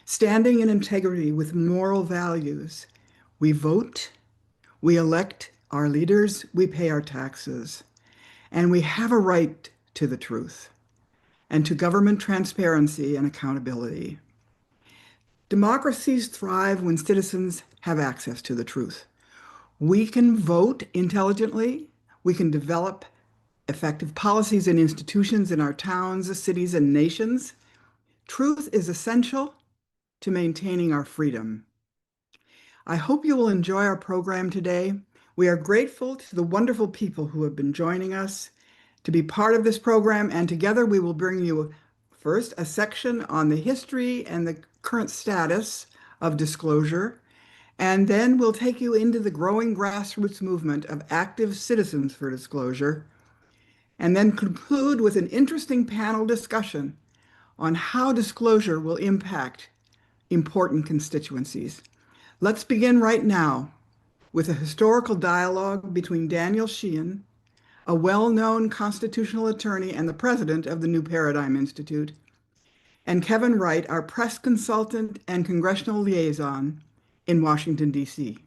standing in integrity with moral values. We vote, we elect our leaders, we pay our taxes, and we have a right to the truth and to government transparency and accountability. Democracies thrive when citizens have access to the truth. We can vote intelligently, we can develop effective policies and institutions in our towns, cities, and nations. Truth is essential to maintaining our freedom. I hope you will enjoy our program today. We are grateful to the wonderful people who have been joining us to be part of this program, and together we will bring you first a section on the history and the current status of disclosure, and then we'll take you into the growing grassroots movement of active citizens for disclosure, and then conclude with an interesting panel discussion on how disclosure will impact important constituencies. Let's begin right now with a historical dialogue between Daniel Sheehan, a well-known constitutional attorney and the president of the New Paradigm Institute, and Kevin Wright, our press consultant and congressional liaison in Washington, D.C.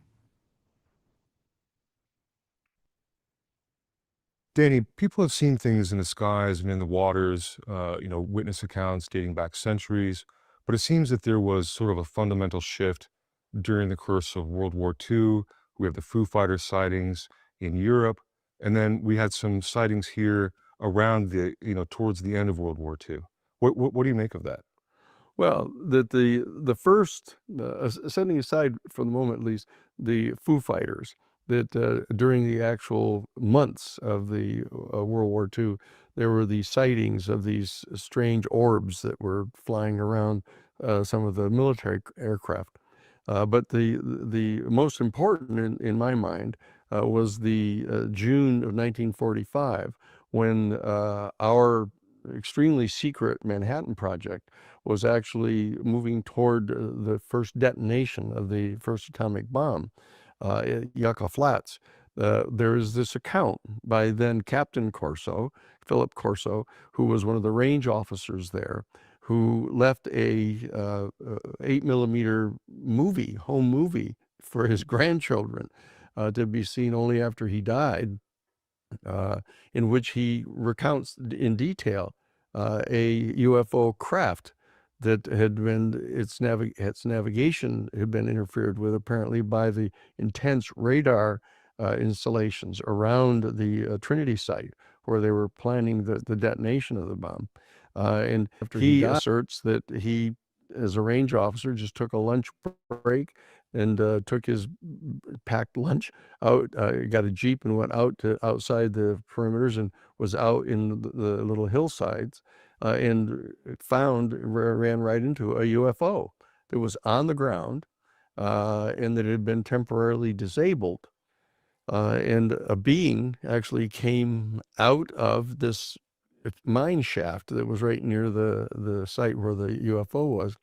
Danny, people have seen things in the skies and in the waters, witness accounts dating back centuries, but it seems that there was sort of a fundamental shift during the course of World War II. We have the Foo Fighters sightings in Europe, and then we had some sightings here around towards the end of World War II. What do you make of that? Well, the first, setting aside for the moment at least, the Foo Fighters, that during the actual months of the World War II, there were these sightings of these strange orbs that were flying around some of the military aircraft. But the most important in my mind was the June of 1945, when our extremely secret Manhattan Project was actually moving toward the first detonation of the first atomic bomb at Yucca Flats. There is this account by then Captain Corso, Philip Corso, who was one of the range officers there, who left a 8mm home movie for his grandchildren to be seen only after he died, in which he recounts in detail a UFO craft that had been, its navigation had been interfered with apparently by the intense radar installations around the Trinity site where they were planning the detonation of the bomb. And after he asserts that he, as a range officer, just took a lunch break and took his packed lunch out, got a Jeep and went out to outside the perimeters and was out in the little hillsides and ran right into a UFO that was on the ground and that had been temporarily disabled. And a being actually came out of this mine shaft that was right near the site where the UFO was,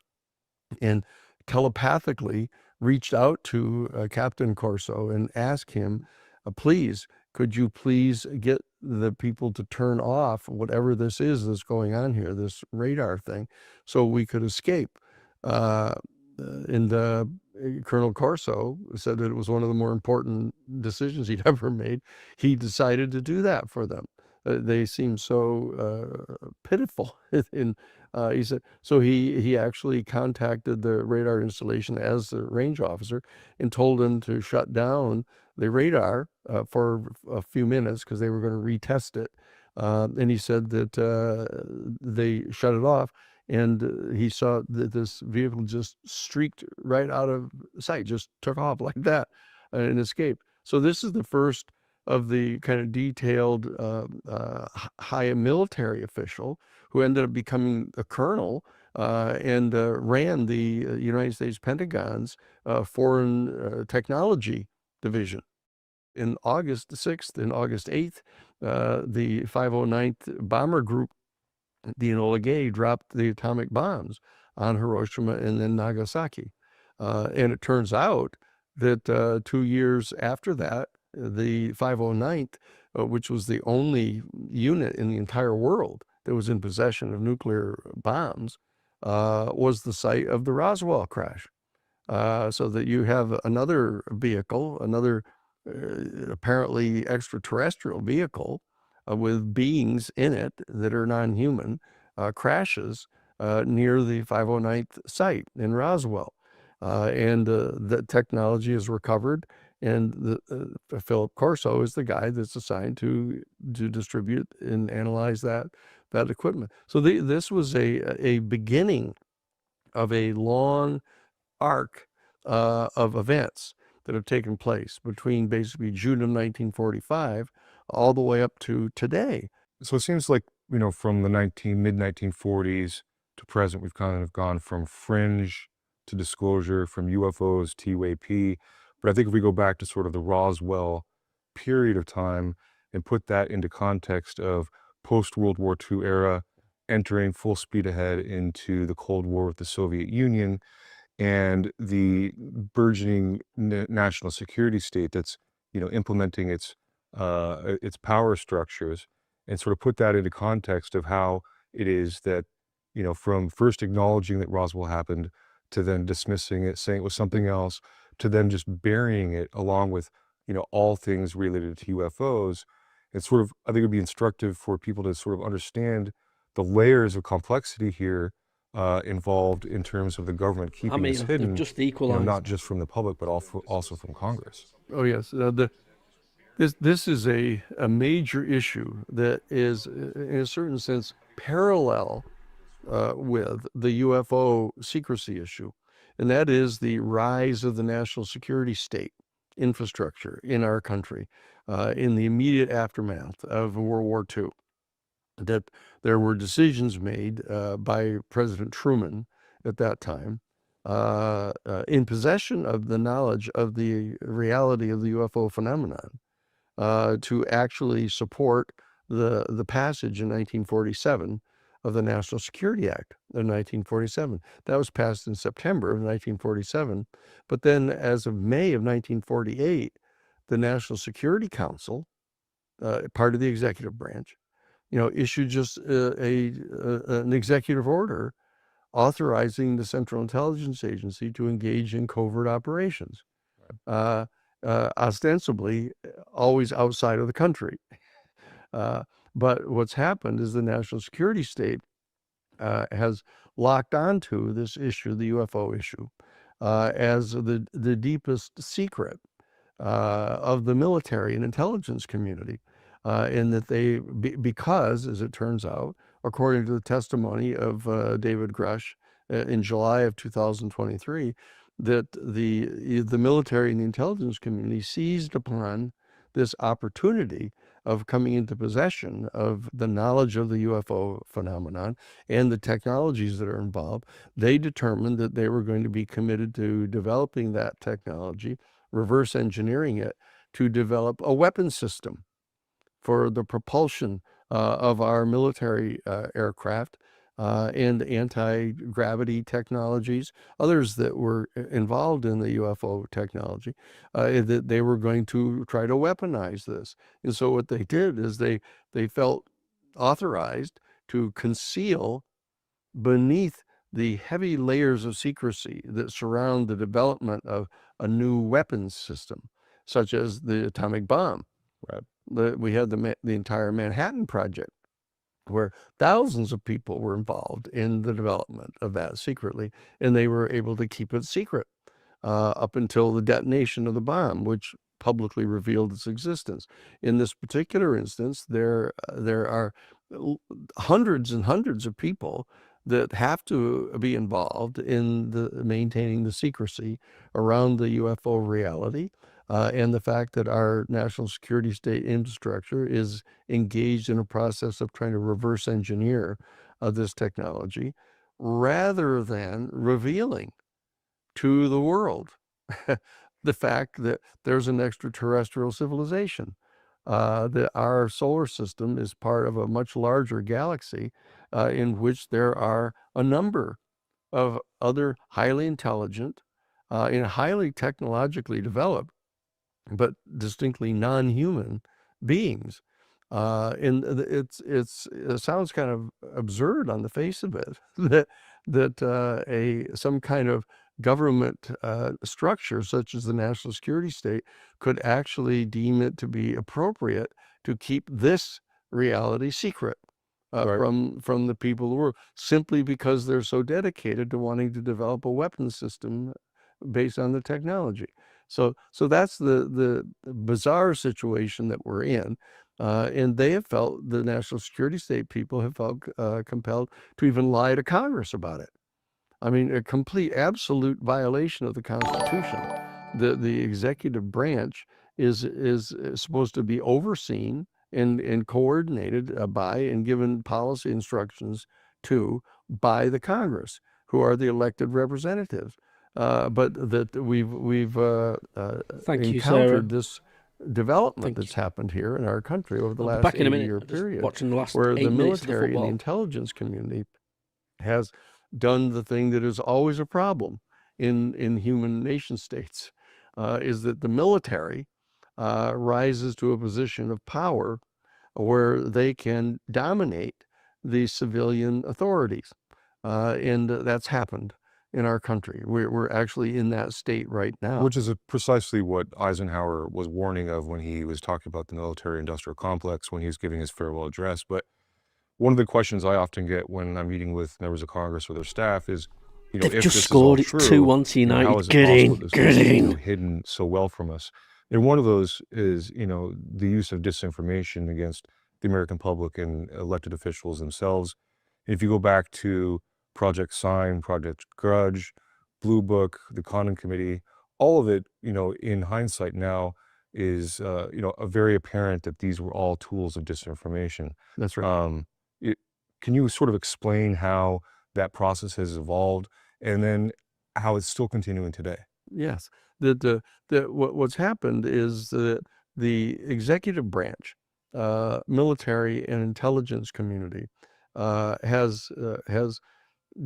and telepathically reached out to Captain Corso and asked him, please, could you please get the people to turn off whatever this is that's going on here, this radar thing, so we could escape. And Colonel Corso said that it was one of the more important decisions he'd ever made. He decided to do that for them. They seemed so pitiful. And he said, so he actually contacted the radar installation as the range officer and told them to shut down the radar for a few minutes because they were going to retest it. And he said that they shut it off, and he saw that this vehicle just streaked right out of sight, just took off like that and escaped. So this is the first of the kind of detailed high military official who ended up becoming a colonel and ran the United States Pentagon's Foreign Technology Division. In August 6th and August 8th, the 509th Bomber Group, the Enola Gay, dropped the atomic bombs on Hiroshima and then Nagasaki. And it turns out that 2 years after that, the 509th, which was the only unit in the entire world that was in possession of nuclear bombs, was the site of the Roswell crash. So that you have another vehicle, another apparently extraterrestrial vehicle with beings in it that are non-human, crashes near the 509th site in Roswell. And the technology is recovered, and Philip Corso is the guy that's assigned to distribute and analyze that equipment. So this was a beginning of a long arc of events that have taken place between basically June of 1945 all the way up to today. So it seems like, from the mid-1940s to present, we've kind of gone from fringe to disclosure, from UFOs to UAP. But I think if we go back to sort of the Roswell period of time and put that into context of post-World War II era, entering full speed ahead into the Cold War with the Soviet Union, and the burgeoning national security state that's, implementing its power structures, and sort of put that into context of how it is that, from first acknowledging that Roswell happened to then dismissing it, saying it was something else, to then just burying it along with, all things related to UFOs. It's sort of, I think it would be instructive for people to sort of understand the layers of complexity here involved in terms of the government keeping this hidden, just equalized. not just from the public, but also from Congress. Oh yes, this is a major issue that is, in a certain sense, parallel with the UFO secrecy issue, and that is the rise of the national security state infrastructure in our country in the immediate aftermath of World War II. That there were decisions made by President Truman at that time, in possession of the knowledge of the reality of the UFO phenomenon, to actually support the passage in 1947 of the National Security Act of 1947. That was passed in September of 1947. But then as of May of 1948, the National Security Council, part of the executive branch, issued just an executive order authorizing the Central Intelligence Agency to engage in covert operations, ostensibly always outside of the country. But what's happened is the national security state has locked onto this issue, the UFO issue, as the deepest secret of the military and intelligence community. In that because, as it turns out, according to the testimony of David Grush in July of 2023, that the military and the intelligence community seized upon this opportunity of coming into possession of the knowledge of the UFO phenomenon and the technologies that are involved. They determined that they were going to be committed to developing that technology, reverse engineering it, to develop a weapon system for the propulsion of our military aircraft and anti-gravity technologies, others that were involved in the UFO technology, that they were going to try to weaponize this. And so what they did is they felt authorized to conceal beneath the heavy layers of secrecy that surround the development of a new weapons system, such as the atomic bomb. Right. We had the entire Manhattan Project, where thousands of people were involved in the development of that secretly, and they were able to keep it secret up until the detonation of the bomb, which publicly revealed its existence. In this particular instance, there are hundreds and hundreds of people that have to be involved in maintaining the secrecy around the UFO reality. And the fact that our national security state infrastructure is engaged in a process of trying to reverse engineer this technology, rather than revealing to the world the fact that there's an extraterrestrial civilization, that our solar system is part of a much larger galaxy in which there are a number of other highly intelligent and highly technologically developed but distinctly non-human beings. And it sounds kind of absurd on the face of it that that some kind of government structure, such as the national security state, could actually deem it to be appropriate to keep this reality secret Right. from the people of the world, simply because they're so dedicated to wanting to develop a weapons system based on the technology. So that's the bizarre situation that we're in. And they have felt, the national security state people have felt compelled to even lie to Congress about it. I mean, a complete, absolute violation of the Constitution. The executive branch is supposed to be overseen and coordinated by and given policy instructions to by the Congress, who are the elected representatives. But that we've Thank you, Sarah. encountered this development Thank that's you. happened here in our country over the I'll be last back in a 80-year minute. I'm just period, watching the last where 8 the minutes of the military and the football. intelligence community has done the thing that is always a problem in human nation states, is that the military rises to a position of power where they can dominate the civilian authorities. And that's happened in our country. We're actually in that state right now. Which is precisely what Eisenhower was warning of when he was talking about the military-industrial complex when he was giving his farewell address. But one of the questions I often get when I'm meeting with members of Congress or their staff is, you know, They've if just this is all scored. It's true, 2-1 to you know, how United. is it Get possible in, that this get was, you in. know, hidden so well from us? And one of those is, you know, the use of disinformation against the American public and elected officials themselves. If you go back to Project Sign, Project Grudge, Blue Book, the Condon Committee, all of it, you know, in hindsight now is, you know, very apparent that these were all tools of disinformation. That's right. Can you sort of explain how that process has evolved and then how it's still continuing today? Yes. What's happened is that the executive branch, military and intelligence community, has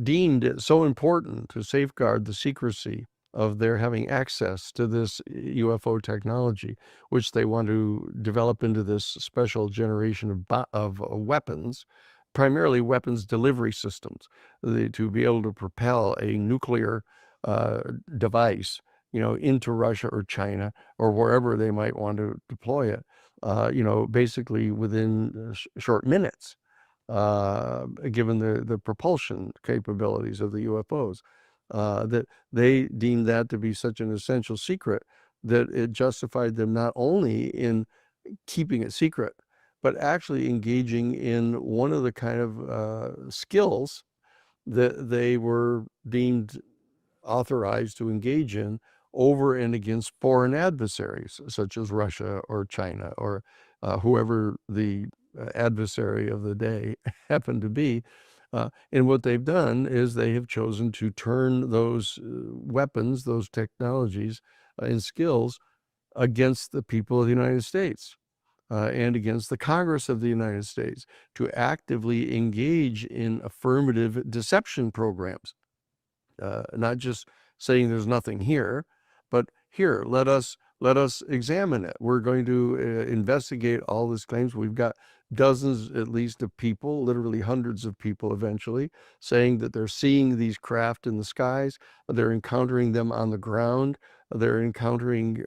deemed it so important to safeguard the secrecy of their having access to this UFO technology, which they want to develop into this special generation of weapons, primarily weapons delivery systems, to be able to propel a nuclear device, you know, into Russia or China or wherever they might want to deploy it, you know, basically within short minutes. Given the propulsion capabilities of the UFOs, that they deemed that to be such an essential secret that it justified them not only in keeping it secret, but actually engaging in one of the kind of skills that they were deemed authorized to engage in over and against foreign adversaries, such as Russia or China or whoever the adversary of the day happened to be. And what they've done is they have chosen to turn those weapons, those technologies and skills against the people of the United States. And against the Congress of the United States, to actively engage in affirmative deception programs. Not just saying there's nothing here, but here, let us examine it. We're going to investigate all these claims. We've got dozens, at least, of people, literally hundreds of people eventually, saying that they're seeing these craft in the skies, they're encountering them on the ground, they're encountering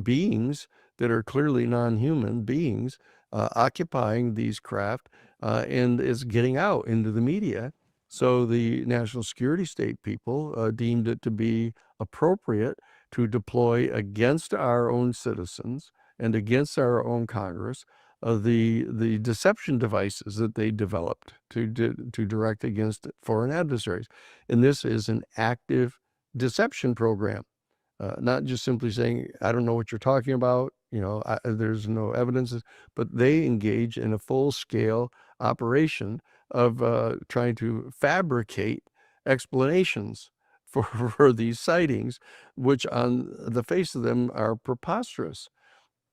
beings that are clearly non-human beings occupying these craft, and is getting out into the media. So the national security state people deemed it to be appropriate to deploy against our own citizens and against our own Congress the deception devices that they developed to direct against foreign adversaries. And this is an active deception program, not just simply saying, I don't know what you're talking about, you know, there's no evidence, but they engage in a full-scale operation of trying to fabricate explanations for these sightings, which on the face of them are preposterous,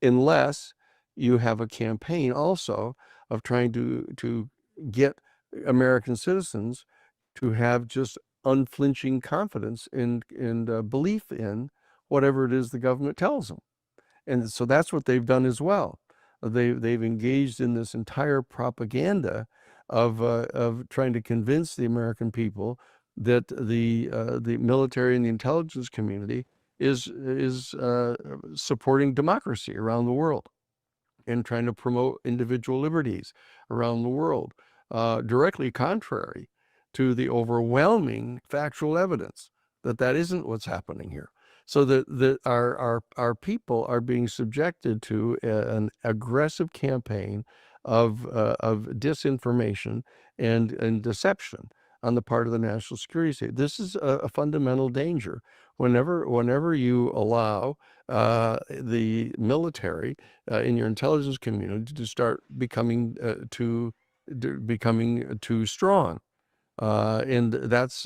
unless you have a campaign also of trying to get American citizens to have just unflinching confidence and belief in whatever it is the government tells them. And so that's what they've done as well. They've engaged in this entire propaganda of trying to convince the American people that the military and the intelligence community is supporting democracy around the world and trying to promote individual liberties around the world, directly contrary to the overwhelming factual evidence that isn't what's happening here. So that our people are being subjected to an aggressive campaign of disinformation and deception on the part of the national security state. This is a fundamental danger. Whenever you allow the military in your intelligence community to start becoming too strong, and that's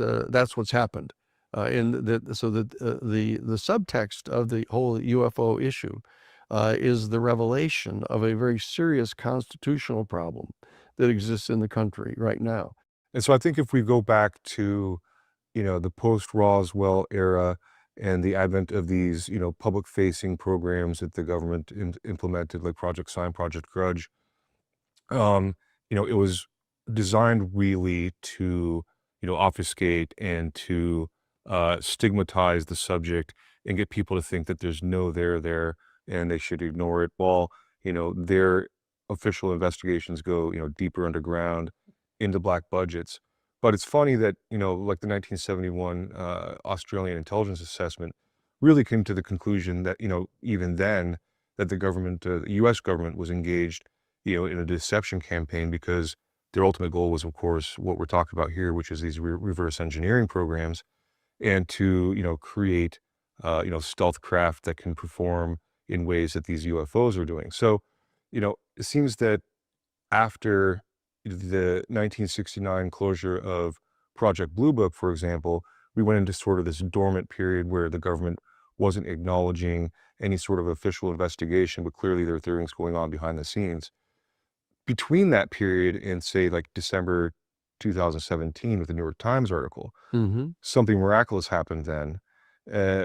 what's happened. So that the subtext of the whole UFO issue is the revelation of a very serious constitutional problem that exists in the country right now. And so I think if we go back to, the post-Roswell era and the advent of these, public-facing programs that the government implemented, like Project Sign, Project Grudge, it was designed really to, obfuscate and to stigmatize the subject and get people to think that there's no there and they should ignore it. While, their official investigations go, deeper underground into black budgets. But it's funny that, like the 1971 Australian intelligence assessment really came to the conclusion that, even then, that the government, the U.S. government was engaged, in a deception campaign, because their ultimate goal was, of course, what we're talking about here, which is these reverse engineering programs, and to, create, stealth craft that can perform in ways that these UFOs are doing. So, it seems that after the 1969 closure of Project Blue Book, for example, we went into sort of this dormant period where the government wasn't acknowledging any sort of official investigation, but clearly there are things going on behind the scenes. Between that period and, say, like December 2017 with the New York Times article, something miraculous happened then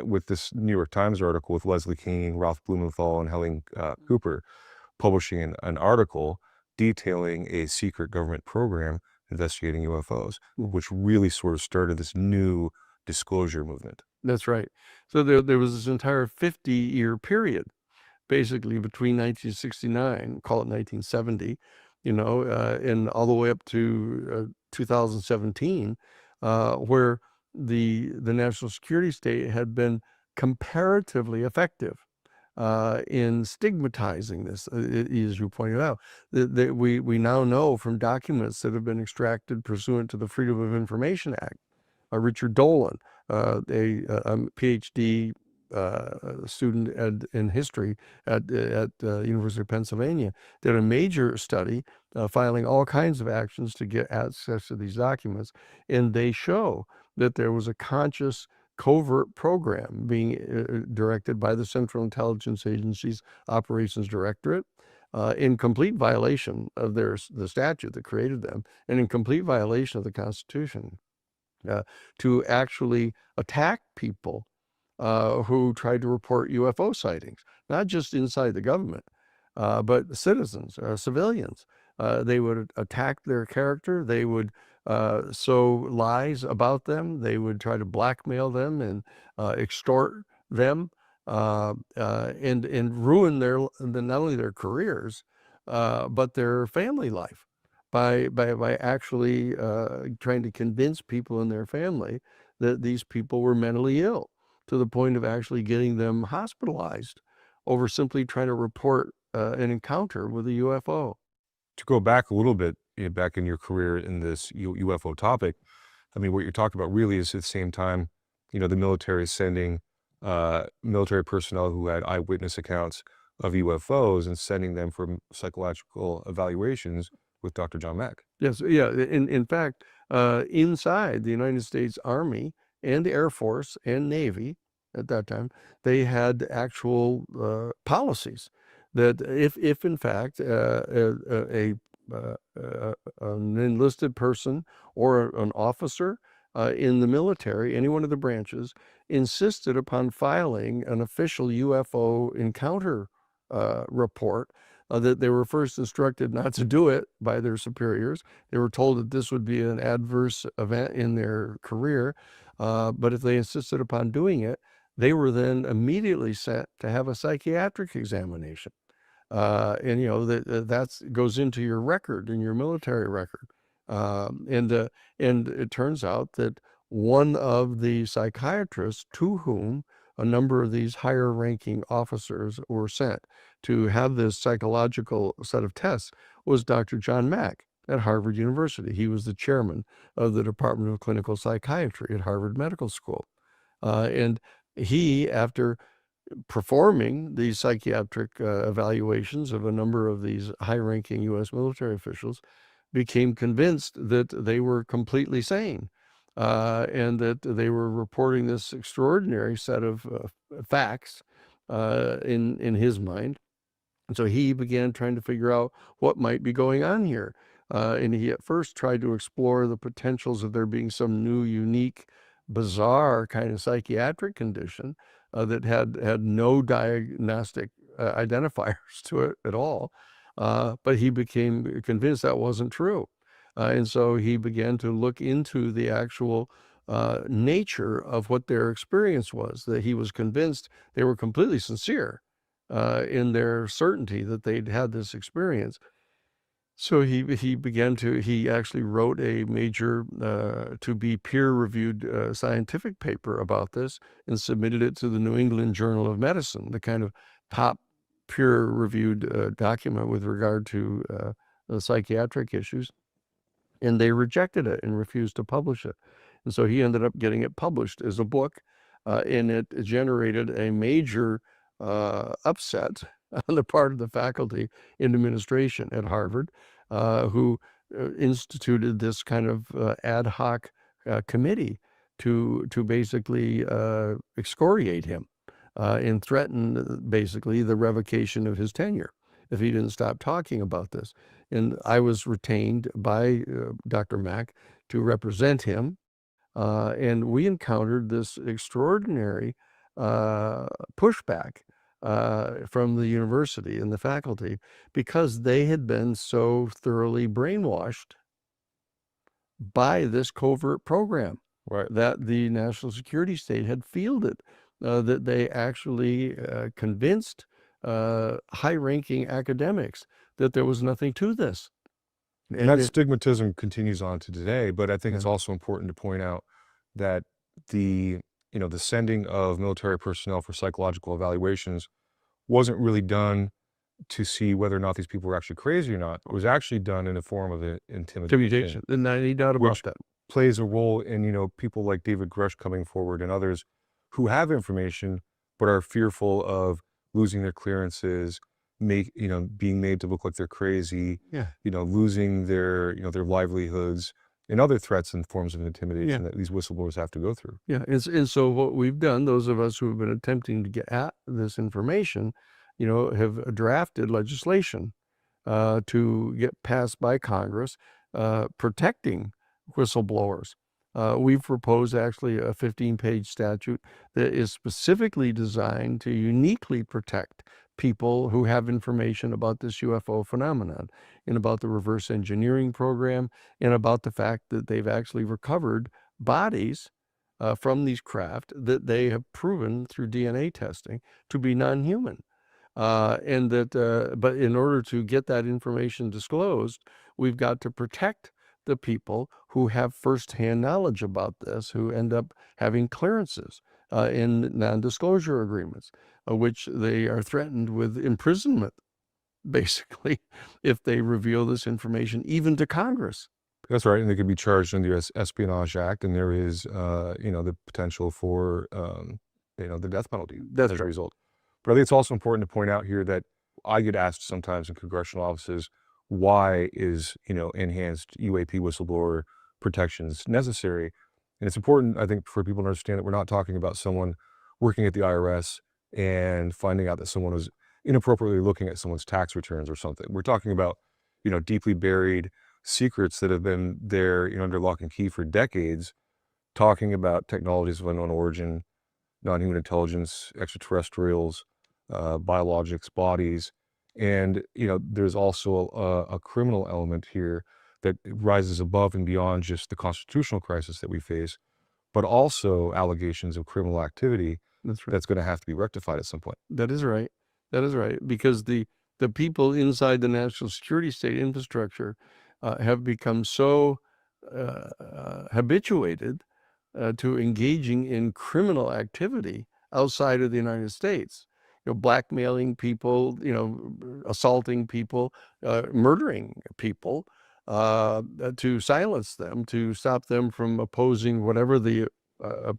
with this New York Times article with Leslie King, Ralph Blumenthal, and Helen Cooper publishing an article detailing a secret government program investigating UFOs, which really sort of started this new disclosure movement. That's right. So there was this entire 50-year period, basically between 1969, call it 1970, and all the way up to 2017, where the national security state had been comparatively effective in stigmatizing this, as you pointed out. That we now know from documents that have been extracted pursuant to the Freedom of Information Act. Richard Dolan, a PhD student in history at University of Pennsylvania, did a major study filing all kinds of actions to get access to these documents, and they show that there was a conscious covert program being directed by the Central Intelligence Agency's Operations Directorate, in complete violation of the statute that created them, and in complete violation of the Constitution, to actually attack people who tried to report UFO sightings, not just inside the government, but citizens, civilians. They would attack their character. They would sow lies about them. They would try to blackmail them and extort them, and ruin not only their careers, but their family life by actually trying to convince people in their family that these people were mentally ill, to the point of actually getting them hospitalized over simply trying to report an encounter with a UFO. To go back a little bit, back in your career in this UFO topic, I mean, what you're talking about really is at the same time, the military is sending military personnel who had eyewitness accounts of UFOs and sending them for psychological evaluations with Dr. John Mack. Yes, yeah. In fact, inside the United States Army and the Air Force and Navy at that time, they had actual policies that if in fact an enlisted person or an officer in the military, any one of the branches, insisted upon filing an official UFO encounter report, that they were first instructed not to do it by their superiors. They were told that this would be an adverse event in their career, but if they insisted upon doing it, they were then immediately sent to have a psychiatric examination. And that goes into your record, in your military record. And it turns out that one of the psychiatrists to whom a number of these higher ranking officers were sent to have this psychological set of tests was Dr. John Mack at Harvard University. He was the chairman of the Department of Clinical Psychiatry at Harvard Medical School. And he, after performing these psychiatric evaluations of a number of these high-ranking U.S. military officials, became convinced that they were completely sane, and that they were reporting this extraordinary set of facts in his mind. And so he began trying to figure out what might be going on here. And he at first tried to explore the potentials of there being some new, unique, bizarre kind of psychiatric condition that had no diagnostic identifiers to it at all. But he became convinced that wasn't true. And so he began to look into the actual nature of what their experience was, that he was convinced they were completely sincere in their certainty that they'd had this experience. So he actually wrote a major, to be peer-reviewed scientific paper about this and submitted it to the New England Journal of Medicine, the kind of top peer-reviewed document with regard to the psychiatric issues. And they rejected it and refused to publish it. And so he ended up getting it published as a book, and it generated a major upset on the part of the faculty and administration at Harvard, who instituted this kind of ad hoc committee to basically excoriate him and threaten basically the revocation of his tenure if he didn't stop talking about this. And I was retained by Dr. Mack to represent him, and we encountered this extraordinary pushback from the university and the faculty, because they had been so thoroughly brainwashed by this covert program that the national security state had fielded, that they actually convinced high-ranking academics that there was nothing to this. And that stigmatism continues on to today, but I think it's also important to point out that the sending of military personnel for psychological evaluations wasn't really done to see whether or not these people were actually crazy or not. It was actually done in a form of intimidation. And not any doubt about that. Plays a role in, people like David Grush coming forward and others who have information but are fearful of losing their clearances, being made to look like they're crazy, losing their livelihoods, and other threats and forms of intimidation that these whistleblowers have to go through. Yeah, and so what we've done, those of us who have been attempting to get at this information, have drafted legislation to get passed by Congress protecting whistleblowers. We've proposed actually a 15-page statute that is specifically designed to uniquely protect people who have information about this UFO phenomenon, and about the reverse engineering program, and about the fact that they've actually recovered bodies from these craft that they have proven through DNA testing to be non-human. And that, but in order to get that information disclosed, we've got to protect the people who have firsthand knowledge about this, who end up having clearances in non-disclosure agreements, which they are threatened with imprisonment, basically, if they reveal this information, even to Congress. That's right, and they could be charged under the Espionage Act, and there is, the potential for, the death penalty as a result. But I think it's also important to point out here that I get asked sometimes in congressional offices, why is, enhanced UAP whistleblower protections necessary? And it's important, I think, for people to understand that we're not talking about someone working at the IRS and finding out that someone was inappropriately looking at someone's tax returns or something. We're talking about, deeply buried secrets that have been there, under lock and key for decades, talking about technologies of unknown origin, non-human intelligence, extraterrestrials, biologics, bodies, And, there's also a criminal element here that rises above and beyond just the constitutional crisis that we face, but also allegations of criminal activity That's right. that's going to have to be rectified at some point. That is right. That is right. Because the people inside the national security state infrastructure have become so habituated to engaging in criminal activity outside of the United States. Blackmailing people, assaulting people, murdering people, to silence them, to stop them from opposing whatever the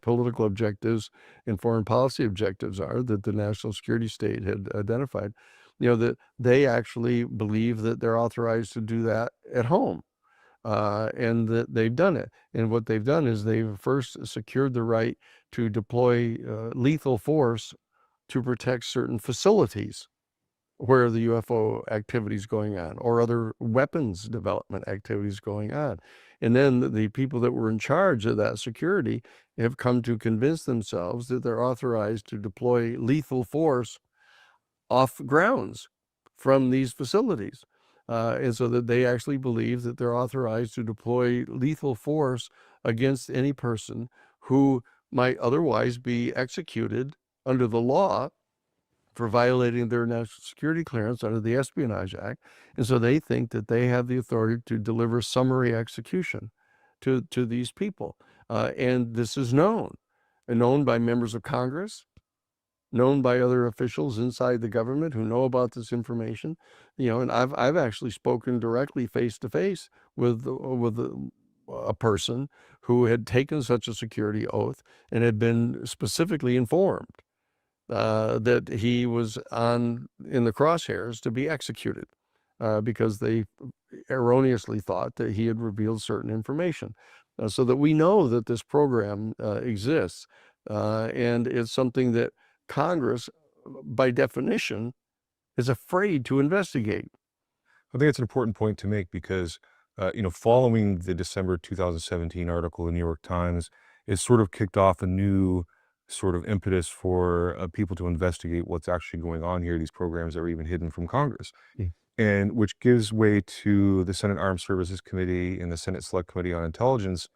political objectives and foreign policy objectives are that the national security state had identified. That they actually believe that they're authorized to do that at home. And that they've done it. And what they've done is they've first secured the right to deploy lethal force to protect certain facilities where the UFO activity is going on, or other weapons development activities going on. And then the people that were in charge of that security have come to convince themselves that they're authorized to deploy lethal force off grounds from these facilities. And so that they actually believe that they're authorized to deploy lethal force against any person who might otherwise be executed under the law for violating their national security clearance under the Espionage Act. And so they think that they have the authority to deliver summary execution to these people. And this is known by members of Congress, known by other officials inside the government who know about this information. And I've actually spoken directly face to face with a person who had taken such a security oath and had been specifically informed that he was in the crosshairs to be executed because they erroneously thought that he had revealed certain information. So that we know that this program exists, and it's something that Congress, by definition, is afraid to investigate. I think it's an important point to make because, following the December 2017 article in the New York Times, it sort of kicked off a new sort of impetus for people to investigate what's actually going on here, these programs that are even hidden from Congress. And which gives way to the Senate Armed Services Committee and the Senate Select Committee on Intelligence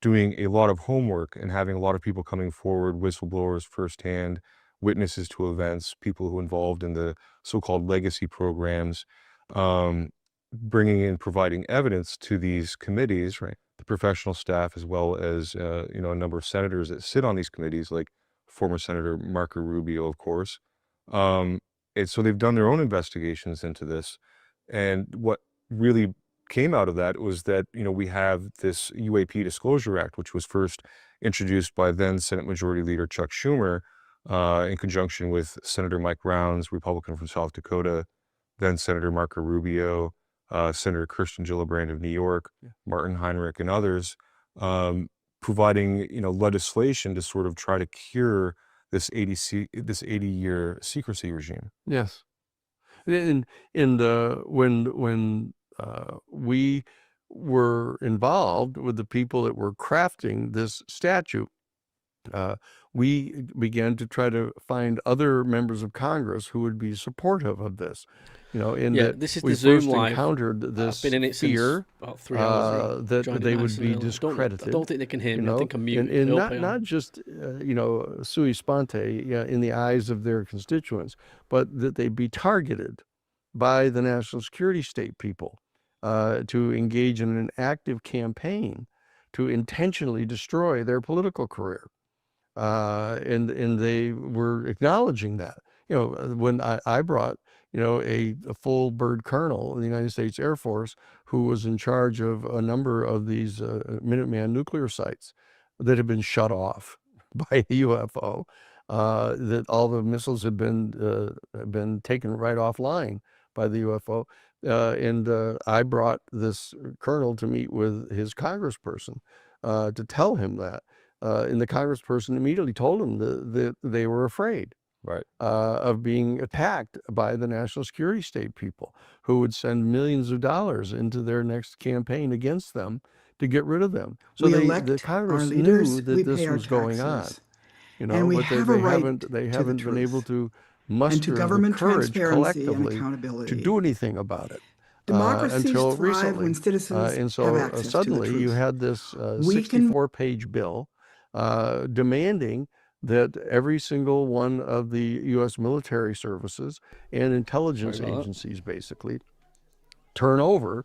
doing a lot of homework and having a lot of people coming forward, whistleblowers firsthand, witnesses to events, people who involved in the so-called legacy programs, bringing in, providing evidence to these committees, right? The professional staff, as well as, a number of senators that sit on these committees, like former Senator Marco Rubio, of course. And so they've done their own investigations into this. And what really came out of that was that, we have this UAP Disclosure Act, which was first introduced by then Senate Majority Leader Chuck Schumer, in conjunction with Senator Mike Rounds, Republican from South Dakota, then Senator Marco Rubio, Senator Kirsten Gillibrand of New York, Martin Heinrich, and others, providing legislation to sort of try to cure this 80-year secrecy regime. Yes, and when we were involved with the people that were crafting this statute, we began to try to find other members of Congress who would be supportive of this. This is we the Zoom first live. encountered this I've been in it fear since about 3 hours. that Joined they it would nice be and early. discredited. I don't think they can hear me. I think I'm muted. and not just sui sponte in the eyes of their constituents, but that they be targeted by the national security state people to engage in an active campaign to intentionally destroy their political career. And they were acknowledging that. When I brought, a full bird colonel in the United States Air Force who was in charge of a number of these Minuteman nuclear sites that had been shut off by a UFO, that all the missiles had been taken right offline by the UFO. And I brought this colonel to meet with his congressperson to tell him that. And the congressperson immediately told him that they were afraid, right, of being attacked by the national security state people who would send millions of dollars into their next campaign against them to get rid of them. So the Congress knew that this was going on. And we have a right they haven't been able to and to muster the government courage transparency and collectively to accountability. do anything about it Democracies until thrive recently. when citizens And have so access to the suddenly you truth. had this We can 64-page bill demanding that every single one of the U.S. military services and intelligence Sorry about that. agencies basically turn over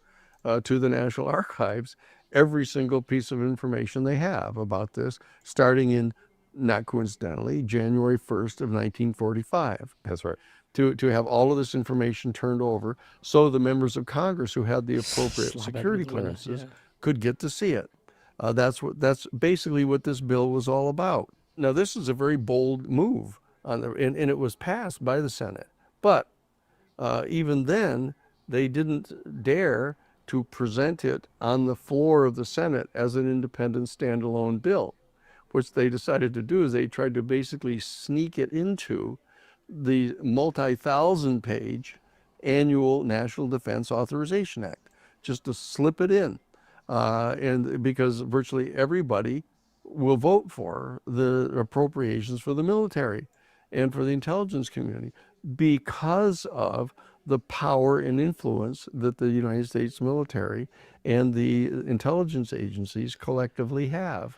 to the National Archives every single piece of information they have about this, starting in, not coincidentally, January 1st of 1945. That's right. To have all of this information turned over so the members of Congress who had the appropriate Slab security Edward winner, clearances yeah. could get to see it. That's basically what this bill was all about. Now, this is a very bold move, and it was passed by the Senate. But even then, they didn't dare to present it on the floor of the Senate as an independent standalone bill. What they decided to do is they tried to basically sneak it into the multi-thousand-page annual National Defense Authorization Act, just to slip it in. And because virtually everybody will vote for the appropriations for the military and for the intelligence community because of the power and influence that the United States military and the intelligence agencies collectively have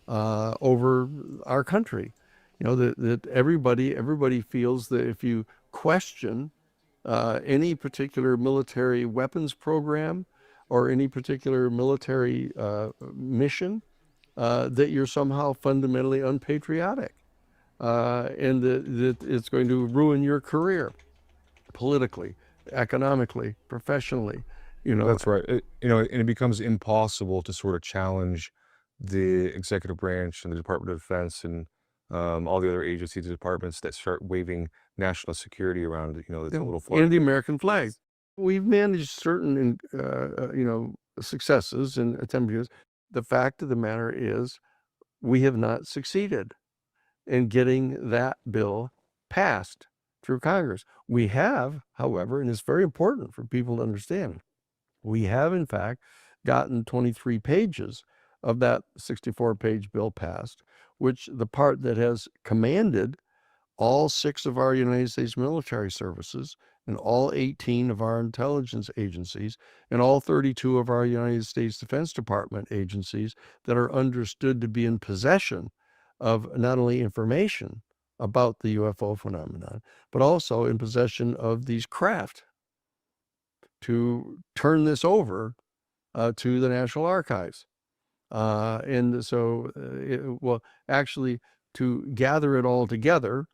over our country. You know, that everybody feels that if you question any particular military weapons program or any particular military mission, that you're somehow fundamentally unpatriotic, and that it's going to ruin your career politically, economically, professionally. You know, That's right. And it becomes impossible to sort of challenge the executive branch and the Department of Defense and all the other agencies and departments that start waving national security around, this little flag. and the American flag. We've managed certain, successes and attempts. The fact of the matter is, we have not succeeded in getting that bill passed through Congress. We have, however, and it's very important for people to understand, we have in fact gotten 23 pages of that 64-page bill passed, which the part that has commanded all 6 of our United States military services and all 18 of our intelligence agencies and all 32 of our United States Defense Department agencies that are understood to be in possession of not only information about the UFO phenomenon, but also in possession of these craft to turn this over to the National Archives. And so, actually to gather it all together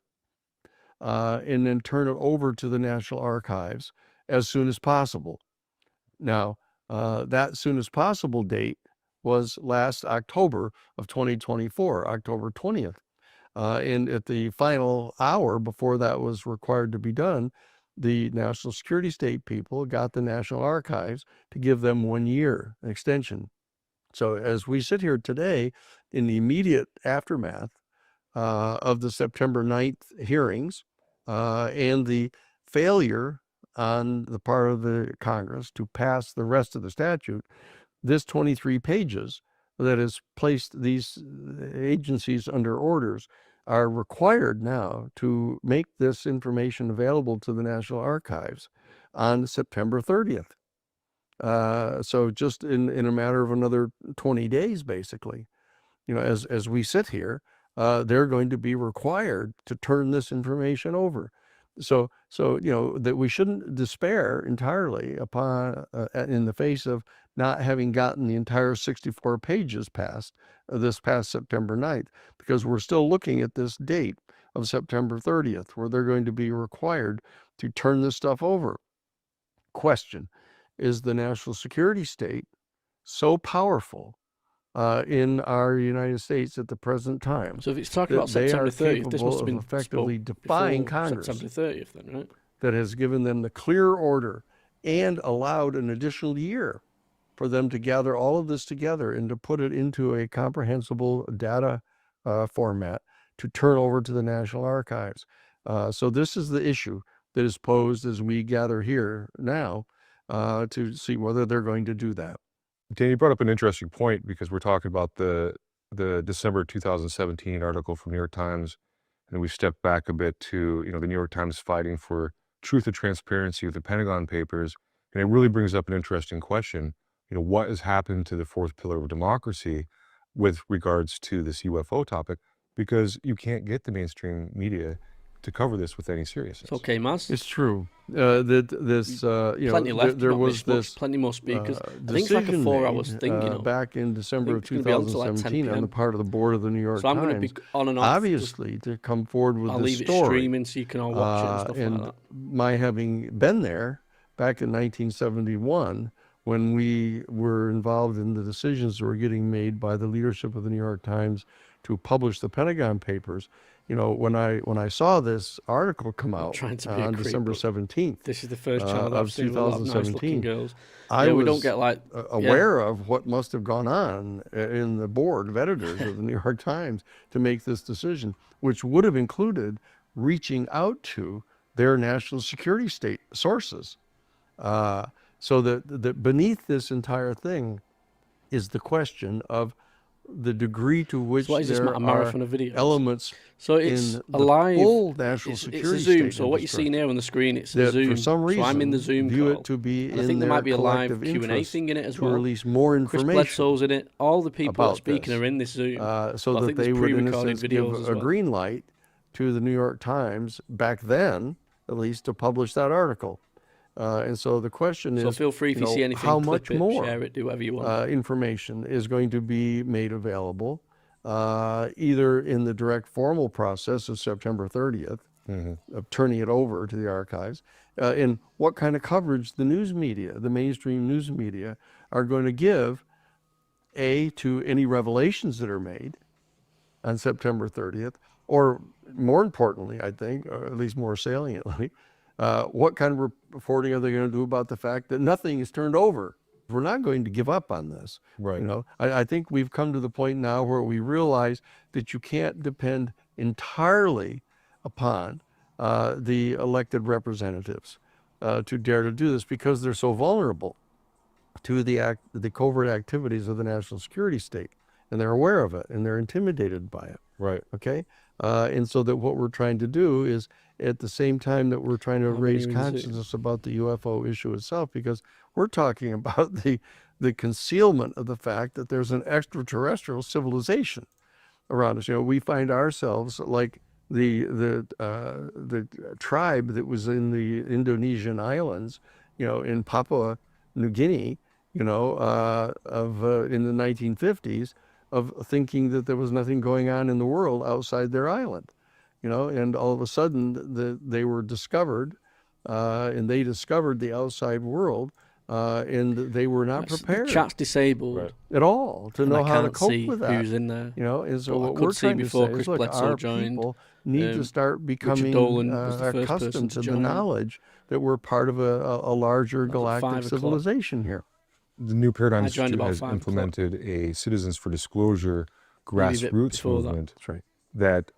and then turn it over to the National Archives as soon as possible. Now, that soon as possible date was last October of 2024, October 20th. And at the final hour before that was required to be done, the National Security State people got the National Archives to give them 1 year extension. So as we sit here today, in the immediate aftermath of the September 9th hearings and the failure on the part of the Congress to pass the rest of the statute, this 23 pages that has placed these agencies under orders are required now to make this information available to the National Archives on September 30th. So just in a matter of another 20 days, basically, as we sit here, they're going to be required to turn this information over. So that we shouldn't despair entirely upon in the face of not having gotten the entire 64 pages passed this past September 9th, because we're still looking at this date of September 30th, where they're going to be required to turn this stuff over. Question: is the national security state so powerful in our United States at the present time? So if it's talking about September 30th, this must have been effectively defying Congress. September 30th, then, right? That has given them the clear order and allowed an additional year for them to gather all of this together and to put it into a comprehensible data format to turn over to the National Archives. So this is the issue that is posed as we gather here now to see whether they're going to do that. Dan, you brought up an interesting point, because we're talking about the December 2017 article from New York Times and we step back a bit to, the New York Times fighting for truth and transparency with the Pentagon Papers, and it really brings up an interesting question. What has happened to the fourth pillar of democracy with regards to this UFO topic? Because you can't get the mainstream media to cover this with any seriousness. It's okay, Maz. It's true that this, Plenty left. there Not was missed much, this plenty more speakers. I think it's like a decision 4 made hours thing, back in December of it's gonna be on till like 10 2017 on the PM. part of the board of the New York So I'm going to be Times, on and off. obviously to come forward with I'll this leave it story. streaming so you can all watch it and stuff And like that. my having been there back in 1971, when we were involved in the decisions that were getting made by the leadership of the New York Times to publish the Pentagon Papers, when I saw this article come out Trying to be a on creep, December but 17th This is the first child of I've seen with a lot of nice looking 2017, girls. I Yeah, we don't was get like aware of what must have gone on in the board of editors of the New York Times to make this decision, which would have included reaching out to their national security state sources. So that beneath this entire thing is the question of the degree to which So what is this, there a marathon are of videos? elements So it's in a the live. full national It's a security Zoom. state So what you're seeing infrastructure here on the screen, it's a that Zoom. for some reason So I'm in the Zoom view call. it to be And I in think there their might be a live collective Q&A interest thing in it as to well. release more Chris information Bledsoe's in it. All the people that are about speaking this, are in this Zoom. so But I that think they there's would, in a pre-recorded sense, give videos as a well. green light to the New York Times back then, at least, to publish that article. And so the question So is, feel free if you see anything, how clip much it, more share it, do whatever you want. information is going to be made available, either in the direct formal process of September 30th, of turning it over to the archives, and what kind of coverage the news media, the mainstream news media, are going to give, to any revelations that are made on September 30th, or more importantly, I think, or at least more saliently, what kind of reporting are they going to do about the fact that nothing is turned over? We're not going to give up on this. Right. I think we've come to the point now where we realize that you can't depend entirely upon the elected representatives to dare to do this, because they're so vulnerable to the covert activities of the national security state, and they're aware of it, and they're intimidated by it. Right. Okay. And so that what we're trying to do is, at the same time that we're trying to How many raise are in the Zoom? consciousness about the UFO issue itself, because we're talking about the concealment of the fact that there's an extraterrestrial civilization around us. We find ourselves like the tribe that was in the Indonesian islands, in Papua New Guinea, in the 1950s, of thinking that there was nothing going on in the world outside their island, and all of a sudden they were discovered, and they discovered the outside world, and they were not The prepared chat's disabled. at all to And know I how to can't cope see with that. who's in there. And so But I what could we're see trying to before say Chris is, look, Bledsoe our joined, people need to start becoming Richard Dolan was the first person accustomed to to the join. knowledge that we're part of a larger That was at 5 galactic o'clock. civilization here. The New Paradigm I joined Institute about has 5 o'clock. implemented a Citizens for Disclosure Maybe a bit grassroots before that. movement That's right. that,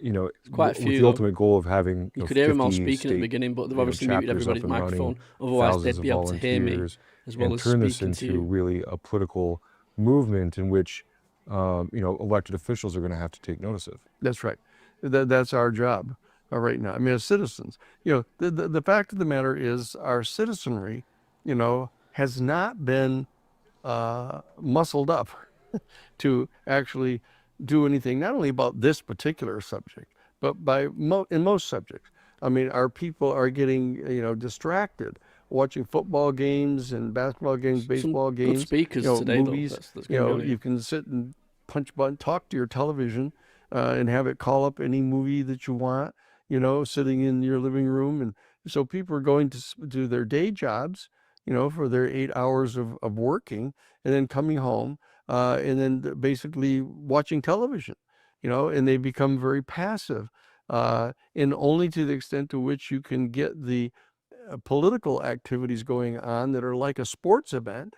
quite a with few, the though. ultimate goal of having You could hear them all 50 speaking at the state, beginning, but they've obviously muted chapters up everybody's and running, microphone. Otherwise, thousands they'd of be able to hear me volunteers, as well and as turn this speaking to into you. really a political movement in which, elected officials are going to have to take notice of. That's right. That's our job right now. I mean, as citizens, the fact of the matter is, our citizenry, has not been muscled up to actually do anything, not only about this particular subject, but in most subjects. I mean, our people are getting, distracted watching football games and basketball games, baseball Some games, good speakers today, movies. though. That's gonna be on You it. can sit and punch button, talk to your television, and have it call up any movie that you want, sitting in your living room. And so people are going to do their day jobs, for their 8 hours of working, and then coming home, and then basically watching television, and they become very passive, and only to the extent to which you can get the political activities going on that are like a sports event,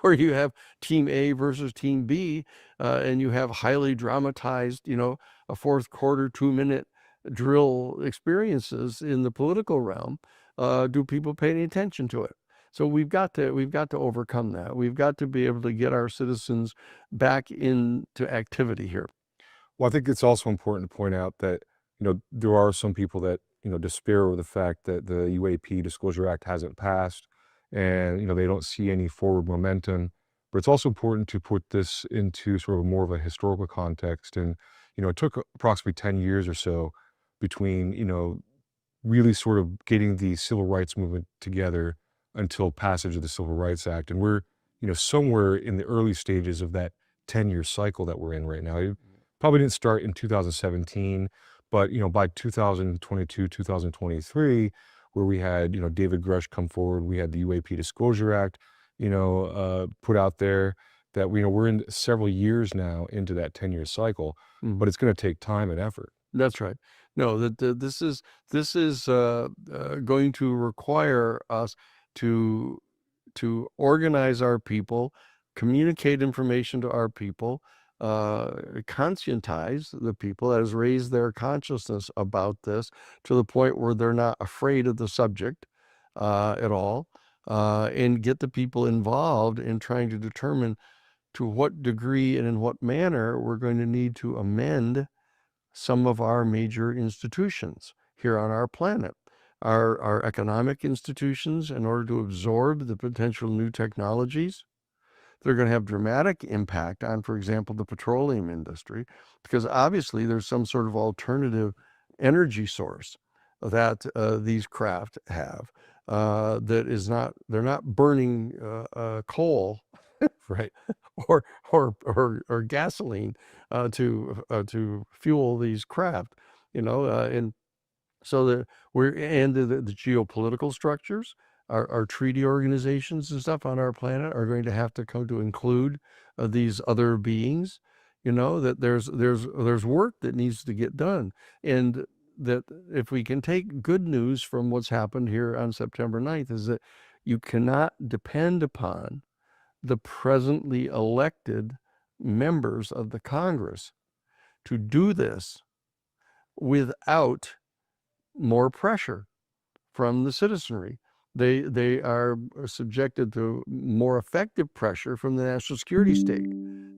where you have team A versus team B, and you have highly dramatized, a fourth quarter, 2-minute drill experiences in the political realm. Do people pay any attention to it? So we've got to overcome that. We've got to be able to get our citizens back into activity here. Well, I think it's also important to point out that, there are some people that, despair over the fact that the UAP Disclosure Act hasn't passed and, they don't see any forward momentum. But it's also important to put this into sort of more of a historical context. And, it took approximately 10 years or so between, really sort of getting the civil rights movement together until passage of the Civil Rights Act. And we're, somewhere in the early stages of that 10-year cycle that we're in right now. It probably didn't start in 2017, but, by 2022, 2023, where we had, David Grush come forward, we had the UAP Disclosure Act, put out there, that we're in several years now into that 10-year cycle, but it's going to take time and effort. That's right. No, this is going to require us to organize our people, communicate information to our people, conscientize the people, that is, raise their consciousness about this to the point where they're not afraid of the subject at all, and get the people involved in trying to determine to what degree and in what manner we're going to need to amend some of our major institutions here on our planet. Our economic institutions, in order to absorb the potential new technologies, they're going to have dramatic impact on, for example, the petroleum industry, because obviously there's some sort of alternative energy source that these craft have that is not, they're not burning coal, right, or gasoline to fuel these craft, and so the geopolitical structures, our treaty organizations and stuff on our planet are going to have to come to include these other beings. That there's work that needs to get done, and that if we can take good news from what's happened here on September 9th, is that you cannot depend upon the presently elected members of the Congress to do this without more pressure from the citizenry. They are subjected to more effective pressure from the national security state,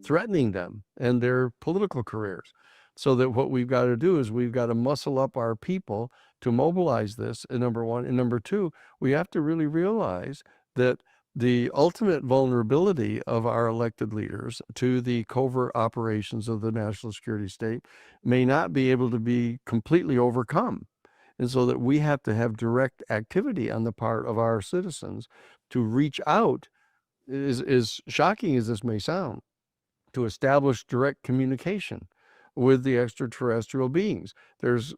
threatening them and their political careers. So that what we've got to do is we've got to muscle up our people to mobilize this, number one. And number two, we have to really realize that the ultimate vulnerability of our elected leaders to the covert operations of the national security state may not be able to be completely overcome. And so that we have to have direct activity on the part of our citizens to reach out, as shocking as this may sound, to establish direct communication with the extraterrestrial beings. There's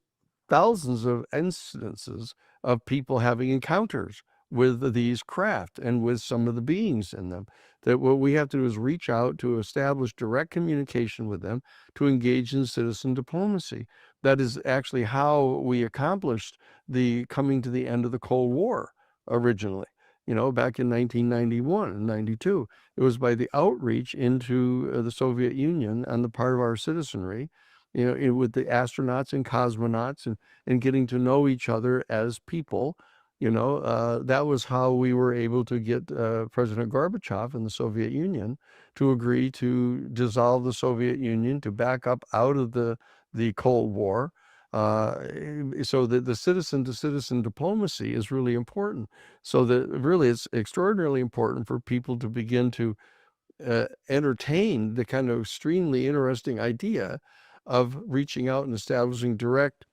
thousands of incidences of people having encounters with these craft and with some of the beings in them, that what we have to do is reach out to establish direct communication with them, to engage in citizen diplomacy. That is actually how we accomplished the coming to the end of the Cold War originally, back in 1991 and 92. It was by the outreach into the Soviet Union on the part of our citizenry, with the astronauts and cosmonauts, and getting to know each other as people. That was how we were able to get President Gorbachev in the Soviet Union to agree to dissolve the Soviet Union, to back up out of the Cold War. So that the citizen-to-citizen diplomacy is really important. So that really it's extraordinarily important for people to begin to entertain the kind of extremely interesting idea of reaching out and establishing direct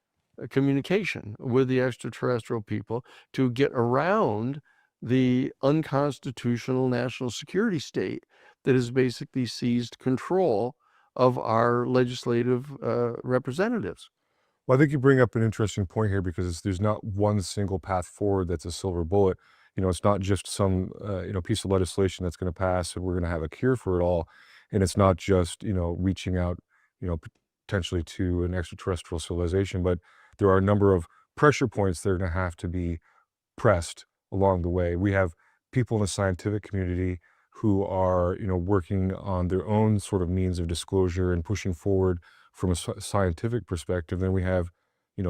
communication with the extraterrestrial people to get around the unconstitutional national security state that has basically seized control of our legislative representatives. Well, I think you bring up an interesting point here, because there's not one single path forward that's a silver bullet. It's not just some, piece of legislation that's going to pass and we're going to have a cure for it all. And it's not just, reaching out, potentially to an extraterrestrial civilization, but there are a number of pressure points that are going to have to be pressed along the way. We have people in the scientific community who are, working on their own sort of means of disclosure and pushing forward from a scientific perspective. Then we have,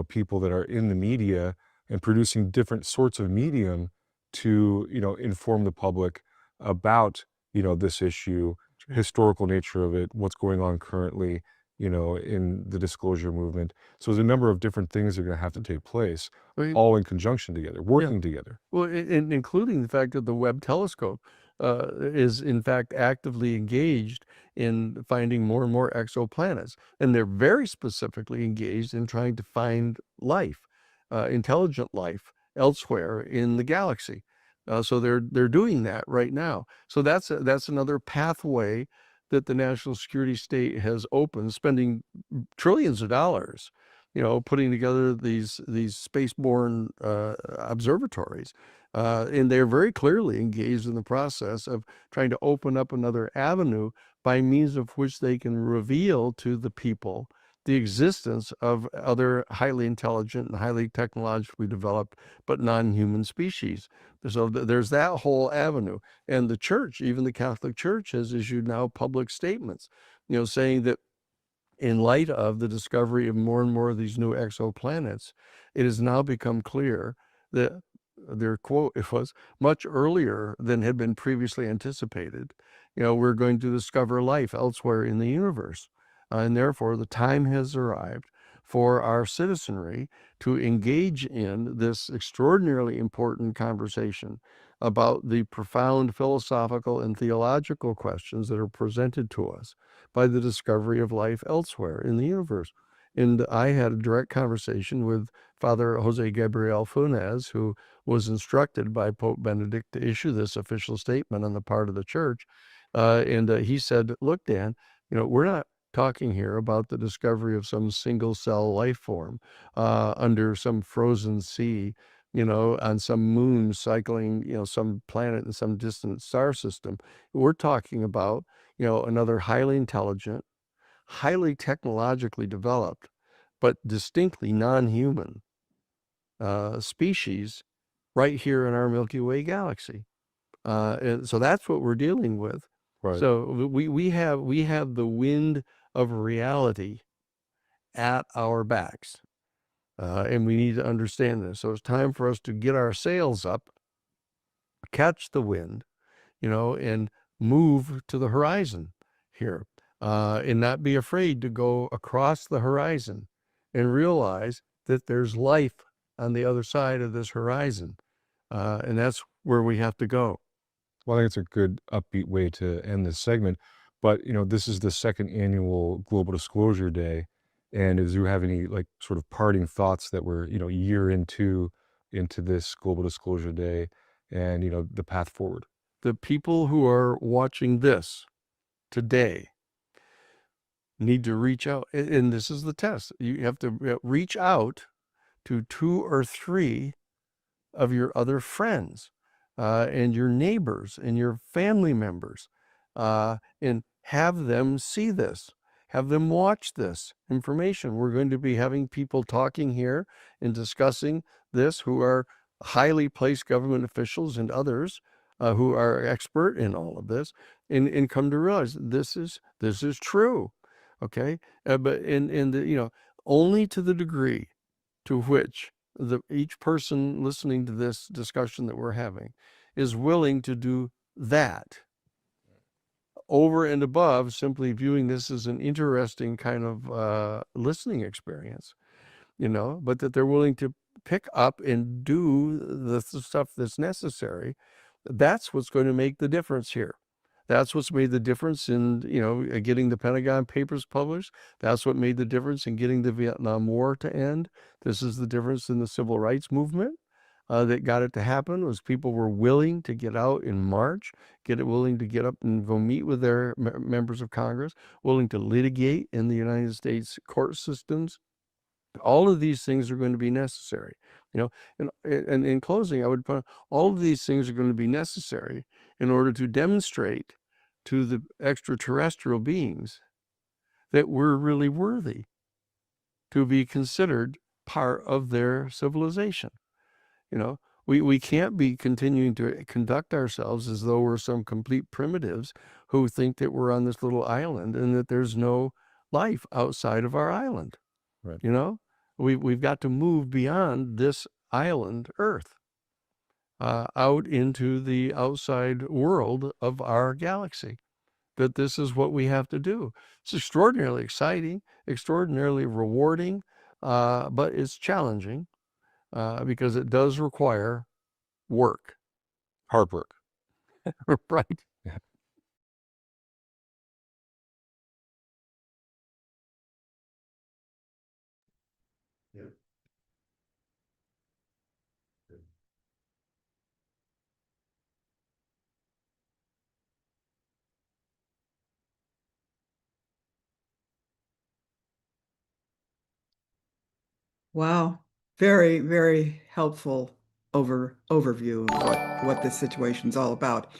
people that are in the media and producing different sorts of medium to, inform the public about, this issue, historical nature of it, what's going on currently, in the disclosure movement. So there's a number of different things that are going to have to take place, Well, all in conjunction together, working together. Well, including the fact that the Webb telescope is in fact actively engaged in finding more and more exoplanets, and they're very specifically engaged in trying to find life, intelligent life elsewhere in the galaxy. So they're doing that right now. So that's another pathway that the national security state has opened, spending trillions of dollars, putting together these spaceborne observatories, and they're very clearly engaged in the process of trying to open up another avenue by means of which they can reveal to the people the existence of other highly intelligent and highly technologically developed but non-human species. So there's that whole avenue. And the church, even the Catholic Church, has issued now public statements, saying that in light of the discovery of more and more of these new exoplanets, it has now become clear that their quote, it was much earlier than had been previously anticipated. We're going to discover life elsewhere in the universe. And therefore, the time has arrived for our citizenry to engage in this extraordinarily important conversation about the profound philosophical and theological questions that are presented to us by the discovery of life elsewhere in the universe. And I had a direct conversation with Father Jose Gabriel Funes, who was instructed by Pope Benedict to issue this official statement on the part of the church. And he said, look, Dan, we're not talking here about the discovery of some single cell life form under some frozen sea, on some moon cycling, some planet in some distant star system. We're talking about, another highly intelligent, highly technologically developed, but distinctly non-human species right here in our Milky Way galaxy. And so that's what we're dealing with. Right. So we have the wind of reality at our backs, and we need to understand this. So it's time for us to get our sails up, catch the wind, and move to the horizon here, and not be afraid to go across the horizon and realize that there's life on the other side of this horizon, and that's where we have to go. Well, I think it's a good upbeat way to end this segment. But, this is the second annual Global Disclosure Day. And do you have any sort of parting thoughts that we're, a year into this Global Disclosure Day and, the path forward? The people who are watching this today need to reach out. And this is the test. You have to reach out to 2 or 3 of your other friends and your neighbors and your family members, and have them see this, have them watch this information. We're going to be having people talking here and discussing this who are highly placed government officials and others who are expert in all of this, and come to realize this is true. Okay, but only to the degree to which each person listening to this discussion that we're having is willing to do that over and above simply viewing this as an interesting kind of listening experience, but that they're willing to pick up and do the stuff that's necessary. That's what's going to make the difference here. That's what's made the difference in, getting the Pentagon Papers published. That's what made the difference in getting the Vietnam War to end. This is the difference in the civil rights movement that got it to happen, was people were willing to get out in March, willing to get up and go meet with their members of Congress, willing to litigate in the United States court systems. All of these things are going to be necessary, and in closing, I would point out all of these things are going to be necessary in order to demonstrate to the extraterrestrial beings that we're really worthy to be considered part of their civilization. We can't be continuing to conduct ourselves as though we're some complete primitives who think that we're on this little island and that there's no life outside of our island. Right. We've got to move beyond this island, Earth, out into the outside world of our galaxy. that this is what we have to do. It's extraordinarily exciting, extraordinarily rewarding, but it's challenging because it does require work. Hard work. Right. Yeah. Wow. Very, very helpful overview of what this situation's all about.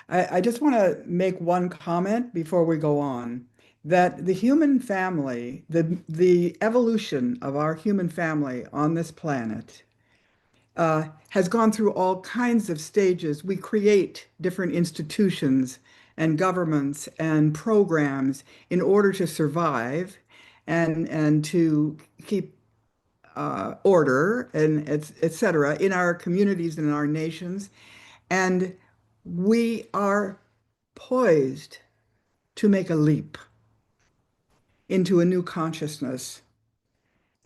I just want to make one comment before we go on, that the human family, the evolution of our human family on this planet, has gone through all kinds of stages. We create different institutions and governments and programs in order to survive and to keep order and et cetera in our communities and in our nations. And we are poised to make a leap into a new consciousness.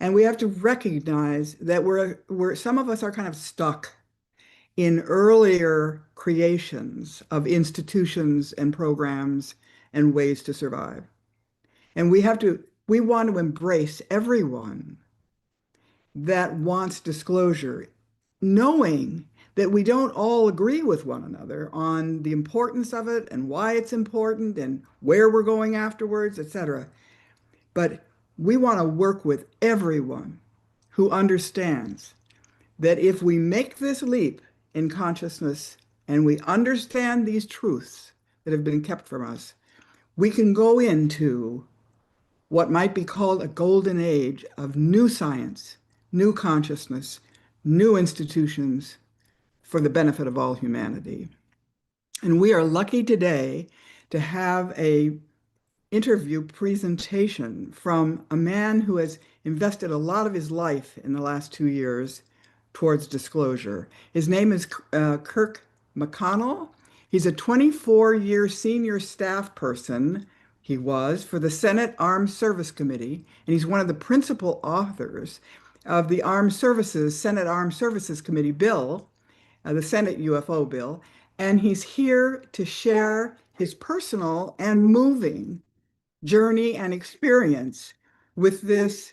And we have to recognize that some of us are kind of stuck in earlier creations of institutions and programs and ways to survive. And we want to embrace everyone that wants disclosure, knowing that we don't all agree with one another on the importance of it and why it's important and where we're going afterwards, etc. But we want to work with everyone who understands that if we make this leap in consciousness and we understand these truths that have been kept from us, we can go into what might be called a golden age of new science, new consciousness, new institutions for the benefit of all humanity. And we are lucky today to have a interview presentation from a man who has invested a lot of his life in the last 2 years towards disclosure. His name is Kirk McConnell. He's a 24-year senior staff person, he was, for the Senate Armed Service Committee, and he's one of the principal authors of the Senate Armed Services Committee bill, the Senate UFO bill, and he's here to share his personal and moving journey and experience with this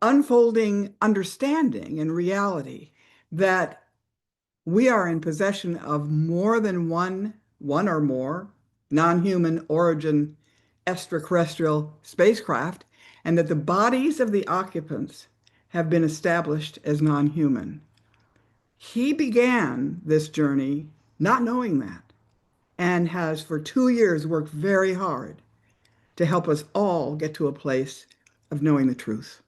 unfolding understanding and reality that we are in possession of more than one or more non-human origin extraterrestrial spacecraft, and that the bodies of the occupants have been established as non-human. He began this journey not knowing that, and has for 2 years worked very hard to help us all get to a place of knowing the truth.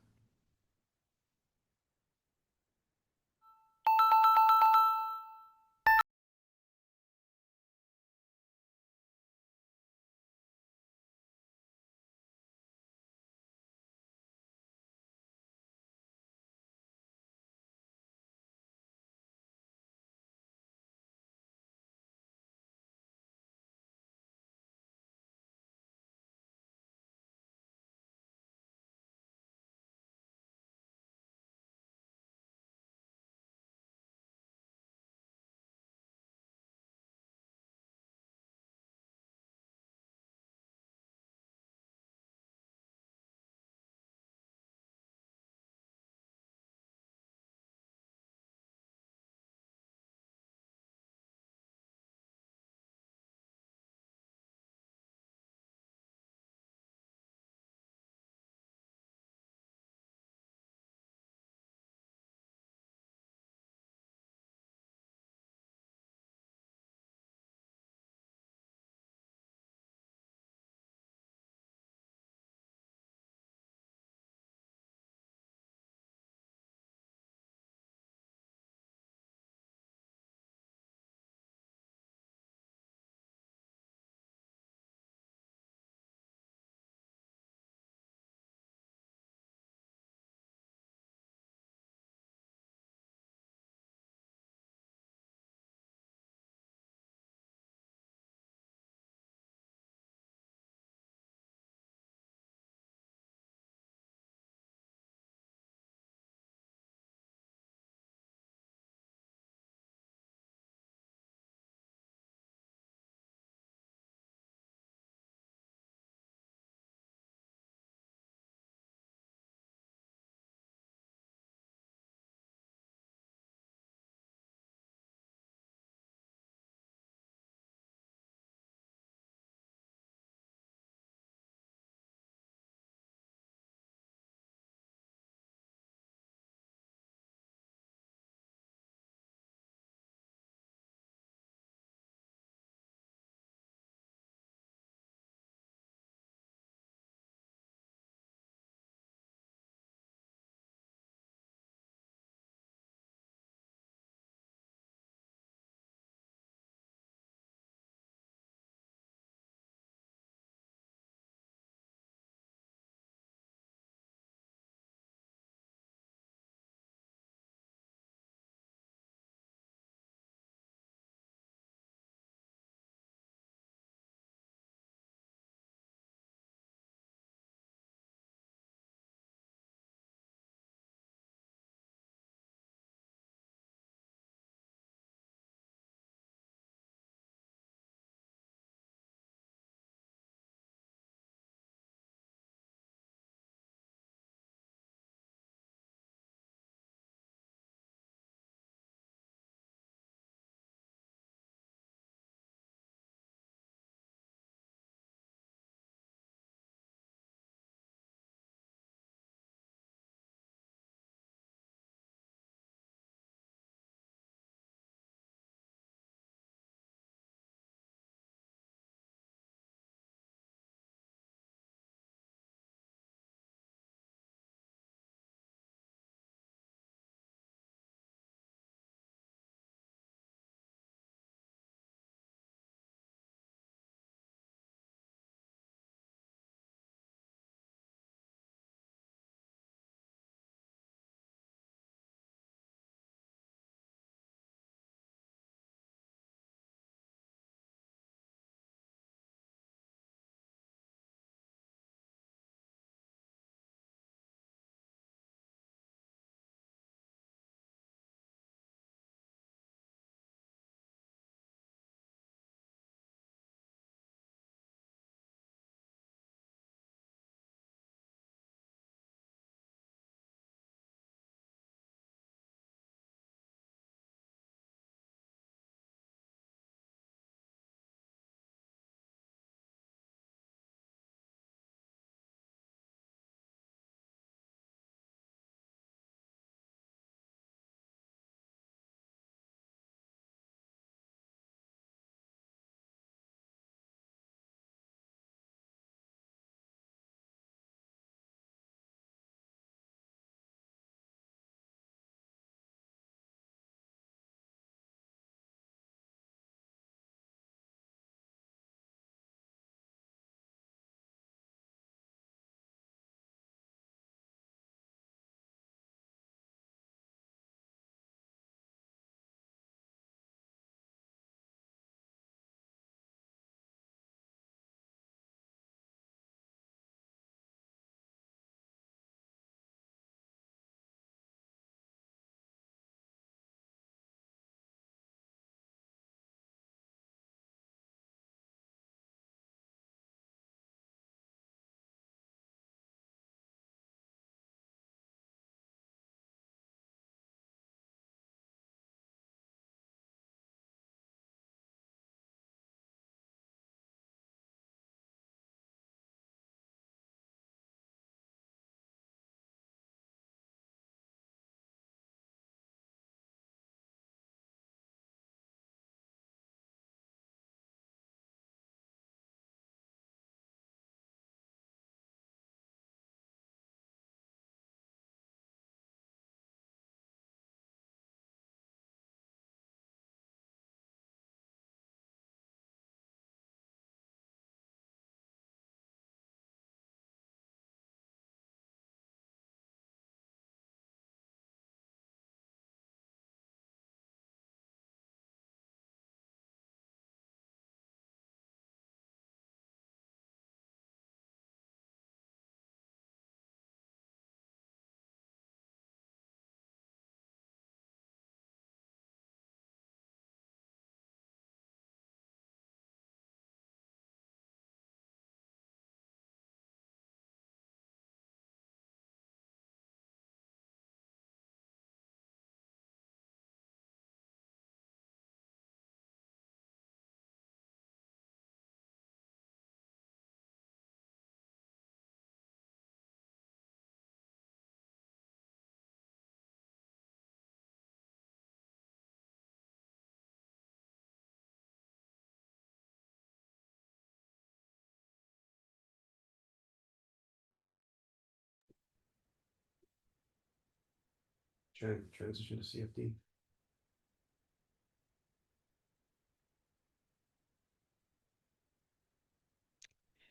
transition to CFD.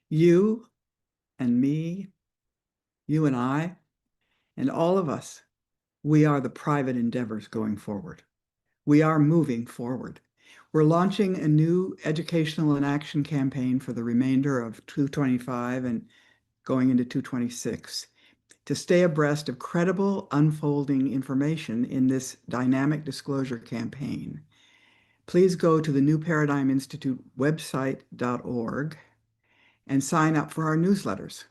You and me, you and I, and all of us, we are the private endeavors going forward. We are moving forward. We're launching a new educational and action campaign for the remainder of 225 and going into 226 to stay abreast of credible, unfolding information in this dynamic disclosure campaign. Please go to the New Paradigm Institute website.org and sign up for our newsletters,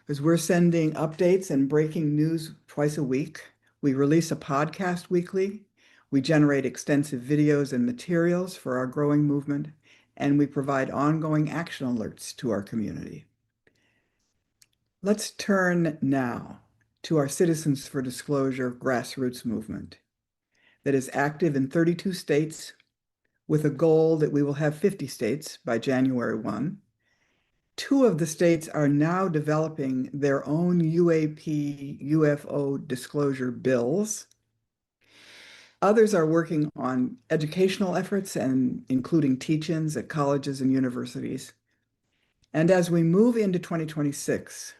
because we're sending updates and breaking news twice a week. We release a podcast weekly. We generate extensive videos and materials for our growing movement, and we provide ongoing action alerts to our community. Let's turn now to our Citizens for Disclosure grassroots movement that is active in 32 states with a goal that we will have 50 states by January 1. 2 of the states are now developing their own UAP UFO disclosure bills. Others are working on educational efforts and including teach-ins at colleges and universities. And as we move into 2026,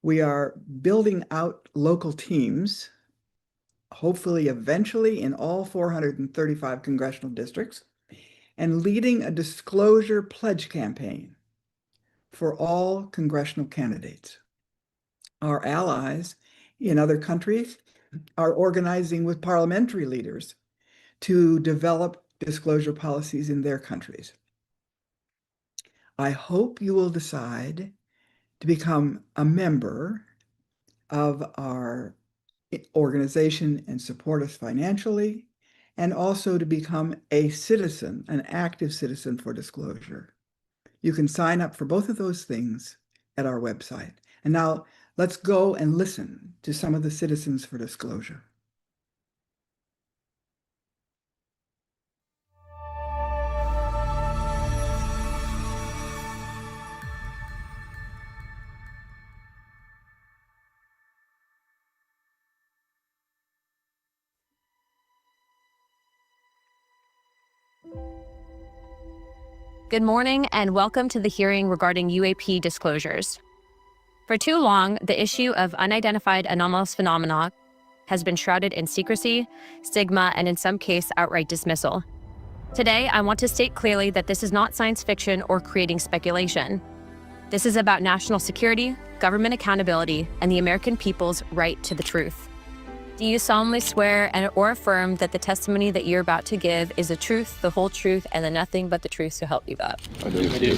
we are building out local teams, hopefully eventually in all 435 congressional districts, and leading a disclosure pledge campaign for all congressional candidates. Our allies in other countries are organizing with parliamentary leaders to develop disclosure policies in their countries. I hope you will decide to become a member of our organization and support us financially, and also to become a citizen, an active citizen for disclosure. You can sign up for both of those things at our website. And now let's go and listen to some of the Citizens for Disclosure. Good morning and welcome to the hearing regarding UAP disclosures. For too long, the issue of unidentified anomalous phenomena has been shrouded in secrecy, stigma, and in some cases, outright dismissal. Today, I want to state clearly that this is not science fiction or creating speculation. This is about national security, government accountability, and the American people's right to the truth. Do you solemnly swear or affirm that the testimony that you're about to give is the truth, the whole truth, and the nothing but the truth, so help you God? I do.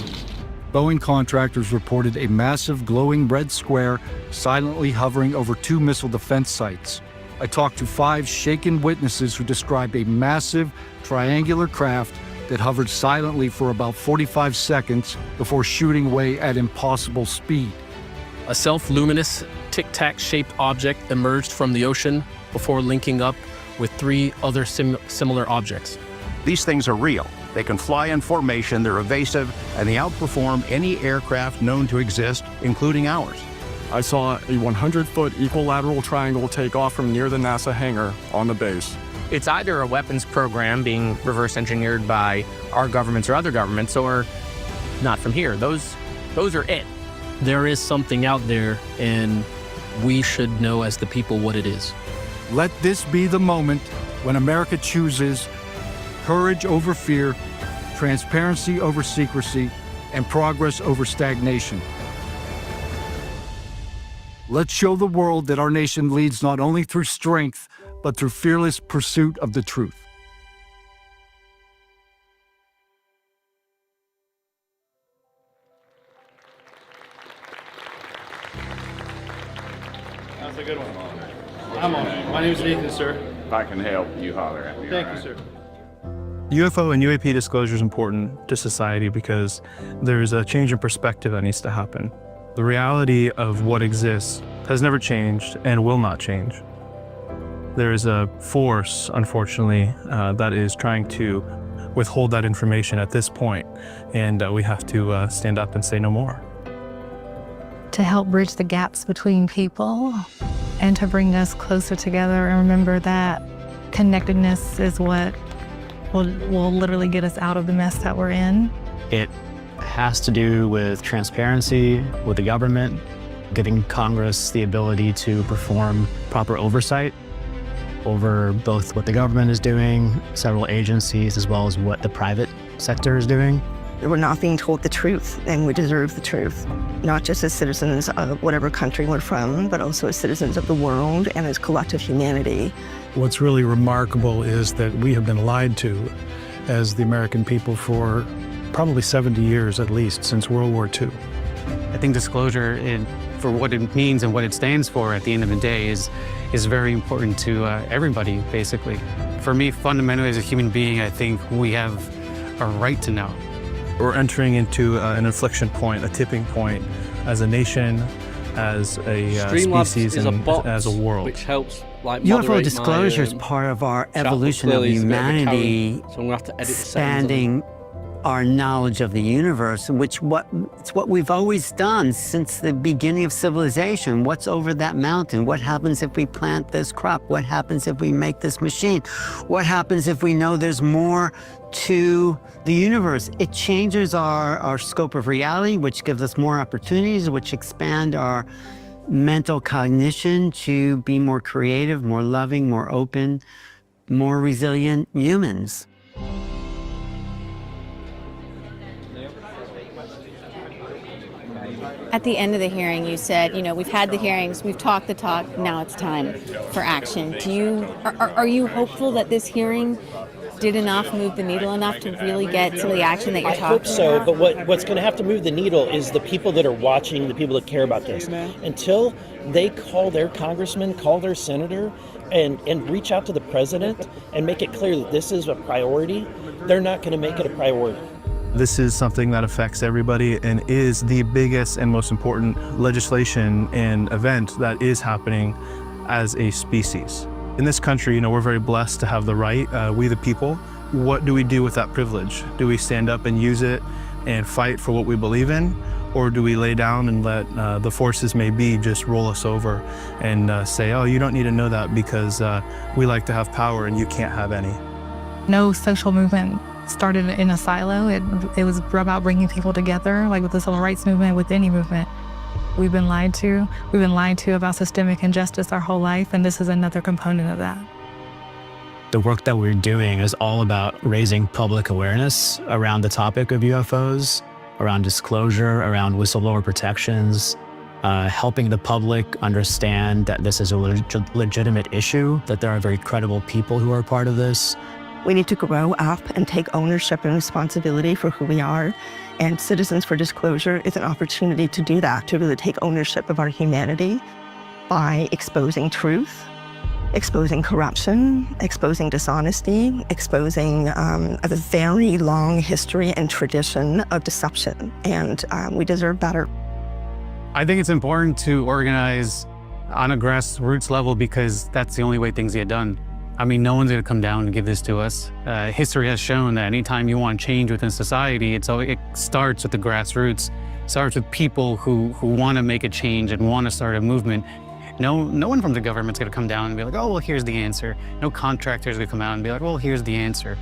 Boeing contractors reported a massive glowing red square silently hovering over 2 missile defense sites. I talked to 5 shaken witnesses who described a massive triangular craft that hovered silently for about 45 seconds before shooting away at impossible speed. A self-luminous, tic-tac-shaped object emerged from the ocean before linking up with 3 other similar objects. These things are real. They can fly in formation, they're evasive, and they outperform any aircraft known to exist, including ours. I saw a 100-foot equilateral triangle take off from near the NASA hangar on the base. It's either a weapons program being reverse engineered by our governments or other governments, or not from here. Those are it. There is something out there, and we should know as the people what it is. Let this be the moment when America chooses courage over fear, transparency over secrecy, and progress over stagnation. Let's show the world that our nation leads not only through strength, but through fearless pursuit of the truth. That's a good one. I'm on it. My name is Nathan, sir. If I can help, you holler at me. Thank you, sir. UFO and UAP disclosure is important to society because there's a change in perspective that needs to happen. The reality of what exists has never changed and will not change. There is a force, unfortunately, that is trying to withhold that information at this point, and we have to stand up and say no more. To help bridge the gaps between people and to bring us closer together and remember that connectedness is what will literally get us out of the mess that we're in. It has to do with transparency with the government, giving Congress the ability to perform proper oversight over both what the government is doing, several agencies, as well as what the private sector is doing. We're not being told the truth, and we deserve the truth, not just as citizens of whatever country we're from, but also as citizens of the world and as collective humanity. What's really remarkable is that we have been lied to as the American people for probably 70 years at least, since World War II. I think disclosure, for what it means and what it stands for at the end of the day, is very important to everybody, basically. For me, fundamentally, as a human being, I think we have a right to know. We're entering into an inflection point, a tipping point, as a nation, as a species, and as a world. Which helps, like, UFO disclosure is part of our evolution of humanity, expanding our knowledge of the universe, it's what we've always done since the beginning of civilization. What's over that mountain? What happens if we plant this crop? What happens if we make this machine? What happens if we know there's more to the universe? It changes our scope of reality, which gives us more opportunities, which expand our mental cognition to be more creative, more loving, more open, more resilient humans. At the end of the hearing, you said, we've had the hearings, we've talked the talk, now it's time for action. Are you hopeful that this hearing did enough, move the needle enough to really get some of the action that you're talking about? I hope so, but what's going to have to move the needle is the people that are watching, the people that care about this. Until they call their congressman, call their senator, and reach out to the president and make it clear that this is a priority, they're not going to make it a priority. This is something that affects everybody and is the biggest and most important legislation and event that is happening as a species. In this country, we're very blessed to have the right, we the people. What do we do with that privilege? Do we stand up and use it and fight for what we believe in? Or do we lay down and let the forces may be just roll us over and say, oh, you don't need to know that because we like to have power and you can't have any? No social movement started in a silo. It was about bringing people together, like with the civil rights movement, with any movement. We've been lied to. We've been lied to about systemic injustice our whole life, and this is another component of that. The work that we're doing is all about raising public awareness around the topic of UFOs, around disclosure, around whistleblower protections, helping the public understand that this is a legitimate issue, that there are very credible people who are part of this. We need to grow up and take ownership and responsibility for who we are. And Citizens for Disclosure is an opportunity to do that, to really take ownership of our humanity by exposing truth, exposing corruption, exposing dishonesty, exposing a very long history and tradition of deception. And we deserve better. I think it's important to organize on a grassroots level because that's the only way things get done. I mean, no one's going to come down and give this to us. History has shown that anytime you want change within society, it starts with the grassroots. It starts with people who want to make a change and want to start a movement. No one from the government's going to come down and be like, oh, well, here's the answer. No contractor's going to come out and be like, well, here's the answer.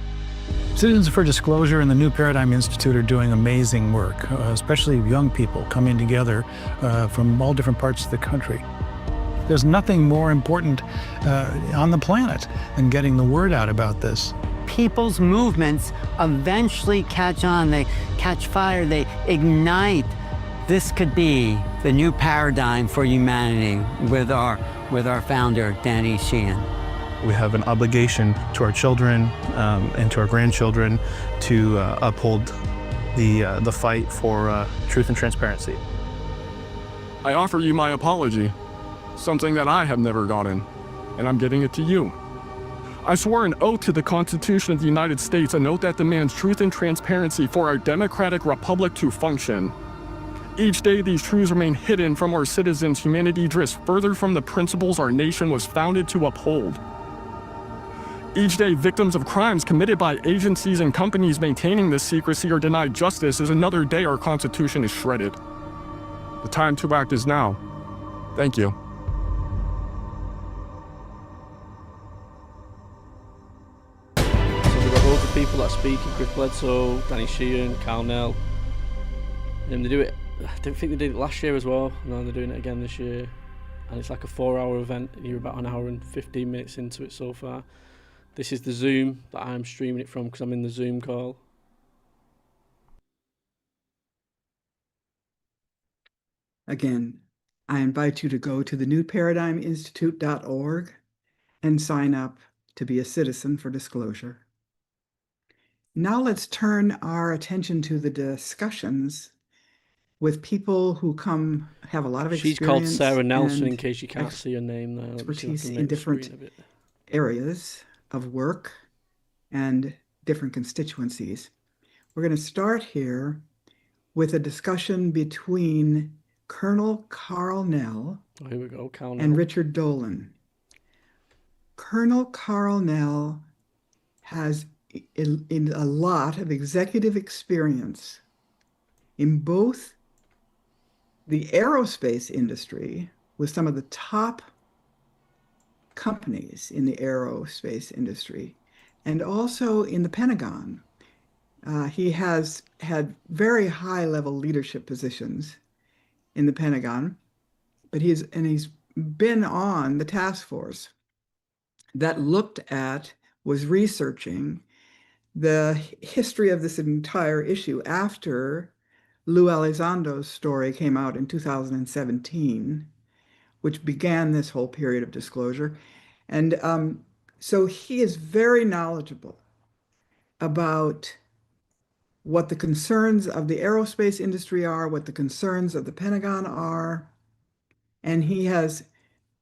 Citizens for Disclosure and the New Paradigm Institute are doing amazing work, especially young people coming together from all different parts of the country. There's nothing more important on the planet than getting the word out about this. People's movements eventually catch on, they catch fire, they ignite. This could be the new paradigm for humanity with our founder, Danny Sheehan. We have an obligation to our children and to our grandchildren to uphold the fight for truth and transparency. I offer you my apology. Something that I have never gotten, and I'm getting it to you. I swore an oath to the Constitution of the United States, an oath that demands truth and transparency for our democratic republic to function. Each day these truths remain hidden from our citizens, humanity drifts further from the principles our nation was founded to uphold. Each day victims of crimes committed by agencies and companies maintaining this secrecy are denied justice as another day our Constitution is shredded. The time to act is now. Thank you. people that are speaking: Chris Bledsoe, Danny Sheehan, Karl Nell. They do it. I don't think they did it last year as well. No, they're doing it again this year. And it's like a 4-hour event. You're about an hour and 15 minutes into it so far. This is the Zoom that I'm streaming it from because I'm in the Zoom call. Again, I invite you to go to the newparadigminstitute.org and sign up to be a citizen for disclosure. Now let's turn our attention to the discussions with people who have a lot of experience. She's called Sarah Nelson, in case you can't see her name there. Expertise in different areas of work and different constituencies. We're going to start here with a discussion between Colonel Karl Nell here we go, Karl Nell. and Richard Dolan. Colonel Karl Nell has in a lot of executive experience in both the aerospace industry with some of the top companies in the aerospace industry, and also in the Pentagon. He has had very high-level leadership positions in the Pentagon, but he's been on the task force that was researching the history of this entire issue after Lou Elizondo's story came out in 2017, which began this whole period of disclosure. And so he is very knowledgeable about what the concerns of the aerospace industry are, what the concerns of the Pentagon are, and he has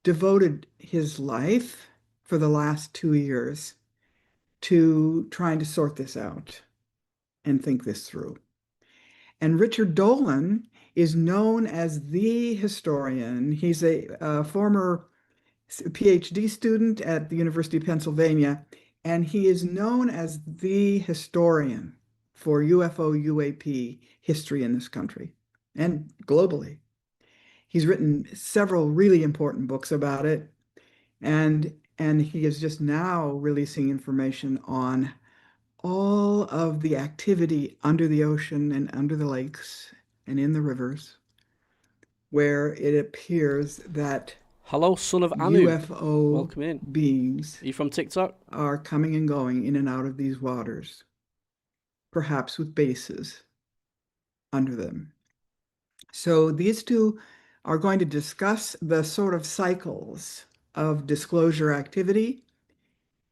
devoted his life for the last 2 years to trying to sort this out and think this through. And Richard Dolan is known as the historian. He's a former PhD student at the University of Pennsylvania, and he is known as the historian for UFO UAP history in this country and globally. He's written several really important books about it, and he is just now releasing information on all of the activity under the ocean and under the lakes and in the rivers, where it appears that hello, son of Anu. UFO Welcome in. beings Are you from TikTok? Are coming and going in and out of these waters, perhaps with bases under them. So these two are going to discuss the sort of cycles of disclosure activity.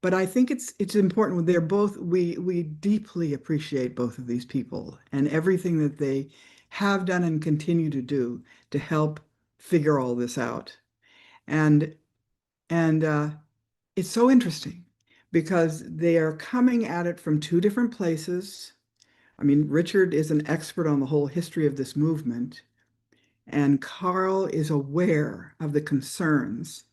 But I think it's important. They're both, we deeply appreciate both of these people and everything that they have done and continue to do to help figure all this out. And it's so interesting because they are coming at it from two different places. I mean, Richard is an expert on the whole history of this movement, and Karl is aware of the concerns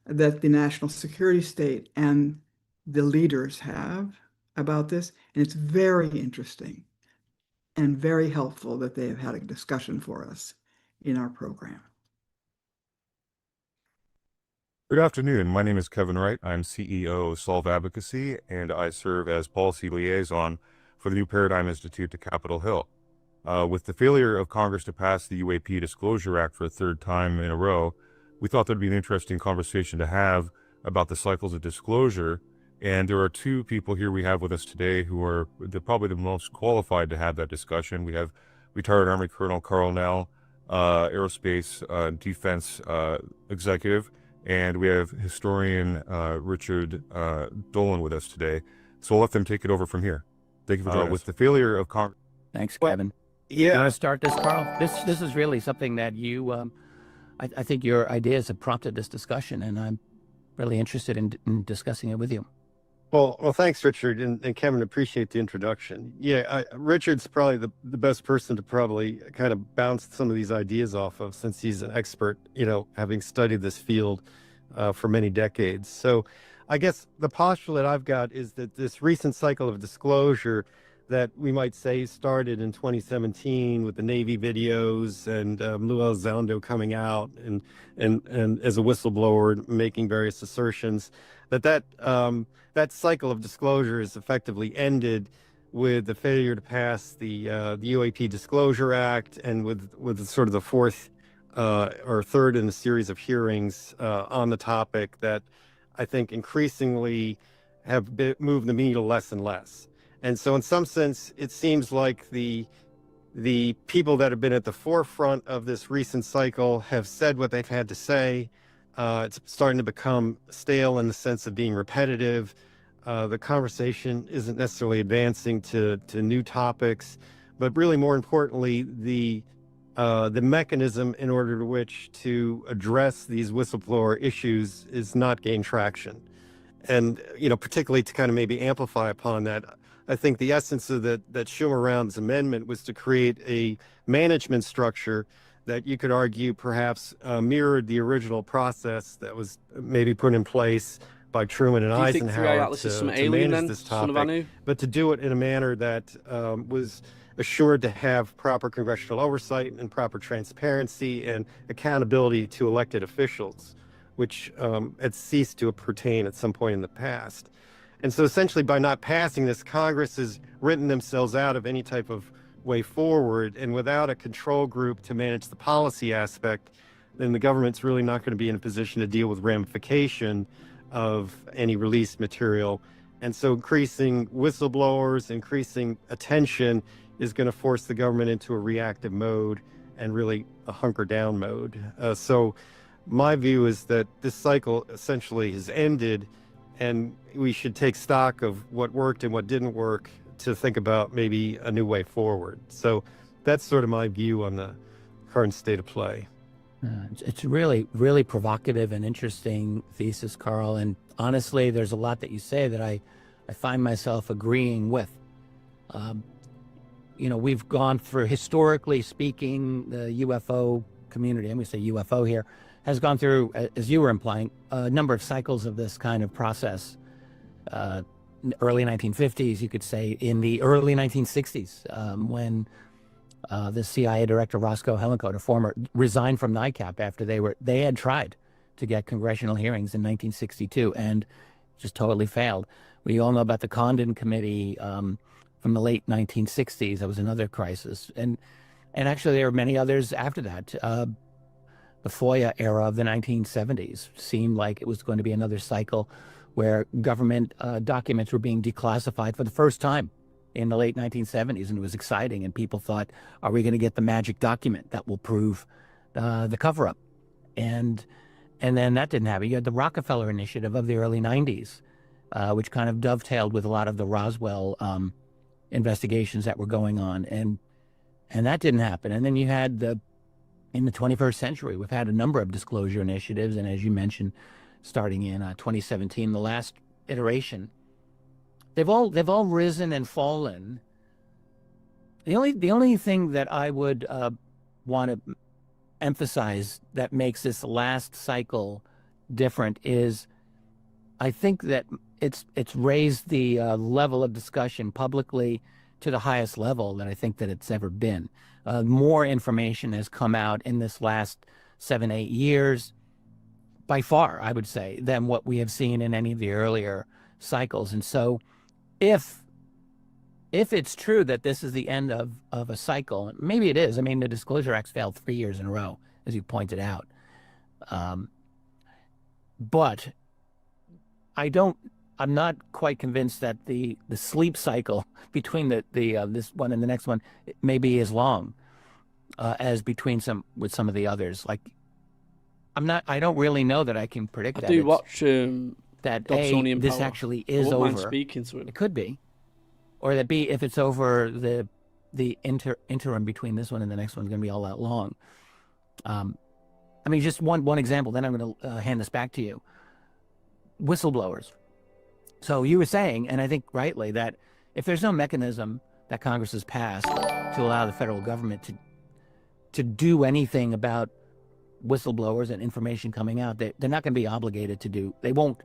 that the national security state and the leaders have about this. And it's very interesting and very helpful that they have had a discussion for us in our program. Good afternoon. My name is Kevin Wright. I'm CEO of Solve Advocacy, and I serve as policy liaison for the New Paradigm Institute to Capitol Hill. With the failure of Congress to pass the UAP Disclosure Act for a third time in a row, we thought that'd be an interesting conversation to have about the cycles of disclosure. And there are two people here we have with us today who are probably the most qualified to have that discussion. We have retired Army Colonel Karl Nell, aerospace defense executive, and we have historian Richard Dolan with us today. So we'll let them take it over from here. Thank you for joining us. With the failure of Congress. Thanks, Kevin. You want to start this, Karl? This is really something that you, I think your ideas have prompted this discussion, and I'm really interested in discussing it with you. Well, thanks, Richard, and Kevin, appreciate the introduction. Yeah, Richard's probably the best person to probably kind of bounce some of these ideas off of, since he's an expert, having studied this field for many decades. So I guess the postulate I've got is that this recent cycle of disclosure that we might say started in 2017 with the Navy videos and Lou Elizondo coming out and as a whistleblower making various assertions, that cycle of disclosure is effectively ended with the failure to pass the UAP Disclosure Act, and with sort of the fourth or third in a series of hearings on the topic that I think increasingly have moved the needle less and less. And so in some sense, it seems like the people that have been at the forefront of this recent cycle have said what they've had to say. It's starting to become stale in the sense of being repetitive. The conversation isn't necessarily advancing to new topics, but really more importantly, the mechanism in order to which to address these whistleblower issues is not gaining traction. And, particularly to kind of maybe amplify upon that, I think the essence of that Schumer-Rounds amendment was to create a management structure that you could argue perhaps mirrored the original process that was maybe put in place by Truman and Eisenhower to manage this topic, but to do it in a manner that was assured to have proper congressional oversight and proper transparency and accountability to elected officials, which had ceased to pertain at some point in the past. And so essentially by not passing this, Congress has written themselves out of any type of way forward, and without a control group to manage the policy aspect, then the government's really not going to be in a position to deal with ramification of any released material. And so increasing whistleblowers, increasing attention is going to force the government into a reactive mode and really a hunker down mode. So my view is that this cycle essentially has ended, and we should take stock of what worked and what didn't work to think about maybe a new way forward. So that's sort of my view on the current state of play. It's really, really provocative and interesting thesis, Karl. And honestly, there's a lot that you say that I find myself agreeing with. We've gone through, historically speaking, the UFO community, I'm going to say UFO here, has gone through, as you were implying, a number of cycles of this kind of process. Early 1950s, you could say, in the early 1960s, when the CIA director Roscoe Hellencoat, a former, resigned from NICAP after they had tried to get congressional hearings in 1962 and just totally failed. We all know about the Condon Committee from the late 1960s. That was another crisis, and actually there were many others after that. The FOIA era of the 1970s seemed like it was going to be another cycle where government documents were being declassified for the first time in the late 1970s, and it was exciting, and people thought, are we going to get the magic document that will prove the cover-up? And then that didn't happen. You had the Rockefeller Initiative of the early 90s, which kind of dovetailed with a lot of the Roswell investigations that were going on, and that didn't happen. And then you had in the 21st century, we've had a number of disclosure initiatives, and as you mentioned, starting in 2017, the last iteration, they've all risen and fallen. The only thing that I would want to emphasize that makes this last cycle different is I think that it's raised the level of discussion publicly to the highest level that I think that it's ever been. More information has come out in this last 7-8 years, by far, I would say, than what we have seen in any of the earlier cycles. And so if it's true that this is the end of a cycle, maybe it is. I mean, the Disclosure Act's failed 3 years in a row, as you pointed out. But I'm not quite convinced that the sleep cycle between this one and the next one may be as long as between some of the others. Like, I don't really know that I can predict that. I do watch that this actually is over. Mind speaking to him. It could be, or that B, if it's over, the interim between this one and the next one is going to be all that long. I mean, just one example. Then I'm going to hand this back to you. Whistleblowers. So you were saying, and I think rightly, that if there's no mechanism that Congress has passed to allow the federal government to do anything about whistleblowers and information coming out, they're not going to be obligated to do. They won't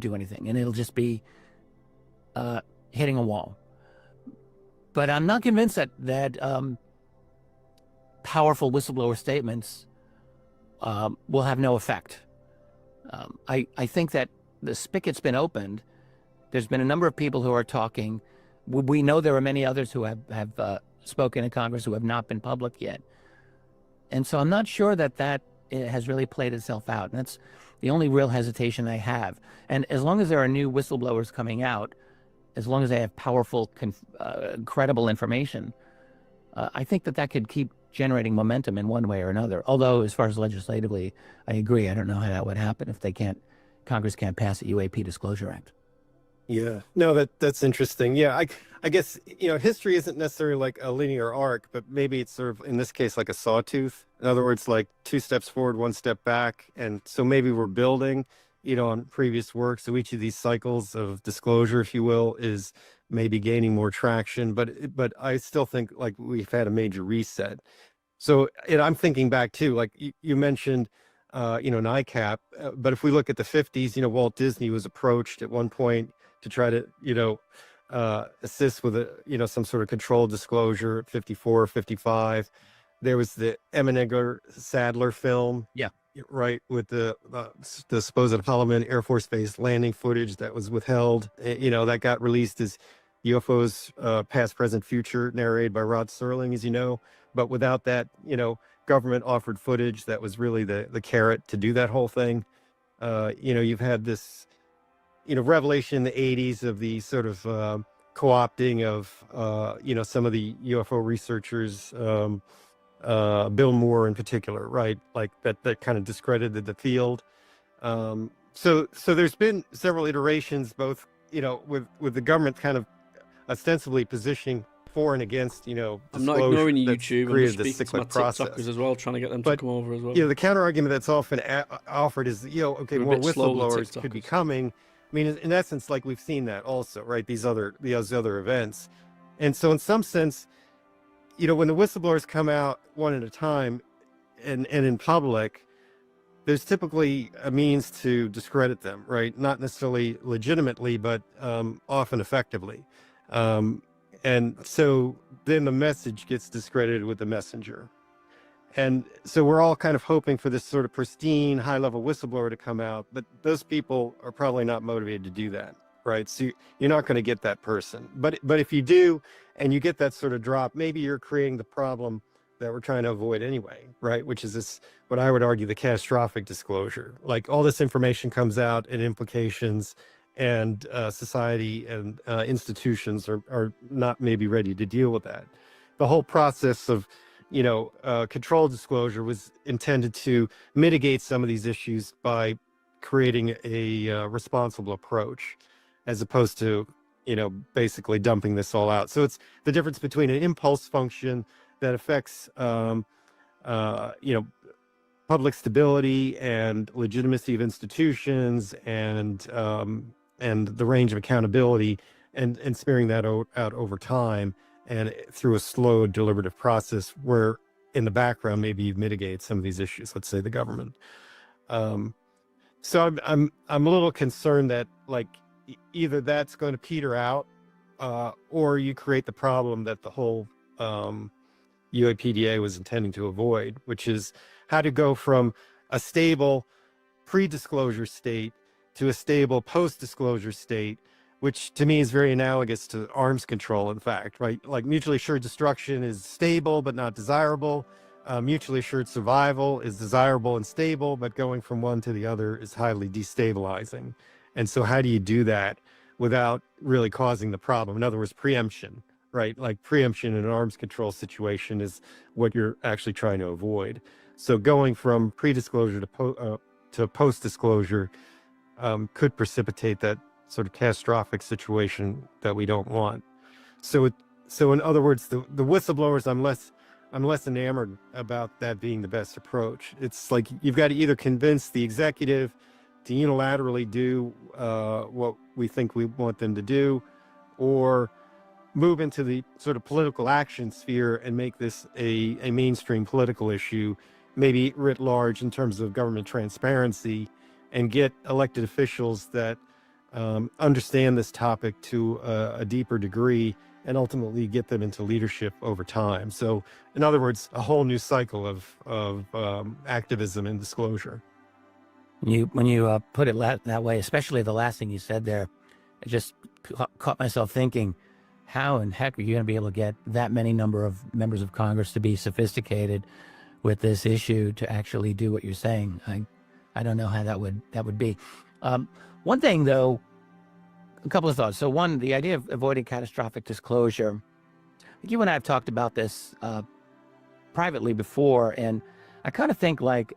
do anything, and it'll just be hitting a wall. But I'm not convinced that powerful whistleblower statements will have no effect. I think that the spigot's been opened. There's been a number of people who are talking. We know there are many others who have spoken in Congress who have not been public yet. And so I'm not sure that it has really played itself out. And that's the only real hesitation I have. And as long as there are new whistleblowers coming out, as long as they have powerful, credible information, I think that could keep generating momentum in one way or another. Although, as far as legislatively, I agree. I don't know how that would happen if Congress can't pass a UAP Disclosure Act. Yeah, no, that's interesting. Yeah, I guess, history isn't necessarily like a linear arc, but maybe it's sort of, in this case, like a sawtooth. In other words, like 2 steps forward, 1 step back. And so maybe we're building, on previous work. So each of these cycles of disclosure, if you will, is maybe gaining more traction. But I still think like we've had a major reset. So I'm thinking back too, like you mentioned, NICAP, but if we look at the 50s, Walt Disney was approached at one point to try to, assist with some sort of controlled disclosure at 54, 55. There was the Emmeniger Sadler film. Yeah. Right. With the supposed Holloman Air Force Base landing footage that was withheld, that got released as UFOs, Past, Present, Future, narrated by Rod Serling, as you know. But without that, government offered footage that was really the carrot to do that whole thing. You've had this, revelation in the 80s of the sort of co-opting of, some of the UFO researchers, Bill Moore in particular, right? Like that kind of discredited the field. So there's been several iterations, both, with the government kind of ostensibly positioning for and against, I'm not ignoring YouTube. I'm just speaking to my process. TikTokers as well, trying to get them to come over as well. The counter argument that's often offered is, okay, more whistleblowers could be coming. I mean, in essence, like we've seen that also, right? These other events. And so in some sense, when the whistleblowers come out one at a time and in public, there's typically a means to discredit them, right? Not necessarily legitimately, but often effectively. And so then the message gets discredited with the messenger. And so we're all kind of hoping for this sort of pristine, high-level whistleblower to come out, but those people are probably not motivated to do that, right? So you're not going to get that person. But if you do, and you get that sort of drop, maybe you're creating the problem that we're trying to avoid anyway, right? Which is this, what I would argue, the catastrophic disclosure. Like all this information comes out and implications, and society and institutions are not maybe ready to deal with that. The whole process of, controlled disclosure was intended to mitigate some of these issues by creating a responsible approach, as opposed to, basically dumping this all out. So it's the difference between an impulse function that affects, public stability and legitimacy of institutions and the range of accountability, and smearing that out over time and through a slow, deliberative process where in the background maybe you mitigate some of these issues, let's say the government. So I'm a little concerned that like either that's going to peter out or you create the problem that the whole UAPDA was intending to avoid, which is how to go from a stable pre-disclosure state to a stable post-disclosure state, which to me is very analogous to arms control, in fact, right? Like mutually assured destruction is stable but not desirable. Mutually assured survival is desirable and stable, but going from one to the other is highly destabilizing. And so how do you do that without really causing the problem? In other words, preemption, right? Like preemption in an arms control situation is what you're actually trying to avoid. So going from pre-disclosure to post-disclosure could precipitate that sort of catastrophic situation that we don't want. So in other words, the whistleblowers, I'm less enamored about that being the best approach. It's like you've got to either convince the executive to unilaterally do what we think we want them to do, or move into the sort of political action sphere and make this a mainstream political issue, maybe writ large in terms of government transparency, and get elected officials that understand this topic to a deeper degree and ultimately get them into leadership over time. So, in other words, a whole new cycle of activism and disclosure. When you put it that way, especially the last thing you said there, it just caught myself thinking, how in heck are you going to be able to get that many number of members of Congress to be sophisticated with this issue to actually do what you're saying? I don't know how that would be. One thing, though, a couple of thoughts. So one, the idea of avoiding catastrophic disclosure. You and I have talked about this privately before, and I kind of think like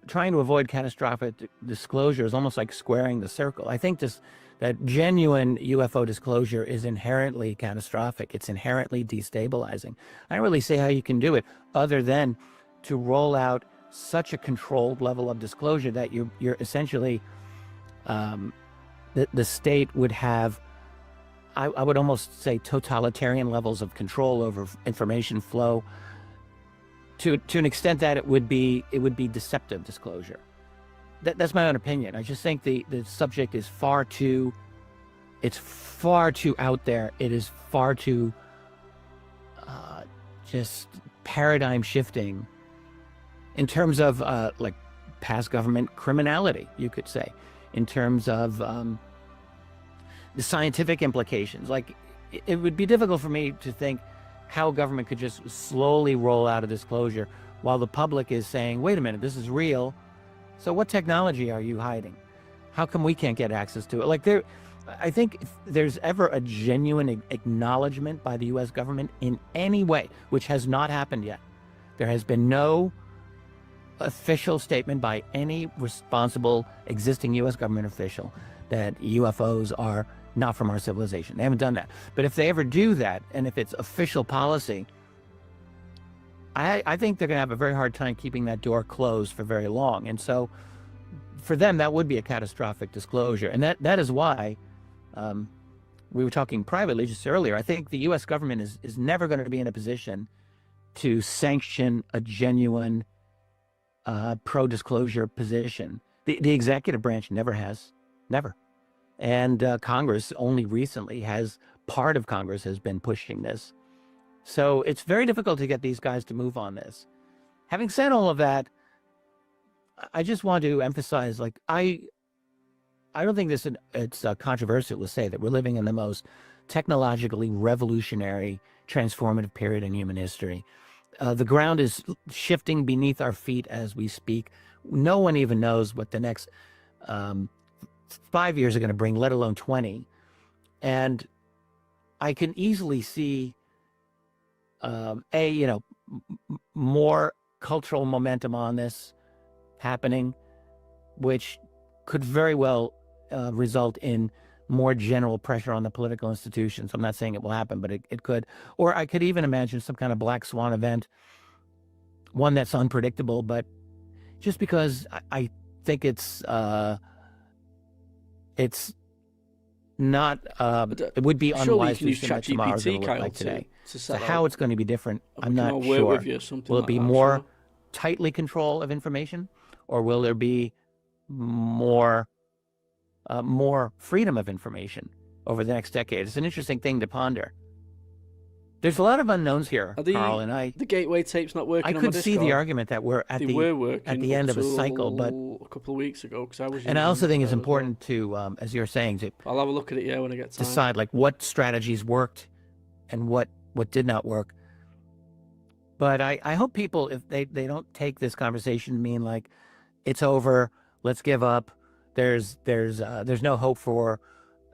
trying to avoid catastrophic disclosure is almost like squaring the circle. I think that genuine UFO disclosure is inherently catastrophic. It's inherently destabilizing. I don't really see how you can do it other than to roll out such a controlled level of disclosure that you're essentially, the state would have, I would almost say, totalitarian levels of control over information flow to an extent that it would be deceptive disclosure. That's my own opinion. I just think the subject is far too out there. It is far too just paradigm shifting in terms of like past government criminality, you could say, in terms of the scientific implications. Like it would be difficult for me to think how government could just slowly roll out a disclosure while the public is saying, wait a minute, this is real. So what technology are you hiding? How come we can't get access to it? Like I think if there's ever a genuine acknowledgement by the U.S. government in any way, which has not happened yet, there has been no official statement by any responsible existing U.S. government official that UFOs are not from our civilization. They haven't done that. But if they ever do that, and if it's official policy, I think they're going to have a very hard time keeping that door closed for very long. And so for them, that would be a catastrophic disclosure. And that is why we were talking privately just earlier. I think the U.S. government is never going to be in a position to sanction a genuine pro-disclosure position. The executive branch never has, never. And Congress only recently part of Congress has been pushing this. So it's very difficult to get these guys to move on this. Having said all of that, I just want to emphasize, like, I don't think it's controversial to say that we're living in the most technologically revolutionary, transformative period in human history. The ground is shifting beneath our feet as we speak. No one even knows what the next 5 years are going to bring, let alone 20. And I can easily see more cultural momentum on this happening, which could very well result in more general pressure on the political institutions. I'm not saying it will happen, but it could. Or I could even imagine some kind of black swan event, one that's unpredictable, but just because I think it's not, it would be unwise to assume that tomorrow's going to look like today. So how it's going to be different, I'm not sure. Will it be more tightly control of information, or will there be more freedom of information over the next decade? It's an interesting thing to ponder. There's a lot of unknowns here, Carl, and the gateway tape's not working. I could see the argument that we're at the end of a cycle, but a couple of weeks ago, because I was. And I also think it's important to, as you're saying, to. I'll have a look at it, when I get time. Decide like what strategies worked, and what did not work. But I hope people, if they don't take this conversation to mean like it's over, let's give up. There's no hope for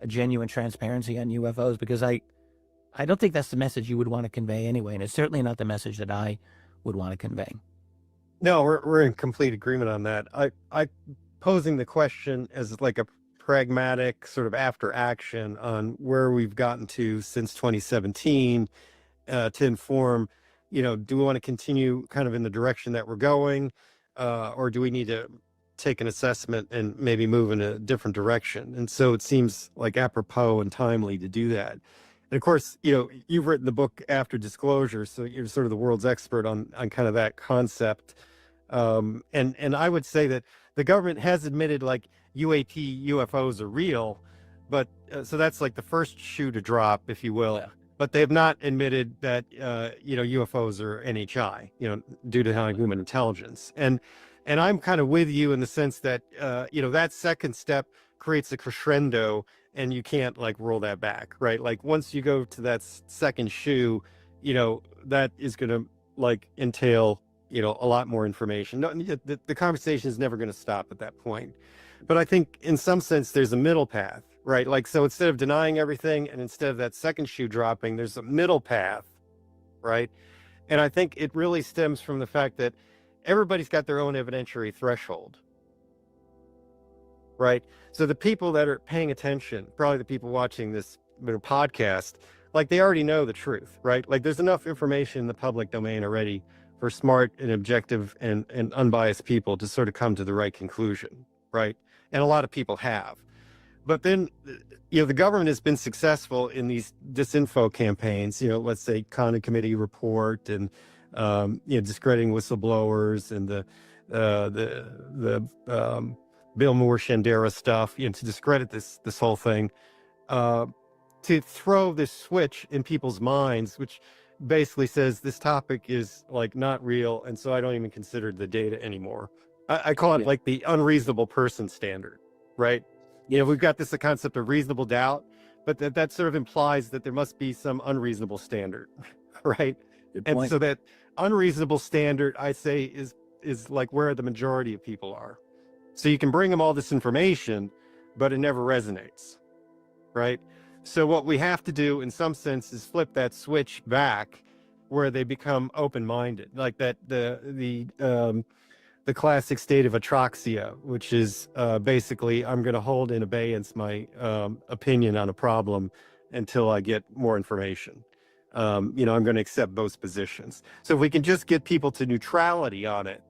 a genuine transparency on UFOs, because I don't think that's the message you would want to convey anyway, and it's certainly not the message that I would want to convey. No, we're in complete agreement on that. I posing the question as like a pragmatic sort of after action on where we've gotten to since 2017 to inform, do we want to continue kind of in the direction that we're going, or do we need to take an assessment and maybe move in a different direction? And so it seems like apropos and timely to do that. And of course, you've written the book After Disclosure, so you're sort of the world's expert on kind of that concept. And I would say that the government has admitted like UAP UFOs are real, But so that's like the first shoe to drop, if you will. Yeah. But they have not admitted that UFOs are NHI, due to human intelligence. And I'm kind of with you in the sense that that second step creates a crescendo, and you can't like roll that back, right? Like once you go to that second shoe, that is going to like entail a lot more information. No, the conversation is never going to stop at that point. But I think in some sense there's a middle path, right? Like, so instead of denying everything and instead of that second shoe dropping, there's a middle path, right? And I think it really stems from the fact that everybody's got their own evidentiary threshold, right? So the people that are paying attention, probably the people watching this podcast, like they already know the truth, right? Like there's enough information in the public domain already for smart and objective and unbiased people to sort of come to the right conclusion, right? And a lot of people have. But then, the government has been successful in these disinfo campaigns, let's say Condon Committee report and, discrediting whistleblowers and the Bill Moore Shandera stuff, to discredit this whole thing, to throw this switch in people's minds, which basically says this topic is like not real, and so I don't even consider the data anymore. I call it like the unreasonable person standard, right? We've got this concept of reasonable doubt, but that sort of implies that there must be some unreasonable standard, right? And so that unreasonable standard, I say, is like where the majority of people are. So you can bring them all this information, but it never resonates, right? So what we have to do in some sense is flip that switch back where they become open-minded, like that the classic state of atraxia, which is basically I'm going to hold in abeyance my opinion on a problem until I get more information. I'm going to accept both positions. So if we can just get people to neutrality on it,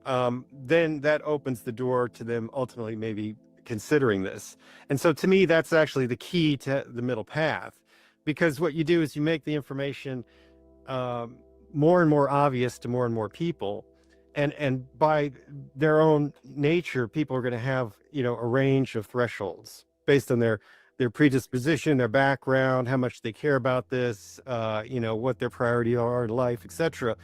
then that opens the door to them ultimately maybe considering this. And so to me, that's actually the key to the middle path, because what you do is you make the information more and more obvious to more and more people. And by their own nature, people are going to have, a range of thresholds based on their predisposition, their background, how much they care about this, what their priorities are in life, etc.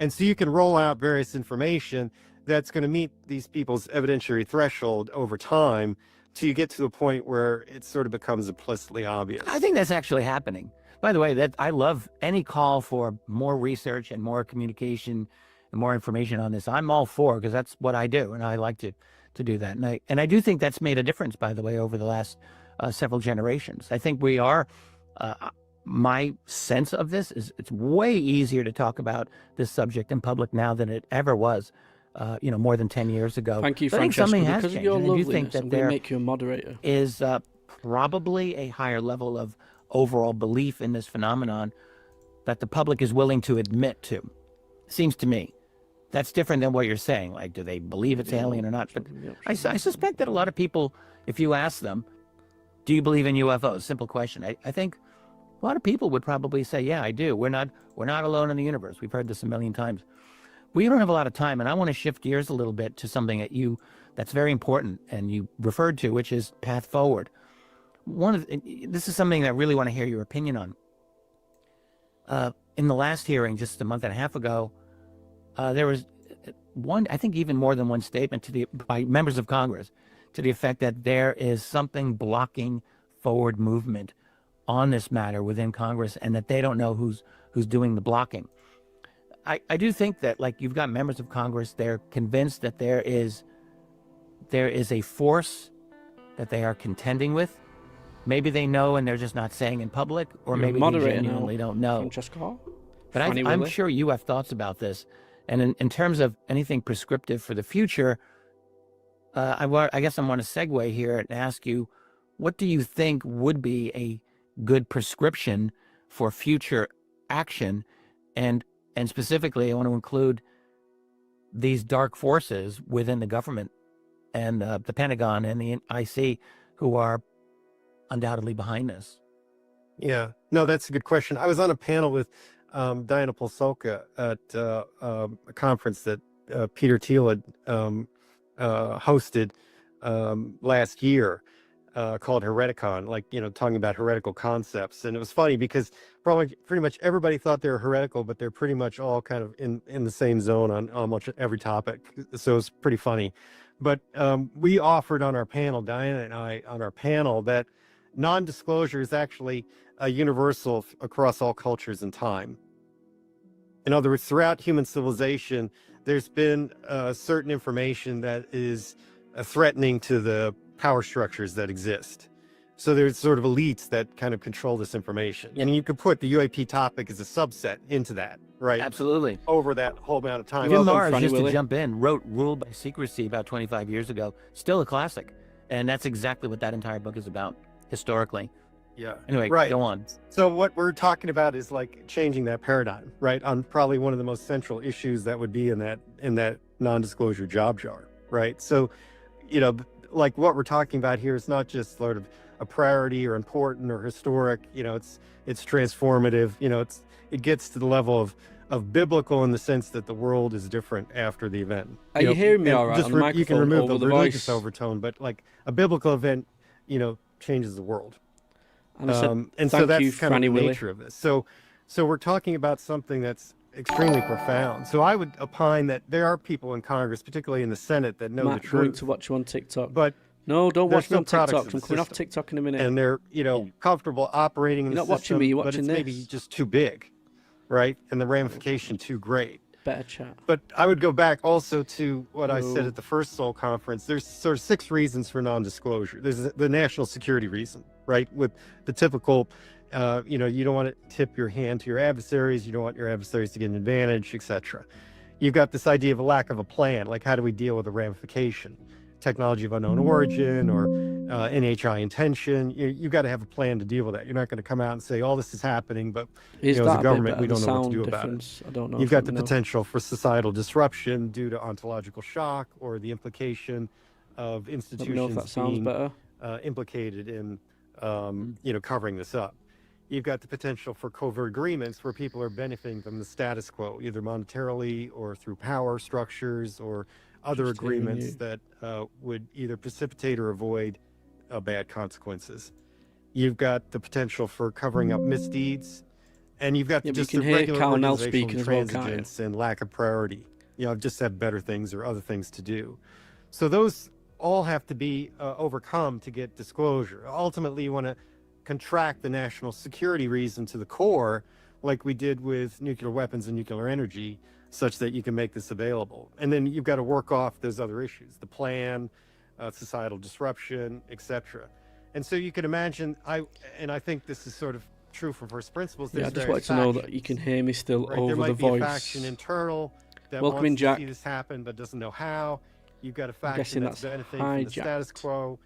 And so you can roll out various information that's going to meet these people's evidentiary threshold over time till you get to a point where it sort of becomes implicitly obvious. I think that's actually happening. By the way, that I love any call for more research and more communication and more information on this. I'm all for, because that's what I do, and I like to do that. And I do think that's made a difference, by the way, over the last several generations. I think we are, my sense of this is it's way easier to talk about this subject in public now than it ever was, more than 10 years ago. Thank you, I think Francesca, something has because changed. of your And I do think loveliness, that I'm going there to make you a moderator. is probably a higher level of overall belief in this phenomenon that the public is willing to admit to. Seems to me. That's different than what you're saying. Like, do they believe it's alien or not? But I suspect that a lot of people, if you ask them, do you believe in UFOs? Simple question. I think a lot of people would probably say, yeah, I do. We're not alone in the universe. We've heard this a million times. We don't have a lot of time, and I want to shift gears a little bit to something that's very important and you referred to, which is path forward. This is something that I really want to hear your opinion on. In the last hearing, just a month and a half ago, there was one, I think even more than one statement by members of Congress to the effect that there is something blocking forward movement on this matter within Congress, and that they don't know who's doing the blocking. I do think that, like, you've got members of Congress, they're convinced that there is a force that they are contending with. Maybe they know and they're just not saying in public, or maybe they genuinely don't know. But I'm sure you have thoughts about this. And in terms of anything prescriptive for the future, I guess I want to segue here and ask you, what do you think would be a good prescription for future action? And specifically, I want to include these dark forces within the government and the Pentagon and the IC, who are undoubtedly behind this. Yeah, no, that's a good question. I was on a panel with Diana Polsolka at a conference that Peter Thiel had hosted last year. called Hereticon, like, talking about heretical concepts. And it was funny because probably pretty much everybody thought they were heretical, but they're pretty much all kind of in the same zone on almost every topic. So it's pretty funny. But we offered on our panel, Diana and I, on our panel, that non-disclosure is actually a universal across all cultures and time. In other words, throughout human civilization, there's been certain information that is threatening to the power structures that exist. So there's sort of elites that kind of control this information. And you could put the UAP topic as a subset into that, right? Absolutely. Over that whole amount of time. Jim Marrs, just to jump in, wrote Ruled by Secrecy about 25 years ago. Still a classic. And that's exactly what that entire book is about, historically. Yeah. Anyway, right. Go on. So what we're talking about is like changing that paradigm, right? On probably one of the most central issues that would be in that non-disclosure job jar, right? So, like what we're talking about here is not just sort of a priority or important or historic, it's transformative, it gets to the level of biblical in the sense that the world is different after the event. Are you hearing me all right? You can remove the religious voice overtone, but like a biblical event, changes the world. And so that's kind of the nature of this. So we're talking about something that's extremely profound. So I would opine that there are people in Congress, particularly in the Senate, that know the truth. Going to watch you on TikTok. But no, don't watch me on TikTok. I'm coming off TikTok in a minute. And they're, comfortable operating in You're the not system, watching me, you're but watching it's this. maybe just too big, right? And the ramification too great. Better chat. But I would go back also to what I said at the first Seoul conference. There's sort of 6 reasons for non-disclosure. There's the national security reason, right? With the typical, you don't want to tip your hand to your adversaries. You don't want your adversaries to get an advantage, etc. You've got this idea of a lack of a plan. Like, how do we deal with the ramification? Technology of unknown origin or NHI intention. You've got to have a plan to deal with that. You're not going to come out and say, all this is happening, but as a government, we don't know what to do about it. I don't know. You've got the potential for societal disruption due to ontological shock or the implication of institutions being implicated in, covering this up. You've got the potential for covert agreements where people are benefiting from the status quo, either monetarily or through power structures or other agreements that would either precipitate or avoid bad consequences. You've got the potential for covering up misdeeds, and you've got just the regular Karl Nell organizational speaking as well, can't you? intransigence and lack of priority. Just have better things or other things to do. So those all have to be overcome to get disclosure. Ultimately, you want to contract the national security reason to the core, like we did with nuclear weapons and nuclear energy, such that you can make this available. And then you've got to work off those other issues, the plan, societal disruption, etc. And so you can imagine, I think this is sort of true for first principles. I just wanted to know that you can hear me still over there might the be voice. a faction internal that Welcome wants in, Jack. to see this happen but doesn't know how. You've got a faction guessing that's that's benefiting from the hijacked. status quo,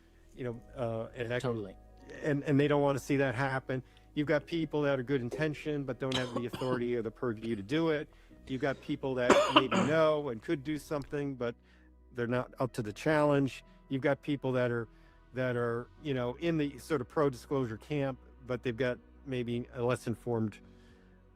and they don't want to see that happen. You've got people that are good intentioned but don't have the authority or the purview to do it. You've got people that maybe know and could do something, but they're not up to the challenge. You've got people that are in the sort of pro-disclosure camp, but they've got maybe a less informed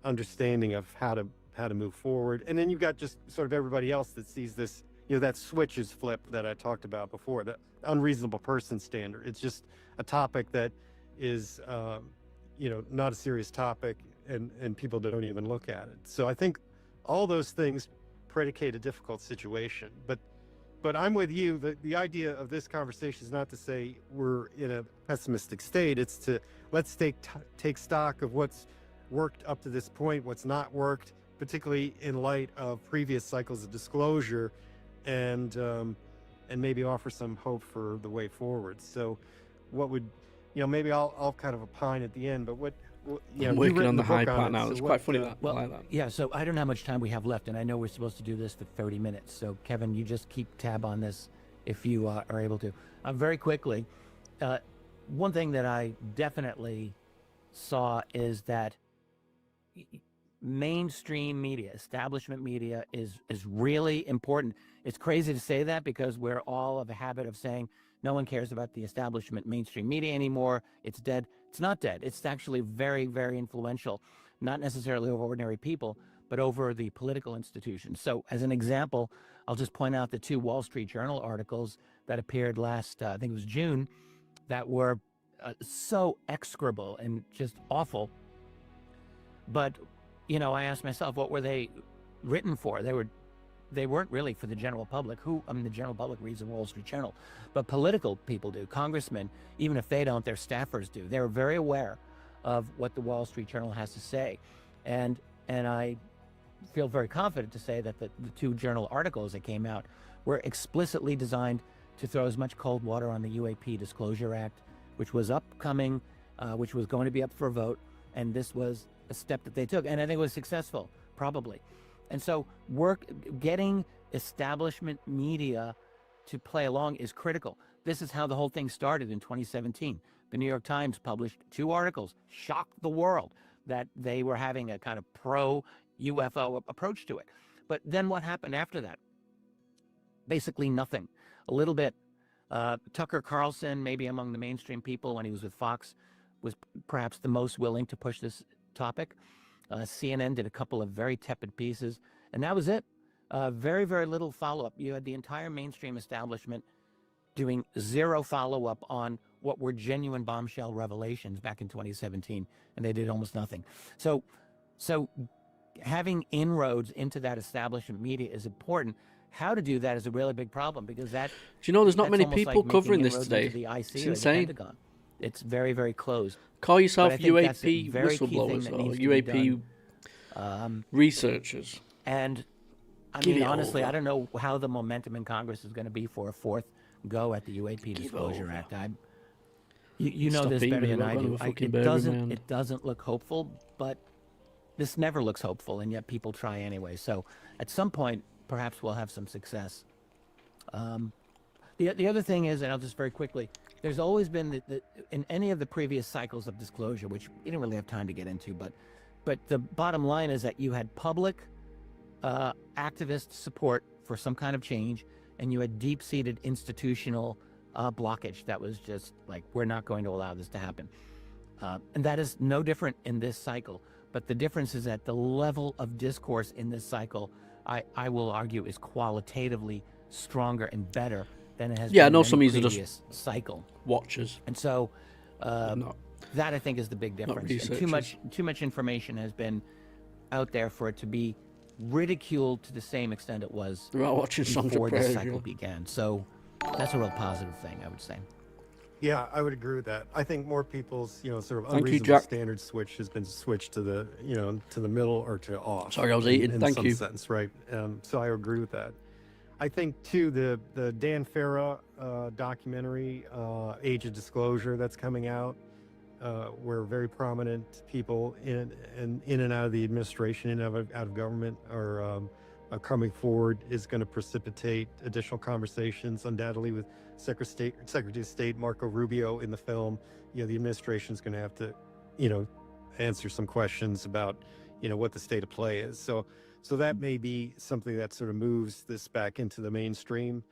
understanding of how to move forward. And then you've got just sort of everybody else that sees this, that switch is flipped that I talked about before, the unreasonable person standard. It's just a topic that is, not a serious topic, and people don't even look at it. So I think all those things predicate a difficult situation. But I'm with you. The idea of this conversation is not to say we're in a pessimistic state. It's to let's take stock of what's worked up to this point, what's not worked, particularly in light of previous cycles of disclosure, and maybe offer some hope for the way forward. So what would, maybe I'll kind of opine at the end, but what I'm working on the high part now. It's quite funny that. Well, I like that. yeah, so I don't know how much time we have left, and I know we're supposed to do this for 30 minutes. So, Kevin, you just keep tab on this if you are able to. Very quickly, one thing that I definitely saw is that mainstream media, establishment media is really important. It's crazy to say that because we're all of a habit of saying no one cares about the establishment mainstream media anymore. It's dead. It's not dead. It's actually very, very influential, not necessarily over ordinary people, but over the political institutions. So as an example, I'll just point out the 2 Wall Street Journal articles that appeared last, I think it was June, that were so execrable and just awful. But, you know, I asked myself, what were they written for? They weren't really for the general public. The general public reads the Wall Street Journal, but political people do. Congressmen, even if they don't, their staffers do. They're very aware of what the Wall Street Journal has to say. And I feel very confident to say that the two journal articles that came out were explicitly designed to throw as much cold water on the UAP Disclosure Act, which was upcoming, which was going to be up for a vote. And this was a step that they took. And I think it was successful, probably. And so getting establishment media to play along is critical. This is how the whole thing started in 2017. The New York Times published 2 articles, shocked the world that they were having a kind of pro-UFO approach to it. But then what happened after that? Basically nothing. A little bit. Tucker Carlson, maybe among the mainstream people when he was with Fox, was perhaps the most willing to push this topic. CNN did a couple of very tepid pieces, and that was it. Very, very little follow-up. You had the entire mainstream establishment doing zero follow-up on what were genuine bombshell revelations back in 2017, and they did almost nothing. So having inroads into that establishment media is important. How to do that is a really big problem, because that. Do you know there's not many people covering this today? It's insane. It's very, very closed. Call yourself UAP whistleblowers or UAP researchers. And I mean, honestly, I don't know how the momentum in Congress is going to be for a fourth go at the UAP Disclosure Act. You know this better than I do. It doesn't look hopeful, but this never looks hopeful, and yet people try anyway. So at some point, perhaps we'll have some success. The other thing is, and I'll just very quickly, there's always been in any of the previous cycles of disclosure, which we didn't really have time to get into, but the bottom line is that you had public activist support for some kind of change, and you had deep-seated institutional blockage that was just like, we're not going to allow this to happen. And that is no different in this cycle, but the difference is that the level of discourse in this cycle, I will argue, is qualitatively stronger and better than it has been I know in some any of these are previous just cycle. Watchers. And so that I think is the big difference. And too much information has been out there for it to be ridiculed to the same extent it was before the cycle began. So that's a real positive thing, I would say. Yeah, I would agree with that. I think more people's, sort of unreasonable standard switch has been switched to the, to the middle or to off. Sorry, I was eating. In Thank some you. sense, right? So I agree with that. I think too the Dan Farah documentary, Age of Disclosure, that's coming out, where very prominent people in and out of the administration, in and out of government are coming forward, is going to precipitate additional conversations, undoubtedly, with Secretary of State Marco Rubio in the film. The administration is going to have to, answer some questions about, what the state of play is. So that may be something that sort of moves this back into the mainstream.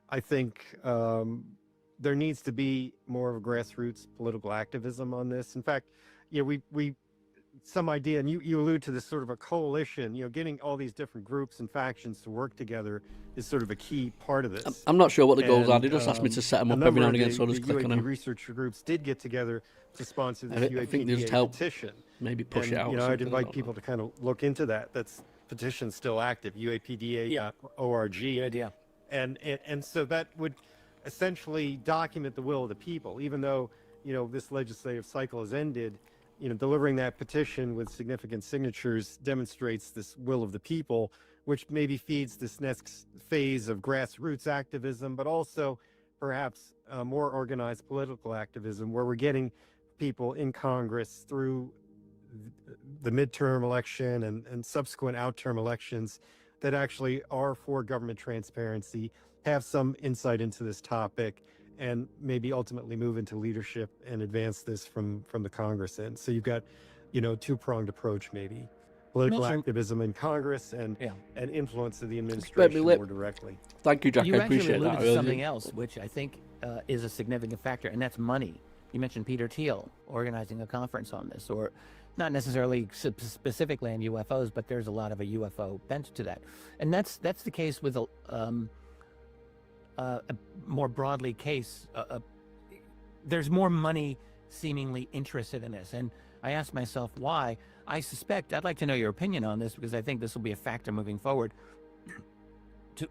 I think there needs to be more of a grassroots political activism on this. In fact, we some idea, and you allude to this sort of a coalition, getting all these different groups and factions to work together is sort of a key part of this. I'm not sure what the goals are. They just asked me to set them up every now and again, so I'll just click on them. Researcher groups did get together to sponsor this UAP petition. Maybe push it out. I'd invite people to kind of look into that. That's petition still active, UAPDA.org. Idea. And so that would essentially document the will of the people, even though, this legislative cycle has ended. Delivering that petition with significant signatures demonstrates this will of the people, which maybe feeds this next phase of grassroots activism, but also perhaps more organized political activism, where we're getting people in Congress through the midterm election and subsequent outterm elections that actually are for government transparency, have some insight into this topic, and maybe ultimately move into leadership and advance this from the Congress end. So you've got, two-pronged approach, maybe. Political activism in Congress and influence of the administration more directly. Thank you, Jack. You I appreciate alluded that. to something else, which I think is a significant factor, and that's money. You mentioned Peter Thiel organizing a conference on this, or not necessarily specifically on UFOs, but there's a lot of a UFO bent to that. And that's the case with a more broadly case. there's more money seemingly interested in this. And I asked myself why. I suspect, I'd like to know your opinion on this, because I think this will be a factor moving forward.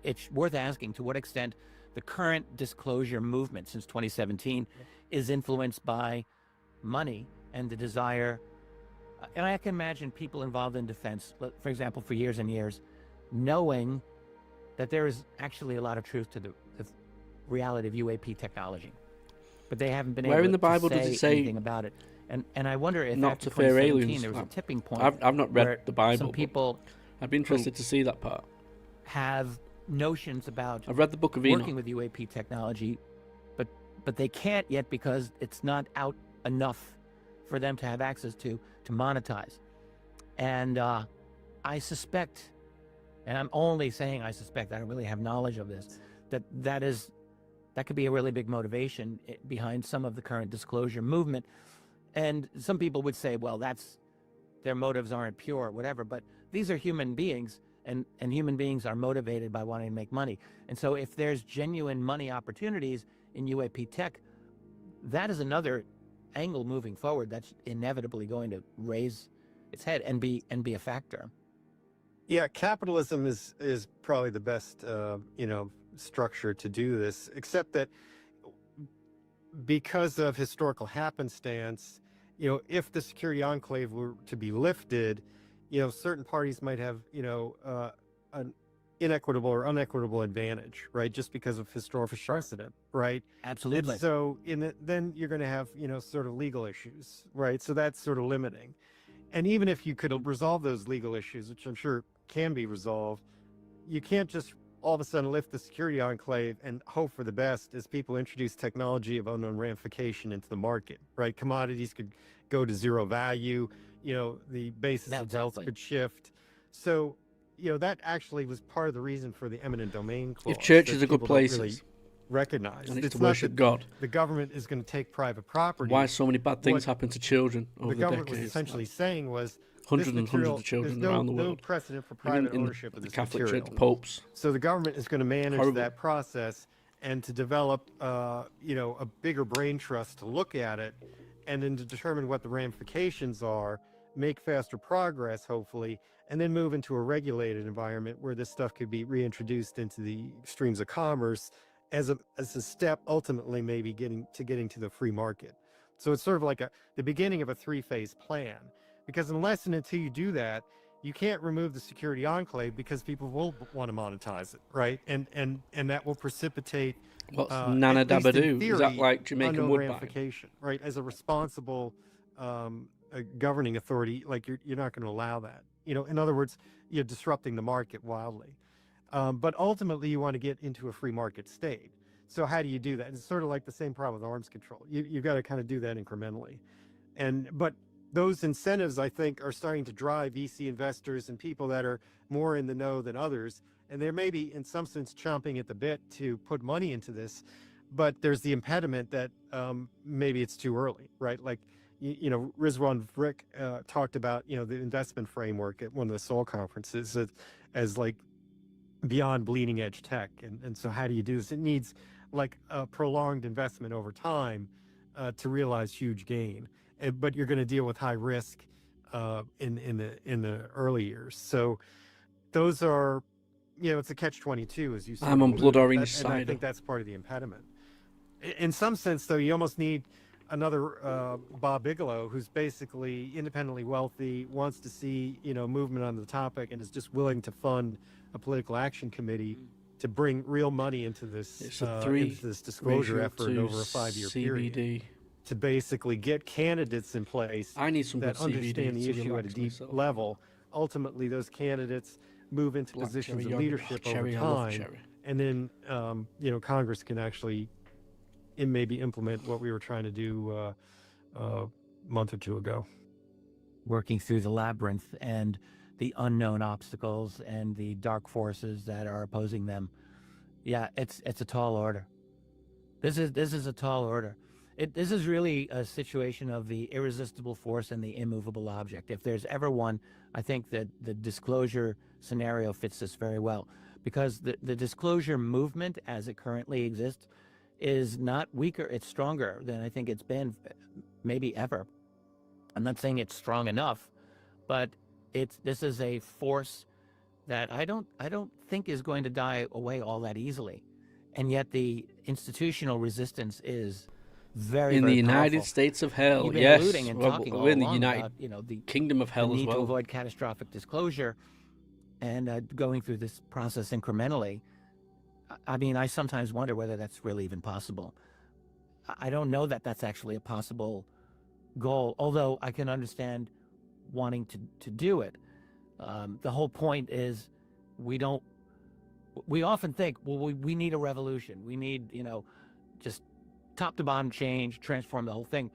It's worth asking to what extent the current disclosure movement since 2017 is influenced by money and the desire. And I can imagine people involved in defense, for example, for years and years, knowing that there is actually a lot of truth to the reality of UAP technology, but they haven't been able in the Bible to does it say anything about it. And I wonder if not after to fear 2017 aliens? there was a tipping point. I've not read the Bible. Some people, I'd be interested to see that part. Have notions about. I've read the Book of working Enoch. with UAP technology, but they can't yet because it's not out enough for them to have access to monetize. And I suspect, and I'm only saying I suspect, I don't really have knowledge of this, that could be a really big motivation behind some of the current disclosure movement. And some people would say, well, their motives aren't pure or whatever, but these are human beings, and human beings are motivated by wanting to make money. And so if there's genuine money opportunities in UAP tech, that is another angle moving forward that's inevitably going to raise its head and be a factor. Yeah, capitalism is probably the best structure to do this, except that because of historical happenstance, if the security enclave were to be lifted, certain parties might have an inequitable or unequitable advantage, right? Just because of historical precedent, right? Absolutely. And so then you're going to have sort of legal issues, right? So that's sort of limiting. And even if you could resolve those legal issues, which I'm sure can be resolved, you can't just all of a sudden lift the security enclave and hope for the best as people introduce technology of unknown ramification into the market, right? Commodities could go to zero value, the basis of wealth could shift. So, that actually was part of the reason for the eminent domain clause. If churches are good really places, recognize and it's it's to not worship that God, the government is going to take private property. Why so many bad things happen to children over the government decades? was essentially saying was hundreds and hundreds of children around the world. No precedent for private ownership of the this Catholic material. Church, the popes. So the government is going to manage Horrible. that process and to develop, a bigger brain trust to look at it, and then to determine what the ramifications are, make faster progress, hopefully, and then move into a regulated environment where this stuff could be reintroduced into the streams of commerce as a step, ultimately, maybe getting to the free market. So it's sort of like the beginning of a three-phase plan, because unless and until you do that, you can't remove the security enclave because people will want to monetize it, right? And that will precipitate what's Nana Dabadoo? Is that like Jamaican Woodbine? Ramification, right? As a responsible governing authority, like you're not going to allow that. In other words, you're disrupting the market wildly. But ultimately, you want to get into a free market state. So how do you do that? It's sort of like the same problem with arms control. You've got to kind of do that incrementally. But those incentives, I think, are starting to drive VC investors and people that are more in the know than others. And they're maybe, in some sense, chomping at the bit to put money into this. But there's the impediment that maybe it's too early, right? Like, Rizwan Vrick talked about, the investment framework at one of the Seoul conferences as like beyond bleeding edge tech. And so how do you do this? It needs like a prolonged investment over time to realize huge gain. But you're going to deal with high risk in the early years. So those are, it's a catch-22, as you said. I'm on blood orange cider. And I think that's part of the impediment. In some sense, though, you almost need another Bob Bigelow, who's basically independently wealthy, wants to see movement on the topic, and is just willing to fund a political action committee to bring real money into this disclosure effort over a 5-year period, to basically get candidates in place that understand the issue at a deep level. Ultimately, those candidates move into positions of leadership over time, and then Congress can actually maybe implement what we were trying to do a month or two ago. Working through the labyrinth and the unknown obstacles and the dark forces that are opposing them. Yeah, it's a tall order. This is a tall order. This is really a situation of the irresistible force and the immovable object. If there's ever one, I think that the disclosure scenario fits this very well, because the disclosure movement as it currently exists is not weaker, it's stronger than I think it's been maybe ever. I'm not saying it's strong enough, but this is a force that I don't think is going to die away all that easily. And yet the institutional resistance is very, in very the United powerful. States of hell. You've been Yes, alluding and well, talking we're all in the along United about, the Kingdom of hell the as need well. to avoid catastrophic disclosure and going through this process incrementally. I mean, I sometimes wonder whether that's really even possible. I don't know that that's actually a possible goal, although I can understand wanting to do it. The whole point is we often think, well, we need a revolution. We need, just top to bottom change, transform the whole thing.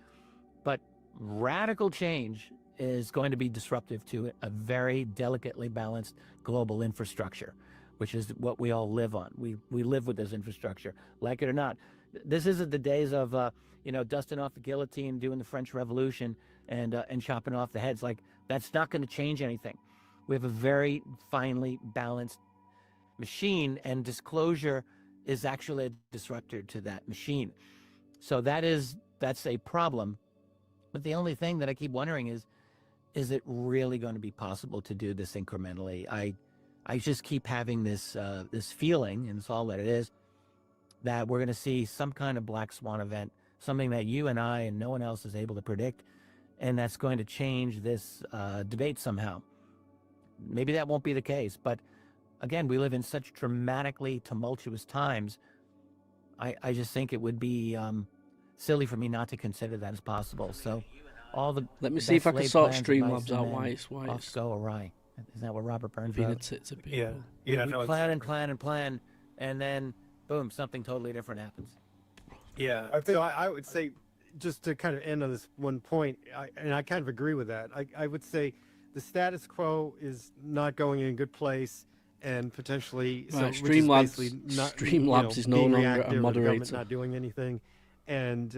But radical change is going to be disruptive to a very delicately balanced global infrastructure, which is what we all live on. We live with this infrastructure, like it or not. This isn't the days of, dusting off the guillotine, doing the French Revolution, and chopping off the heads. Like, that's not going to change anything. We have a very finely balanced machine, and disclosure is actually a disruptor to that machine. So that's a problem. But the only thing that I keep wondering is it really going to be possible to do this incrementally? I just keep having this feeling, and it's all that it is, that we're going to see some kind of black swan event, something that you and I and no one else is able to predict, and that's going to change this debate somehow. Maybe that won't be the case, but again, we live in such dramatically tumultuous times. I just think it would be silly for me not to consider that as possible. So let me see if I can sort Streamlabs out why it's go awry. Is that what Robert Burns being wrote? It's a bit, Yeah. We plan and plan and plan, and then boom, something totally different happens. Yeah. I would say, just to kind of end on this one point, and I kind of agree with that. I would say the status quo is not going in a good place, and potentially Streamlabs is no longer a moderator, not doing anything, and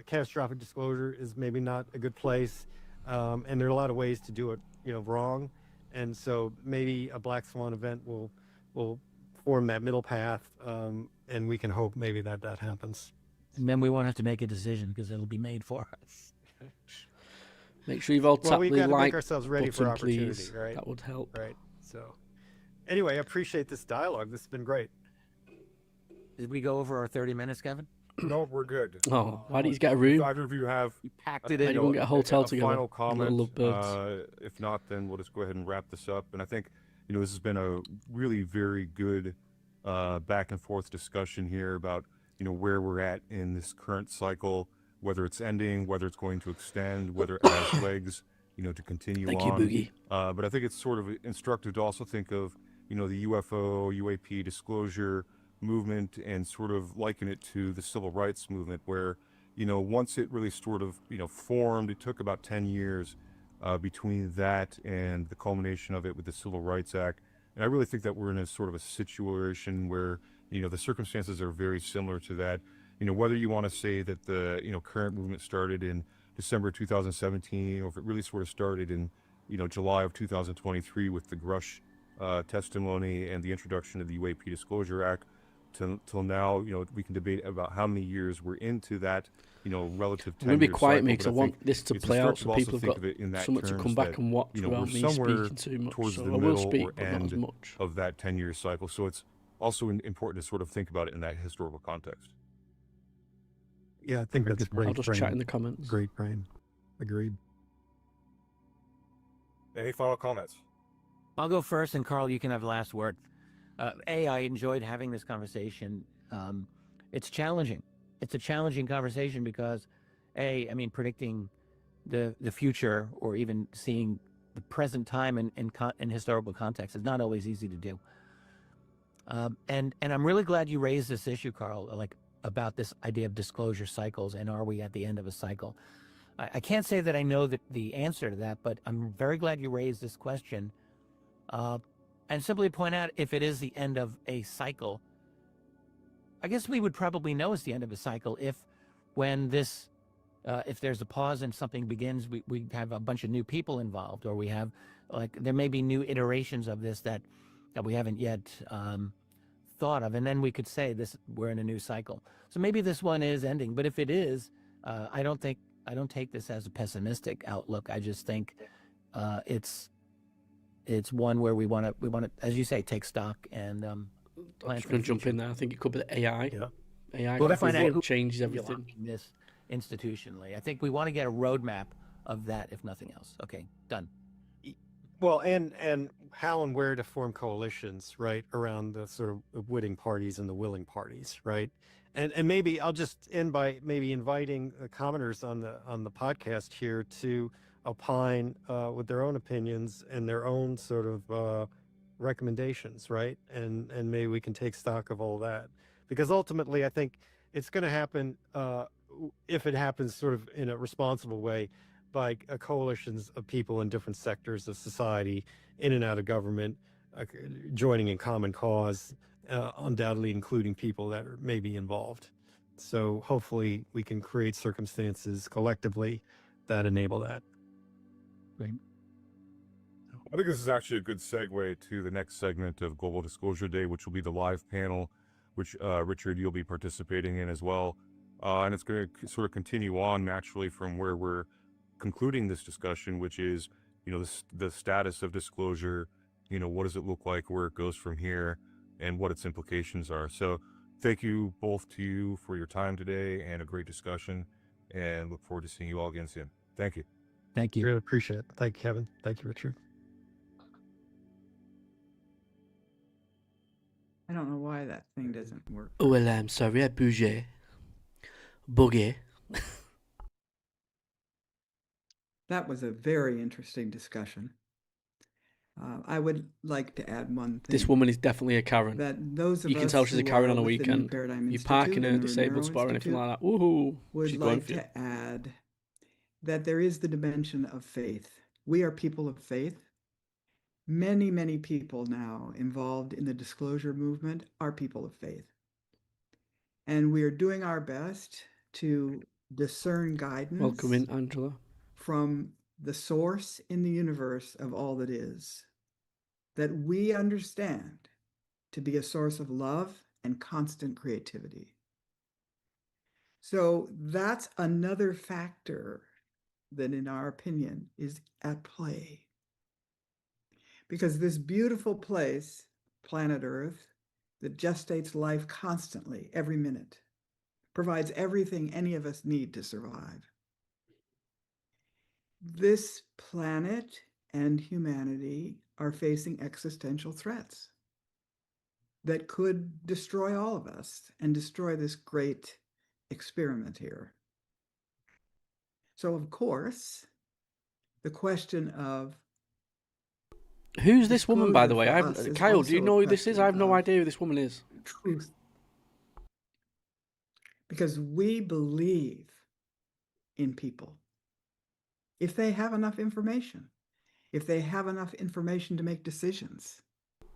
catastrophic disclosure is maybe not a good place, and there are a lot of ways to do it, wrong, and so maybe a black swan event will form that middle path, and we can hope maybe that happens. And then we won't have to make a decision because it'll be made for us. Make sure you've all tapped we've the got to like make ourselves ready button, for opportunity, please. right? That would help. Right. So, anyway, I appreciate this dialogue. This has been great. Did we go over our 30 minutes, Kevin? No, we're good. Oh, why did you get a room? If either of you have packed it in. You won't get a hotel together. Final comment. Lovebirds. If not, then we'll just go ahead and wrap this up. And I think, this has been a really very good back and forth discussion here about, where we're at in this current cycle, whether it's ending, whether it's going to extend, whether it has legs, to continue Thank on. you, Boogie. But I think it's sort of instructive to also think of, the UFO, UAP disclosure movement and sort of liken it to the civil rights movement where, once it really sort of, formed, it took about 10 years between that and the culmination of it with the Civil Rights Act. And I really think that we're in a sort of a situation where, the circumstances are very similar to that. Whether you want to say that the, current movement started in December 2017, or if it really sort of started in, July of 2023 with the Grush testimony and the introduction of the UAP Disclosure Act, till now, we can debate about how many years we're into that, relative 10-year cycle. I'm going to be quiet, mate, because I but want this to it's play out so instructive people also have think of it in got that so much to terms come back that, and watch we're without me somewhere speaking too much. towards So the I will middle speak, or but not as end much. of that 10-year cycle. So it's also important to sort of think about it in that historical context. Yeah, I think that's great. I'll just chat in the comments. Great, Brian. Agreed. Any final comments? I'll go first, and Karl, you can have the last word. I enjoyed having this conversation. It's challenging. It's a challenging conversation because, predicting the future or even seeing the present time in historical context is not always easy to do. And I'm really glad you raised this issue, Karl, about this idea of disclosure cycles and are we at the end of a cycle? I can't say that I know the answer to that, but I'm very glad you raised this question. And simply point out if it is the end of a cycle. I guess we would probably know it's the end of a cycle if there's a pause and something begins, we have a bunch of new people involved, or we have there may be new iterations of this that we haven't yet thought of, and then we could say we're in a new cycle. So maybe this one is ending, but if it is, I don't take this as a pessimistic outlook. I just think it's one where we want to, as you say, take stock and plan I'm for going the to jump future. in there. I think it could be the AI. Yeah. AI Well, is definitely what changes everything. This institutionally, I think we want to get a roadmap of that, if nothing else. Okay, done. Well, and how and where to form coalitions, right, around the sort of witting parties and the willing parties, right? And maybe I'll just end by maybe inviting the commenters on the podcast here to opine with their own opinions and their own sort of recommendations, right? And maybe we can take stock of all that, because ultimately I think it's going to happen if it happens sort of in a responsible way by coalitions of people in different sectors of society, in and out of government, joining in common cause, undoubtedly including people that are maybe involved. So hopefully we can create circumstances collectively that enable that. Great. I think this is actually a good segue to the next segment of Global Disclosure Day, which will be the live panel, which Richard, you'll be participating in as well. And it's going to sort of continue on naturally from where we're concluding this discussion, which is, the status of disclosure, what does it look like, where it goes from here, and what its implications are. So thank you both to you for your time today and a great discussion, and look forward to seeing you all again soon. Thank you. Thank you. Really appreciate it. Thank you, Kevin. Thank you, Richard. I don't know why that thing doesn't work. Well, I'm sorry, I bougé. Boogie. That was a very interesting discussion. I would like to add one thing. This woman is definitely a Karen. That those of you can us tell she's a who Karen are on a with the New weekend. Paradigm You park in Institute a and the disabled Romero spot or anything Institute like that. Woohoo! would She's going like for you. to add that there is the dimension of faith. We are people of faith. Many, many people now involved in the disclosure movement are people of faith. And we are doing our best to discern guidance. Welcome in, Angela. From the source in the universe of all that is, that we understand to be a source of love and constant creativity. So that's another factor that, in our opinion, is at play. Because this beautiful place, planet Earth, that gestates life constantly, every minute, provides everything any of us need to survive. This planet and humanity are facing existential threats that could destroy all of us and destroy this great experiment here. So, of course, the question of who's this woman, by the way? Kyle, do you know who this is? I have no idea who this woman is. Truth. Because we believe in people. If they have enough information, to make decisions.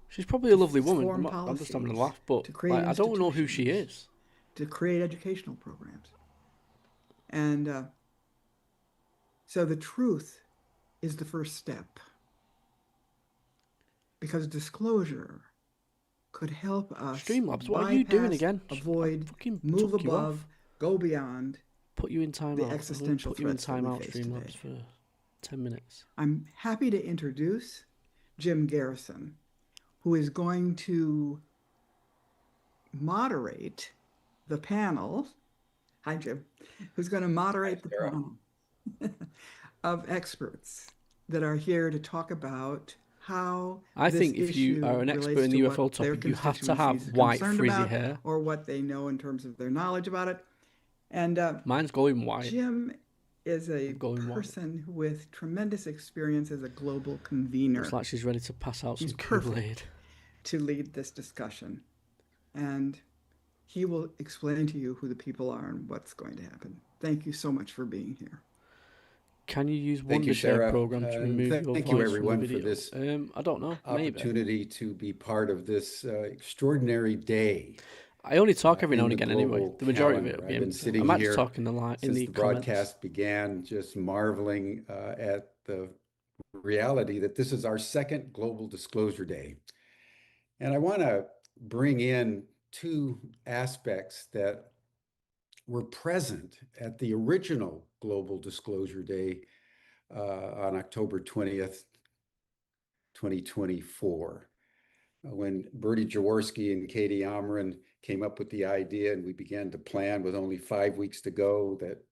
She's probably a lovely woman. I'm just having a laugh, but I don't know who she is. To create educational programs. And so the truth is the first step. Because disclosure could help us Streamlabs, what are you doing again? Avoid, move above, go beyond. Put you in timeout. The existential threats that we face Streamlabs today. for 10 minutes. I'm happy to introduce Jim Garrison, who is going to moderate the panel. Hi, Jim. Who's going to moderate the panel of experts that are here to talk about how I think if you are an expert in the UFO topic, you have to have white frizzy hair. Or what they know in terms of their knowledge about it. And mine's going white. Jim is a person with tremendous experience as a global convener. Looks like she's ready to pass out some Kool-Aid to lead this discussion. And he will explain to you who the people are and what's going to happen. Thank you so much for being here. Can you use Wondershare program to remove your voice Thank you, from everyone, the for video? this I don't know. opportunity to be part of this extraordinary day. I only talk every now and in the again anyway. global The majority of it calendar. will be I've been empty. sitting I might here just talk in the since in the comments. broadcast began, just marveling at the reality that this is our second Global Disclosure Day. And I want to bring in two aspects that were present at the original Global Disclosure Day on October 20th, 2024, when Bertie Jaworski and Katie Amron came up with the idea, and we began to plan with only 5 weeks to go, that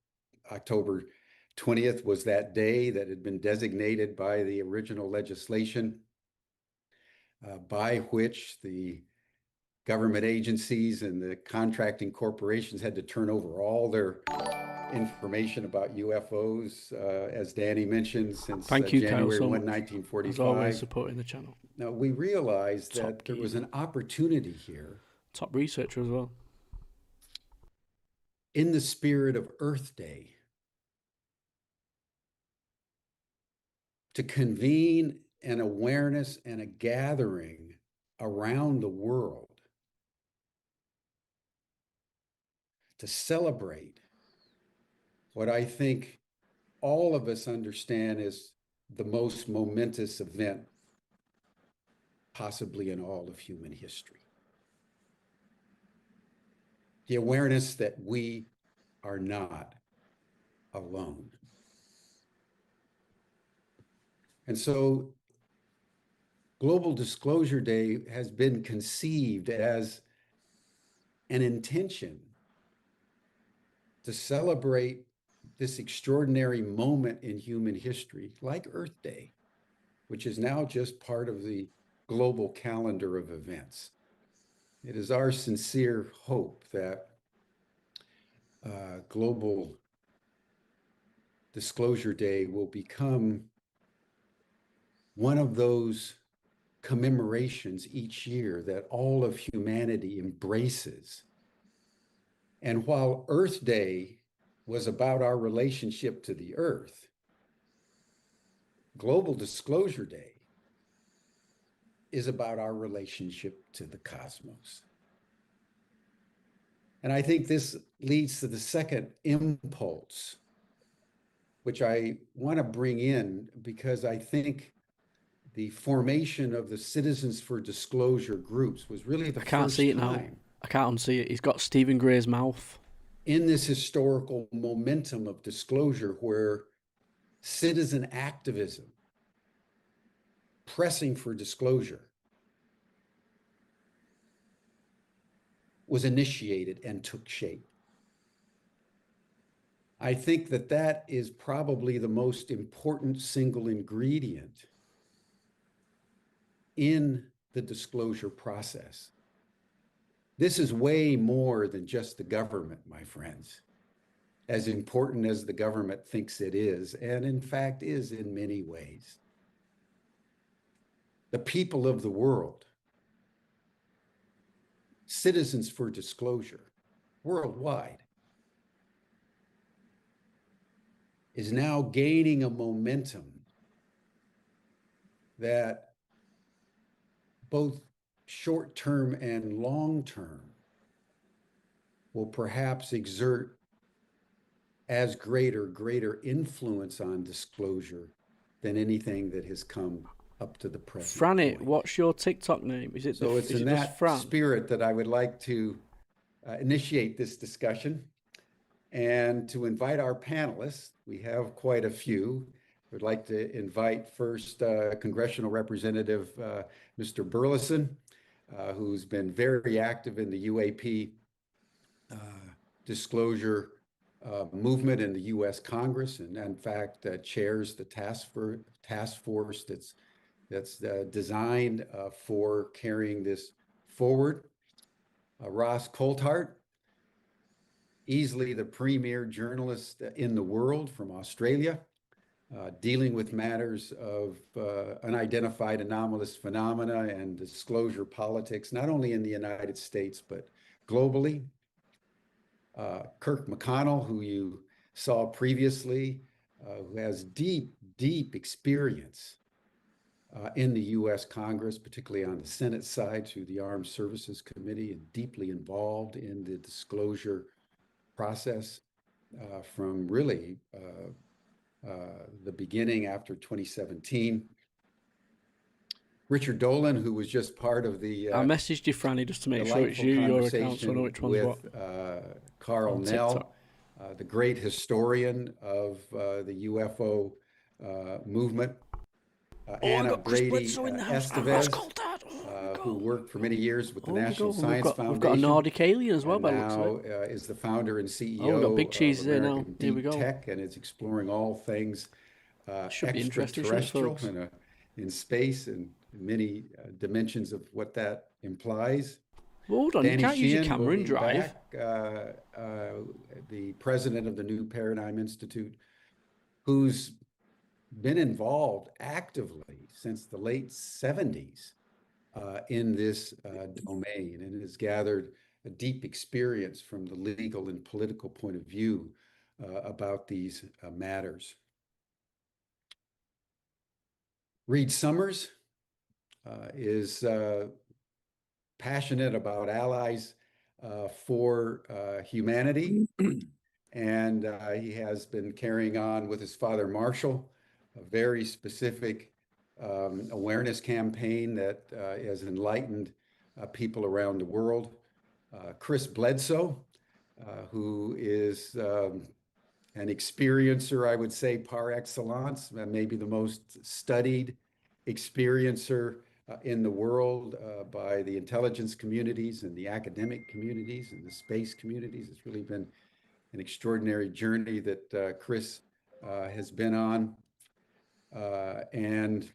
October 20th was that day that had been designated by the original legislation by which the government agencies and the contracting corporations had to turn over all their information about UFOs, as Danny mentioned, since Thank you, January Kyle, 1, so 1945. as always, supporting the channel. Now, we realized that there was an opportunity here. Top researcher as well. In the spirit of Earth Day, to convene an awareness and a gathering around the world to celebrate what I think all of us understand is the most momentous event possibly in all of human history. The awareness that we are not alone. And so Global Disclosure Day has been conceived as an intention to celebrate this extraordinary moment in human history, like Earth Day, which is now just part of the global calendar of events. It is our sincere hope that Global Disclosure Day will become one of those commemorations each year that all of humanity embraces. And while Earth Day was about our relationship to the Earth, Global Disclosure Day is about our relationship to the cosmos. And I think this leads to the second impulse, which I want to bring in because I think the formation of the Citizens for Disclosure groups was really the I can't first see it now. time I can't unsee it. He's got Stephen Gray's mouth. in this historical momentum of disclosure where citizen activism, pressing for disclosure, was initiated and took shape. I think that that is probably the most important single ingredient in the disclosure process. This is way more than just the government, my friends, as important as the government thinks it is, and in fact is in many ways. The people of the world, Citizens for Disclosure, worldwide, is now gaining a momentum that both short-term and long-term will perhaps exert as greater influence on disclosure than anything that has come up to the present. Franny, what's your TikTok name? Is it So it's in that spirit that I would like to initiate this discussion and to invite our panelists. We have quite a few. We'd like to invite first Congressional Representative Mr. Burlison, who's been very active in the UAP disclosure movement in the U.S. Congress, and in fact chairs the task force that's designed for carrying this forward. Ross Coulthart, easily the premier journalist in the world from Australia, dealing with matters of unidentified anomalous phenomena and disclosure politics, not only in the United States, but globally. Kirk McConnell, who you saw previously, who has deep experience in the U.S. Congress, particularly on the Senate side through the Armed Services Committee, and deeply involved in the disclosure process from really the beginning after 2017. Richard Dolan, who was just part of the I messaged you, Franny, just to make sure it's delightful you, your account, so I know which one's what. with Karl on Nell, TikTok. the great historian of the UFO movement. Anna Brady-Estevez, who worked for many years with the National Science Foundation. We've got a Nordic alien as well, by the looks of it. Now is the founder and CEO we've got Big Cheese of there now. American Here we Deep go. Tech, and is exploring all things Should be interesting, extraterrestrial in space and many dimensions of what that implies. Well, hold on, Danny you can't use your Sheehan camera will and be drive. back, the president of the New Paradigm Institute, who's been involved actively since the late 70s in this domain, and has gathered a deep experience from the legal and political point of view about these matters. Reed Summers is passionate about allies for humanity, and he has been carrying on with his father Marshall a very specific awareness campaign that has enlightened people around the world. Chris Bledsoe, who is an experiencer, I would say, par excellence, maybe the most studied experiencer in the world by the intelligence communities and the academic communities and the space communities. It's really been an extraordinary journey that Chris has been on. And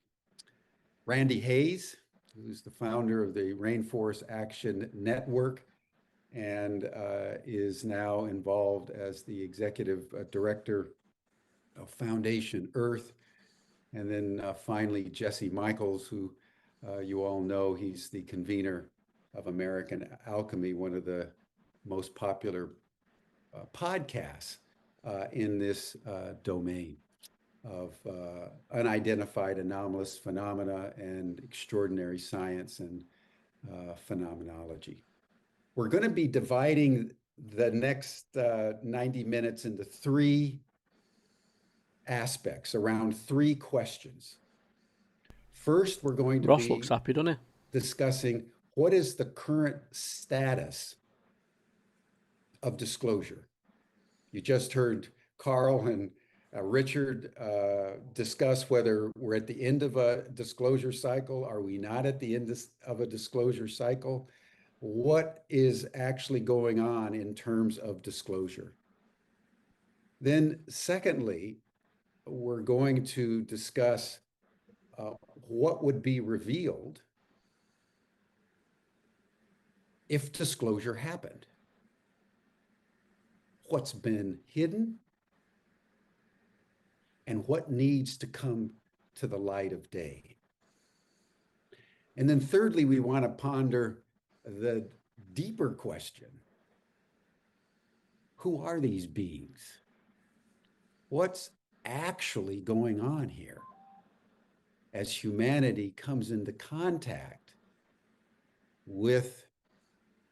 Randy Hayes, who's the founder of the Rainforest Action Network and is now involved as the executive director of Foundation Earth. And then finally, Jesse Michaels, who you all know, he's the convener of American Alchemy, one of the most popular podcasts in this domain of unidentified anomalous phenomena and extraordinary science and phenomenology. We're going to be dividing the next 90 minutes into three aspects around three questions. First, we're going to Ross looks happy, doesn't he? Discussing what is the current status of disclosure. You just heard Karl and Richard discuss whether we're at the end of a disclosure cycle. Are we not at the end of a disclosure cycle? What is actually going on in terms of disclosure? Then secondly, we're going to discuss what would be revealed if disclosure happened. What's been hidden and what needs to come to the light of day. And then thirdly, we want to ponder the deeper question: who are these beings? What's actually going on here as humanity comes into contact with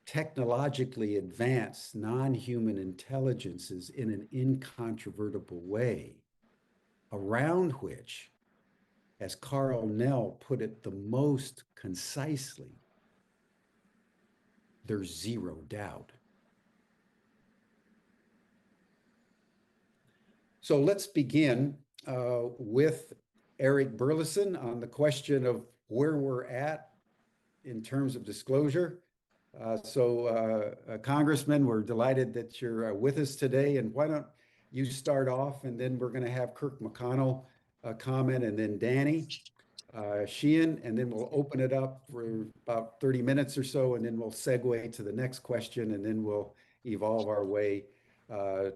technologically advanced non-human intelligences in an incontrovertible way, around which, as Karl Nell put it the most concisely, there's zero doubt. So let's begin with Eric Burlison on the question of where we're at in terms of disclosure. Congressman, we're delighted that you're with us today. And why don't you start off, and then we're going to have Kirk McConnell comment, and then Danny Sheehan, and then we'll open it up for about 30 minutes or so, and then we'll segue to the next question, and then we'll evolve our way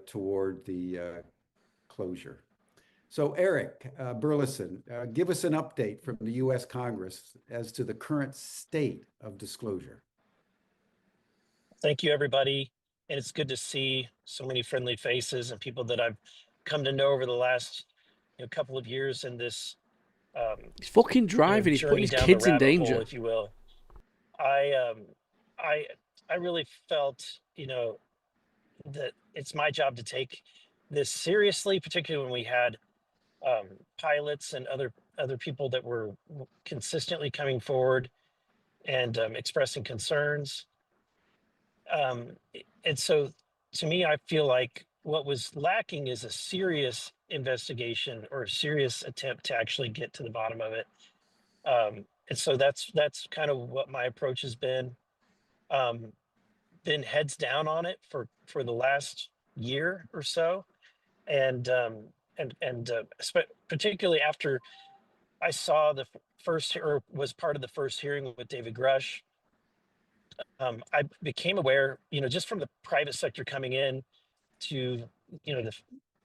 toward the closure. So Eric Burlison, give us an update from the U.S. Congress as to the current state of disclosure. Thank you, everybody. And it's good to see so many friendly faces and people that I've come to know over the last couple of years in this he's fucking driving. He's putting his kids in danger, hole, if you will. I really felt, that it's my job to take this seriously, particularly when we had pilots and other people that were consistently coming forward and expressing concerns. And so to me, I feel like what was lacking is a serious investigation or a serious attempt to actually get to the bottom of it. And so that's kind of what my approach has been. Been heads down on it for the last year or so, and particularly after I saw the first or was part of the first hearing with David Grush. I became aware, just from the private sector coming in to,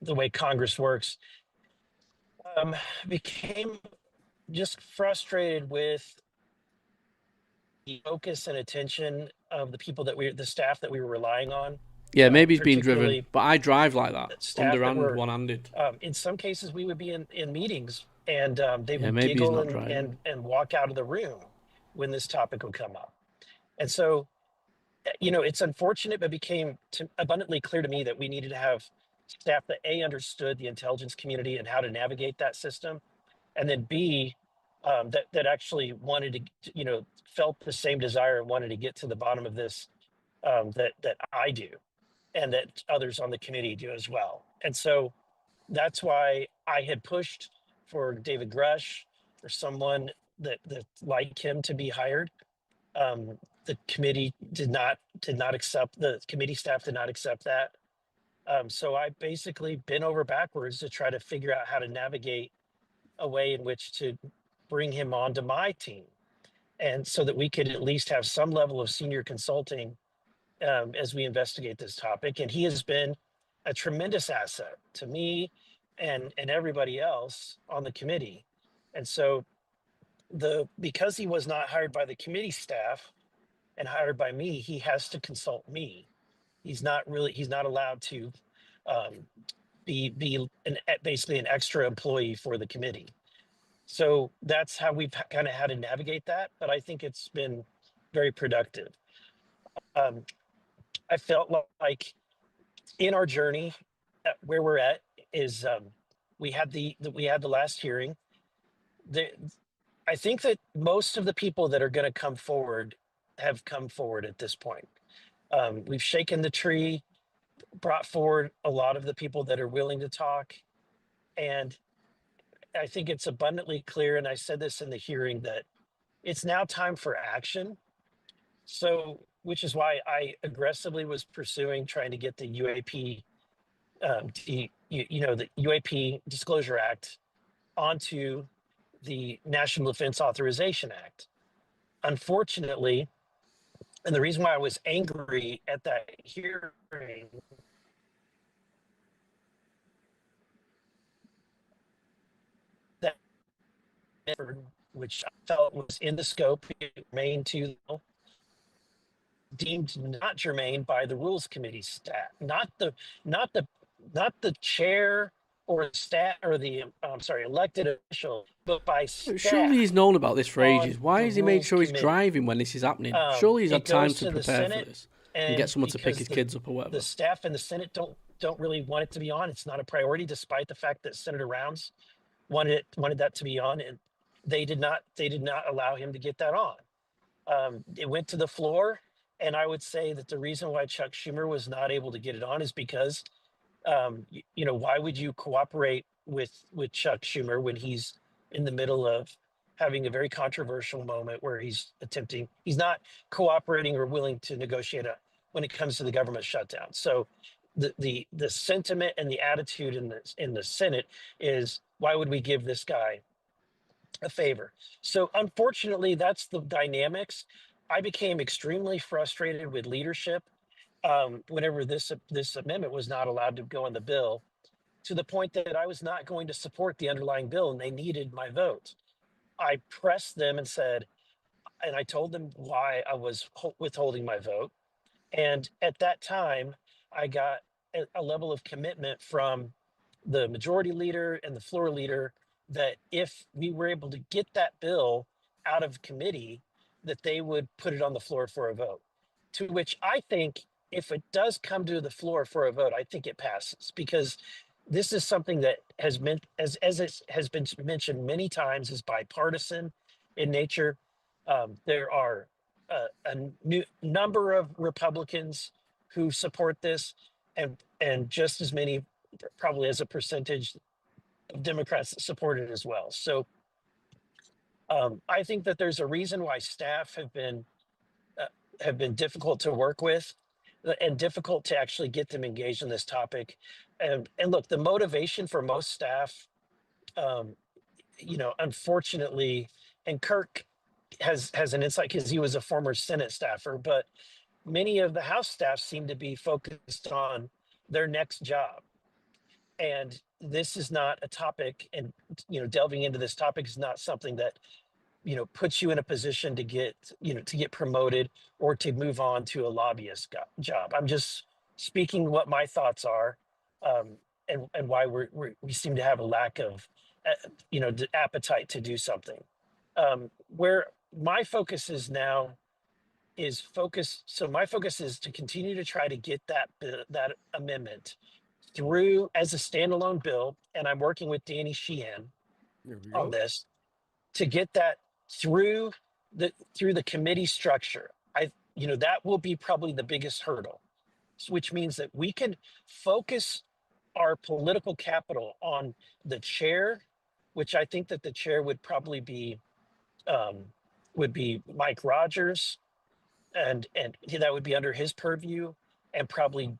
the way Congress works, became just frustrated with the focus and attention of the people the staff that we were relying on. Yeah, maybe he's being driven, particularly but I drive like that, staff that underhand, were, one-handed. In some cases, we would be in meetings and they Yeah, would maybe he's giggle not driving. and walk out of the room when this topic would come up. And so, it's unfortunate, but became abundantly clear to me that we needed to have staff that A, understood the intelligence community and how to navigate that system, and then B, that actually wanted to, felt the same desire and wanted to get to the bottom of this, that I do, and that others on the committee do as well. And so that's why I had pushed for David Grush, or someone that like him, to be hired. The committee did not accept, the committee staff did not accept that. So I basically bent over backwards to try to figure out how to navigate a way in which to bring him onto my team, and so that we could at least have some level of senior consulting as we investigate this topic. And he has been a tremendous asset to me and everybody else on the committee. And so because he was not hired by the committee staff and hired by me, he has to consult me. He's not allowed to be basically an extra employee for the committee. So that's how we've kind of had to navigate that, but I think it's been very productive. I felt like in our journey, where we're at is we had the last hearing. I think that most of the people that are going to come forward have come forward at this point. We've shaken the tree, brought forward a lot of the people that are willing to talk, and I think it's abundantly clear, and I said this in the hearing, that it's now time for action. So, which is why I aggressively was pursuing trying to get the UAP, the UAP Disclosure Act onto the National Defense Authorization Act. Unfortunately, and the reason why I was angry at that hearing which I felt was in the scope, remained to deemed not germane by the Rules Committee staff, not the chair or stat or the elected official, but by staff. Surely he's known about this for ages. Why has he made sure he's Committee. driving when this is happening? Surely he's had It time goes to the prepare for Senate, this and get someone to pick because his kids up or whatever. The staff and the Senate don't really want it to be on. It's not a priority, despite the fact that Senator Rounds wanted that to be on, and they did not allow him to get that on. It went to the floor, and I would say that the reason why Chuck Schumer was not able to get it on is because why would you cooperate with Chuck Schumer when he's in the middle of having a very controversial moment where he's not cooperating or willing to negotiate when it comes to the government shutdown. So the sentiment and the attitude in the Senate is, why would we give this guy a favor? So unfortunately, that's the dynamics. I became extremely frustrated with leadership whenever this amendment was not allowed to go on the bill, to the point that I was not going to support the underlying bill, and they needed my vote. I pressed them and I told them why I was withholding my vote. And at that time, I got a level of commitment from the majority leader and the floor leader that if we were able to get that bill out of committee, that they would put it on the floor for a vote. To which I think, if it does come to the floor for a vote, I think it passes, because this is something that has been, as it has been mentioned many times, is bipartisan in nature. There are a new number of Republicans who support this, and just as many, probably as a percentage, of Democrats that support it as well. So I think that there's a reason why staff have been difficult to work with and difficult to actually get them engaged in this topic. And look, the motivation for most staff, you know, unfortunately, and Kirk has an insight because he was a former Senate staffer, but many of the House staff seem to be focused on their next job. And this is not a topic, and, you know, delving into this topic is not something that, you know, puts you in a position to get, you know, to get promoted or to move on to a lobbyist job. I'm just speaking what my thoughts are, and why we seem to have a lack of, you know, the appetite to do something. Where my focus is now is focus. So my focus is to continue to try to get that amendment through as a standalone bill, and I'm working with Danny Sheehan on this to get that through the committee structure. You know, that will be probably the biggest hurdle, which means that we can focus our political capital on the chair, which I think that the chair would probably be Mike Rogers, and that would be under his purview, and probably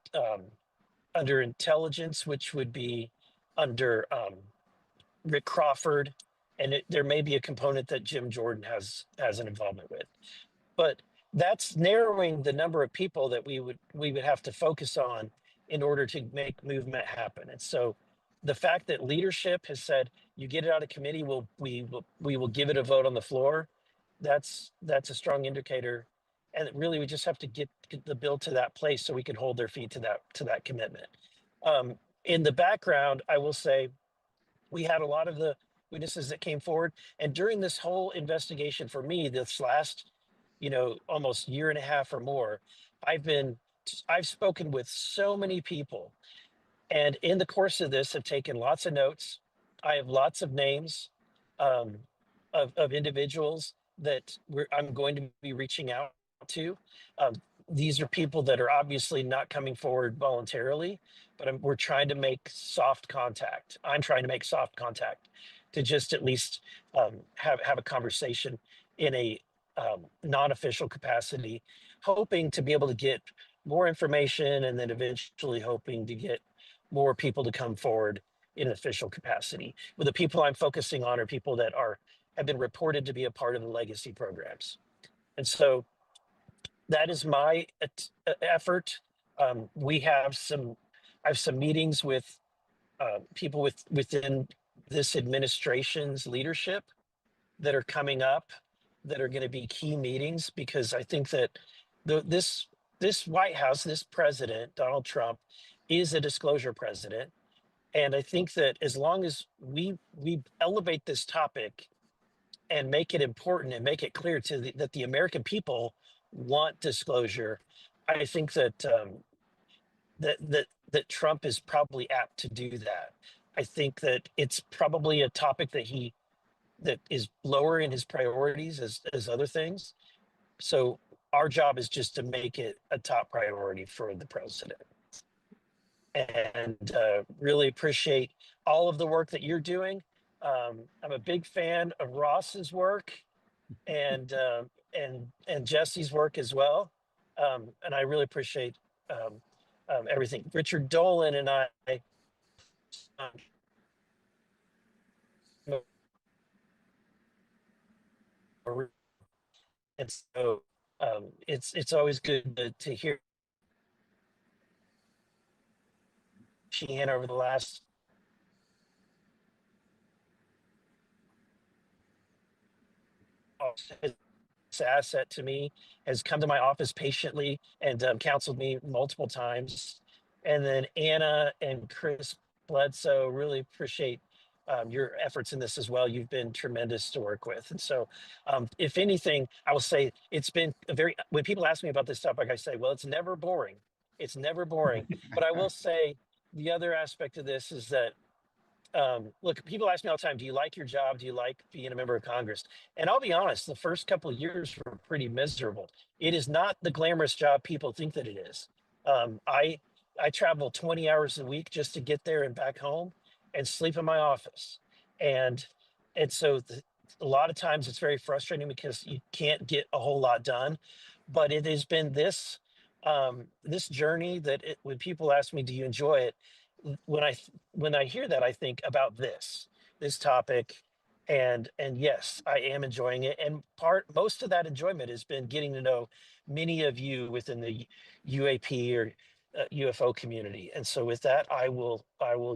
under intelligence, which would be under Rick Crawford, and there may be a component that Jim Jordan has an involvement with, but that's narrowing the number of people that we would have to focus on in order to make movement happen. And so the fact that leadership has said, you get it out of committee, we will give it a vote on the floor, that's a strong indicator. And really, we just have to get the bill to that place so we can hold their feet to that commitment. In the background, I will say, we had a lot of the witnesses that came forward, and during this whole investigation, for me, this last, you know, almost year and a half or more, I've spoken with so many people, and in the course of this, have taken lots of notes. I have lots of names of individuals that I'm going to be reaching out to. These are people that are obviously not coming forward voluntarily, but we're trying to make soft contact. I'm trying to make soft contact to just at least have a conversation in a non-official capacity, hoping to be able to get more information, and then eventually hoping to get more people to come forward in an official capacity. But the people I'm focusing on are people that have been reported to be a part of the legacy programs. And so that is my effort. I have some meetings with people within this administration's leadership that are coming up, that are going to be key meetings, because I think that this White House, this president, Donald Trump, is a disclosure president. And I think that as long as we elevate this topic and make it important and make it clear that the American people want disclosure, I think that that Trump is probably apt to do that. I think that it's probably a topic that is lower in his priorities as other things. So our job is just to make it a top priority for the president. And really appreciate all of the work that you're doing. I'm a big fan of Ross's work and Jesse's work as well. And I really appreciate everything. Richard Dolan and I, and so it's always good to hear Sheehan over the last asset to me, has come to my office patiently and counseled me multiple times. And then Anna and Chris Bledsoe, really appreciate your efforts in this as well. You've been tremendous to work with. And so if anything, I will say it's been when people ask me about this topic, I say, well, it's never boring. It's never boring. But I will say the other aspect of this is that, look, people ask me all the time, do you like your job? Do you like being a member of Congress? And I'll be honest, the first couple of years were pretty miserable. It is not the glamorous job people think that it is. I travel 20 hours a week just to get there and back home and sleep in my office. And so a lot of times it's very frustrating because you can't get a whole lot done. But it has been this this journey that when people ask me, do you enjoy it? When I hear that, I think about this topic, and yes, I am enjoying it. And most of that enjoyment has been getting to know many of you within the UAP or UFO community. And so with that, I will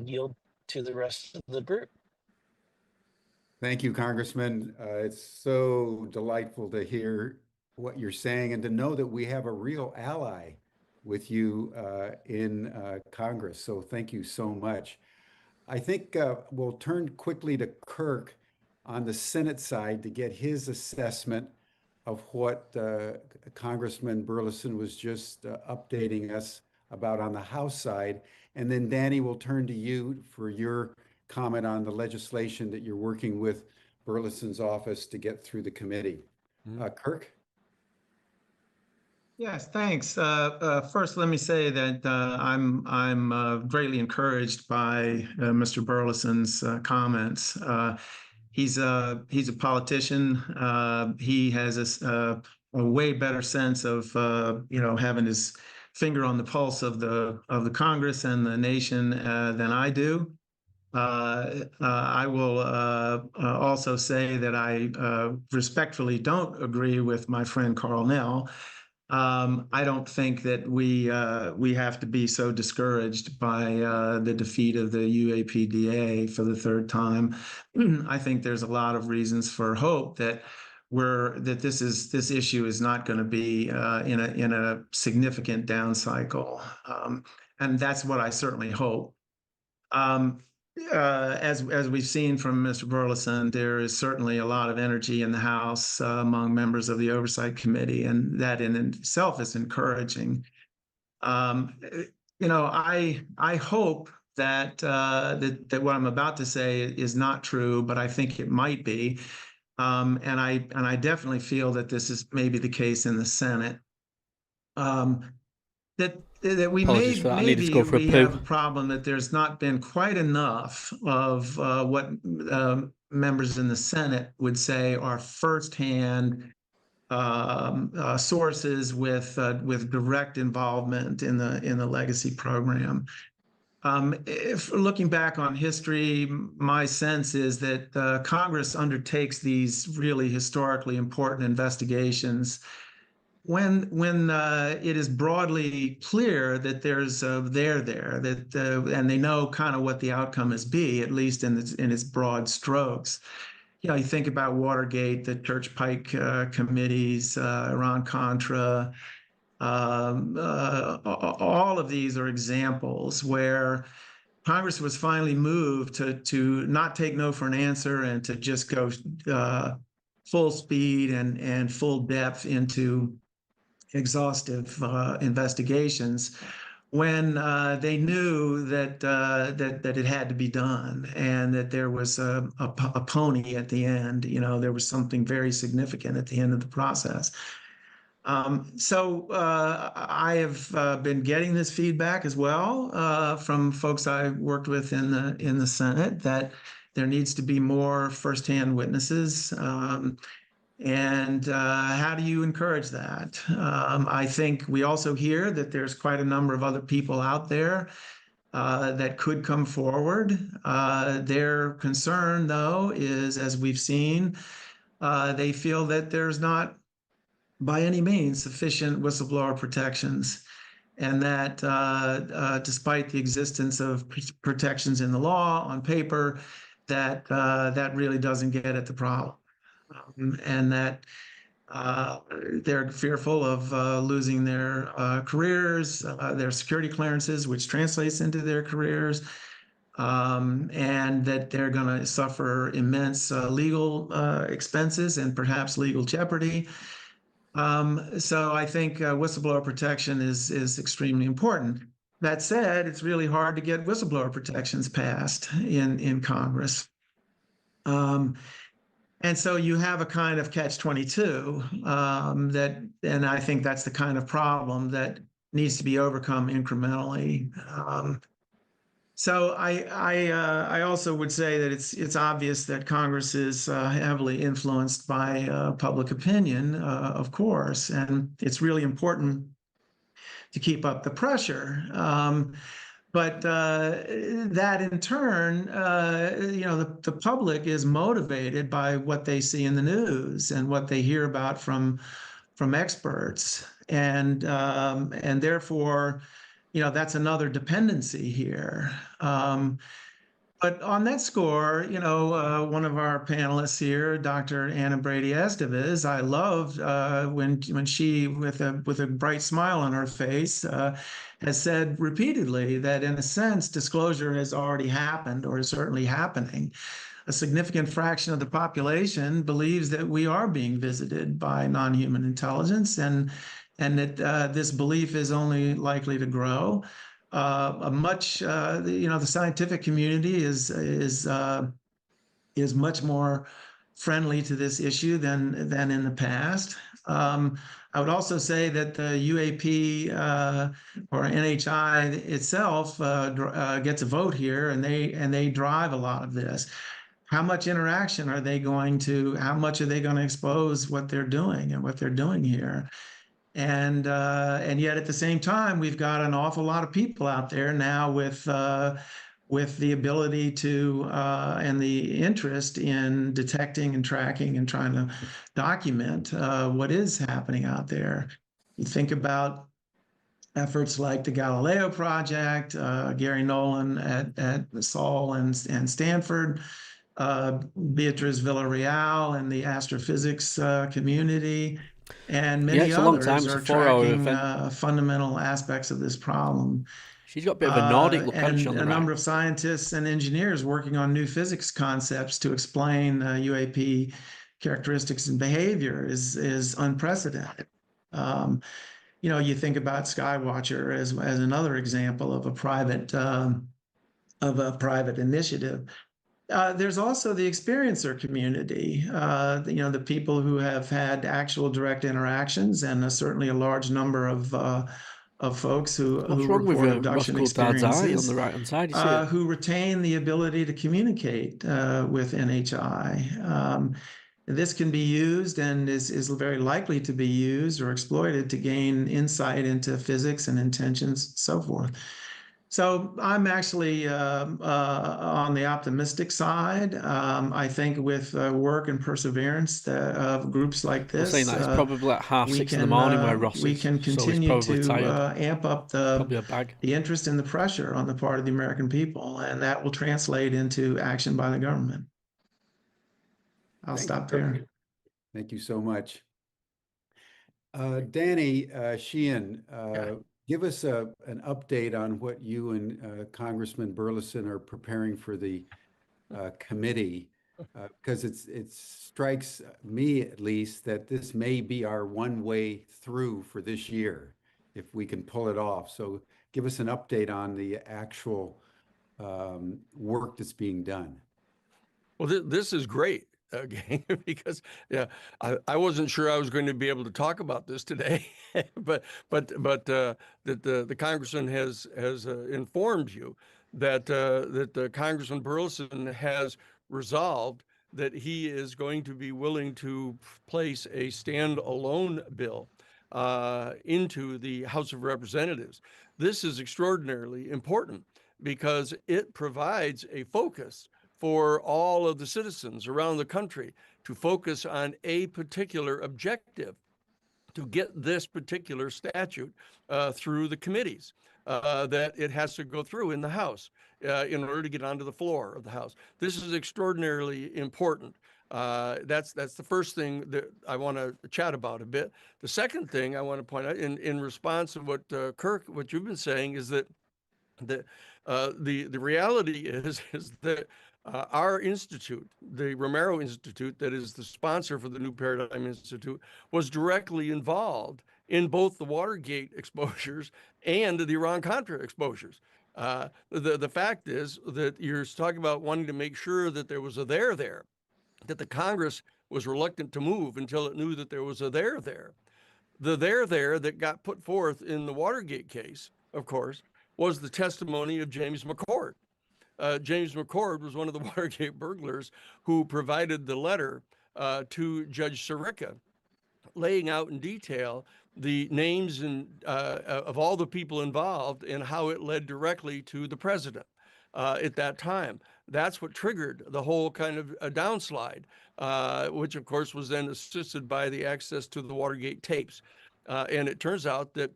yield to the rest of the group. Thank you, Congressman. It's so delightful to hear what you're saying and to know that we have a real ally with you in Congress. So thank you so much. I think we'll turn quickly to Kirk on the Senate side to get his assessment of what Congressman Burlison was just updating us about on the House side. And then Danny, will turn to you for your comment on the legislation that you're working with Burlison's office to get through the committee. Kirk? Yes, thanks. First, let me say that I'm greatly encouraged by Mr. Burlison's comments. He's a politician. He has a way better sense of having his finger on the pulse of the Congress and the nation than I do. I will also say that I respectfully don't agree with my friend Karl Nell. I don't think that we have to be so discouraged by the defeat of the UAPDA for the third time. I think there's a lot of reasons for hope that this issue is not going to be in a significant down cycle, and that's what I certainly hope. As we've seen from Mr. Burlison, there is certainly a lot of energy in the House among members of the Oversight Committee, and that in itself is encouraging. I hope that that what I'm about to say is not true, but I think it might be, and I definitely feel that this is maybe the case in the Senate. That we maybe have a problem that there's not been quite enough of what members in the Senate would say are firsthand sources with direct involvement in the legacy program. If looking back on history, my sense is that Congress undertakes these really historically important investigations when it is broadly clear that there's there that and they know kind of what the outcome is at least in its broad strokes. You think about Watergate, the Church Pike committees, Iran-Contra. All of these are examples where Congress was finally moved to not take no for an answer and to just go full speed and full depth into exhaustive investigations when they knew that it had to be done and that there was a pony at the end. There was something very significant at the end of the process. So I have been getting this feedback as well from folks I worked with in the Senate that there needs to be more firsthand witnesses. And how do you encourage that? I think we also hear that there's quite a number of other people out there that could come forward. Their concern, though, is, as we've seen, they feel that there's not by any means sufficient whistleblower protections, and that despite the existence of protections in the law on paper, that really doesn't get at the problem. And that they're fearful of losing their careers, their security clearances, which translates into their careers, and that they're going to suffer immense legal expenses and perhaps legal jeopardy. So I think whistleblower protection is extremely important. That said, it's really hard to get whistleblower protections passed in Congress. And so you have a kind of catch-22 and I think that's the kind of problem that needs to be overcome incrementally. So I also would say that it's obvious that Congress is heavily influenced by public opinion, of course, and it's really important to keep up the pressure. But that in turn, the public is motivated by what they see in the news and what they hear about from experts, and therefore, that's another dependency here. But on that score, one of our panelists here, Dr. Anna Brady-Estevez, I loved when she, with a bright smile on her face, has said repeatedly that in a sense, disclosure has already happened or is certainly happening. A significant fraction of the population believes that we are being visited by non-human intelligence, and that this belief is only likely to grow. The scientific community is much more friendly to this issue than in the past. I would also say that the UAP or NHI itself gets a vote here, and they drive a lot of this. How much interaction are they going to? How much are they going to expose what they're doing and what they're doing here? And yet at the same time, we've got an awful lot of people out there now with the ability to and the interest in detecting and tracking and trying to document what is happening out there. You think about efforts like the Galileo Project, Gary Nolan at Saul and Stanford, Beatriz Villarreal and the astrophysics community, and many others are tracking fundamental aspects of this problem. She's got a bit of a Nordic look, and on the a right. number of scientists and engineers working on new physics concepts to explain UAP characteristics and behavior is unprecedented. You think about Skywatcher as another example of a private initiative. There's also the experiencer community, the people who have had actual direct interactions, and certainly a large number of folks who report abduction experiences, on the right-hand side, you see it? who retain the ability to communicate with NHI. This can be used and is very likely to be used or exploited to gain insight into physics and intentions, and so forth. So I'm actually on the optimistic side. I think with work and perseverance of groups like this, saying that it's probably like 6:30 in the morning where Ross is, we can so he's continue probably to tired. amp up the interest and the pressure on the part of the American people, and that will translate into action by the government. I'll stop there. Thank you so much. Danny Sheehan, give us an update on what you and Congressman Burlison are preparing for the committee, because it strikes me at least that this may be our one way through for this year, if we can pull it off. So give us an update on the actual work that's being done. Well, this is great. Because I wasn't sure I was going to be able to talk about this today, but that the congressman has informed you that Congressman Burlison has resolved that he is going to be willing to place a standalone bill into the House of Representatives. This is extraordinarily important because it provides a focus for all of the citizens around the country to focus on a particular objective, to get this particular statute through the committees that it has to go through in the House in order to get onto the floor of the House. This is extraordinarily important. That's the first thing that I want to chat about a bit. The second thing I want to point out in response to what Kirk, what you've been saying, is that the reality is that our institute, the Romero Institute, that is the sponsor for the New Paradigm Institute, was directly involved in both the Watergate exposures and the Iran-Contra exposures. The fact is that you're talking about wanting to make sure that there was a there there, that the Congress was reluctant to move until it knew that there was a there there. The there there that got put forth in the Watergate case, of course, was the testimony of James McCord. James McCord was one of the Watergate burglars who provided the letter to Judge Sirica, laying out in detail the names of all the people involved and how it led directly to the president at that time. That's what triggered the whole kind of downslide, which of course was then assisted by the access to the Watergate tapes. And it turns out that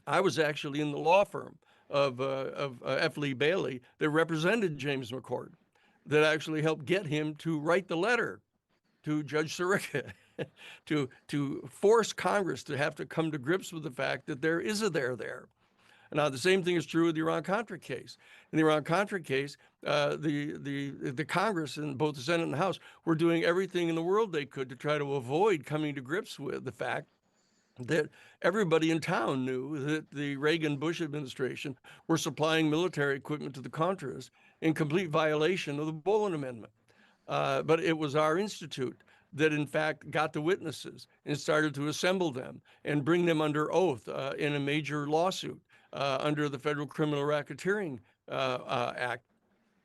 I was actually in the law firm of F. Lee Bailey that represented James McCord, that actually helped get him to write the letter to Judge Sirica to force Congress to have to come to grips with the fact that there is a there there. Now, the same thing is true with the Iran-Contra case. In the Iran-Contra case, the Congress and both the Senate and the House were doing everything in the world they could to try to avoid coming to grips with the fact that everybody in town knew that the Reagan-Bush administration were supplying military equipment to the Contras in complete violation of the Boland Amendment. But it was our institute that in fact got the witnesses and started to assemble them and bring them under oath in a major lawsuit under the Federal Criminal Racketeering Act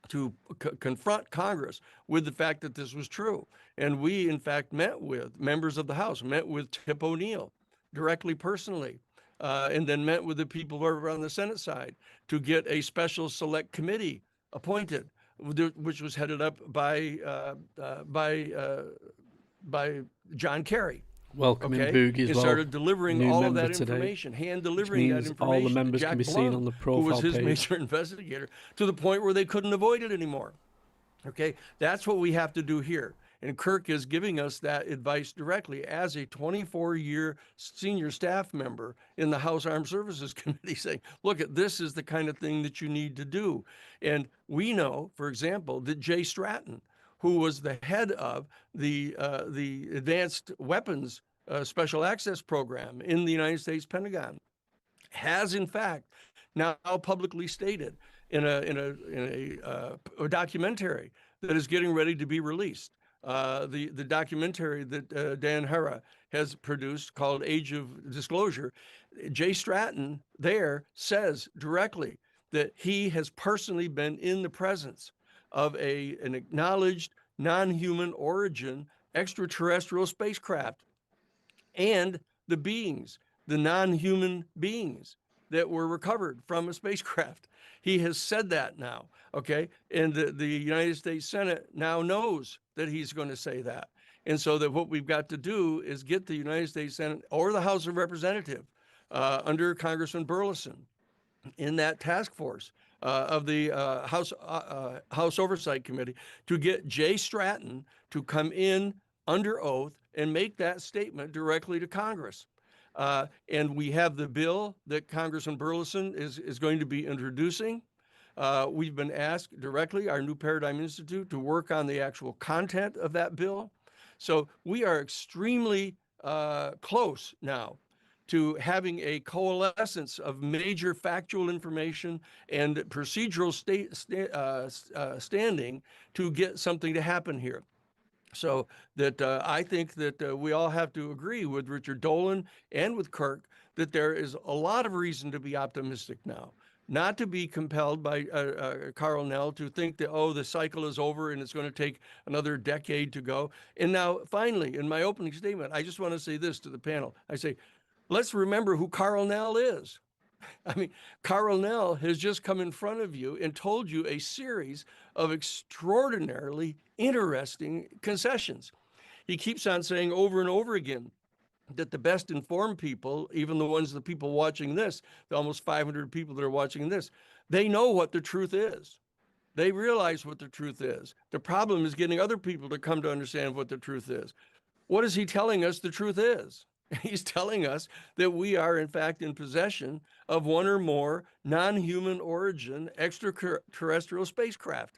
to confront Congress with the fact that this was true. And we in fact met with members of the House, met with Tip O'Neill directly, personally, and then met with the people over on the Senate side to get a special select committee appointed, which was headed up by John Kerry. Welcoming Boogie as and well. started delivering New all of member that today, information, hand which delivering that means information all the members to Jack can be seen Blum, on the who was profile his page. major investigator, to the point where they couldn't avoid it anymore. Okay, that's what we have to do here. And Kirk is giving us that advice directly as a 24-year senior staff member in the House Armed Services Committee, saying, look, this is the kind of thing that you need to do. And we know, for example, that Jay Stratton, who was the head of the Advanced Weapons Special Access Program in the United States Pentagon, has in fact now publicly stated in a documentary that is getting ready to be released. The documentary that Dan Hara has produced called Age of Disclosure, Jay Stratton there says directly that he has personally been in the presence of an acknowledged non-human origin extraterrestrial spacecraft and the beings, the non-human beings that were recovered from a spacecraft. He has said that now, okay? And the United States Senate now knows that he's going to say that. And so that what we've got to do is get the United States Senate or the House of Representatives under Congressman Burlison in that task force of the House Oversight Committee to get Jay Stratton to come in under oath and make that statement directly to Congress. And we have the bill that Congressman Burlison is going to be introducing. We've been asked directly, our New Paradigm Institute, to work on the actual content of that bill. So we are extremely close now to having a coalescence of major factual information and procedural standing to get something to happen here. So that I think that we all have to agree with Richard Dolan and with Kirk that there is a lot of reason to be optimistic now, not to be compelled by Karl Nell to think that, oh, the cycle is over and it's going to take another decade to go. And now, finally, in my opening statement, I just want to say this to the panel. I say, let's remember who Karl Nell is. I mean, Karl Nell has just come in front of you and told you a series of extraordinarily interesting concessions. He keeps on saying over and over again that the best informed people, even the people watching this, the almost 500 people that are watching this, they know what the truth is. They realize what the truth is. The problem is getting other people to come to understand what the truth is. What is he telling us the truth is? He's telling us that we are, in fact, in possession of one or more non-human origin extraterrestrial spacecraft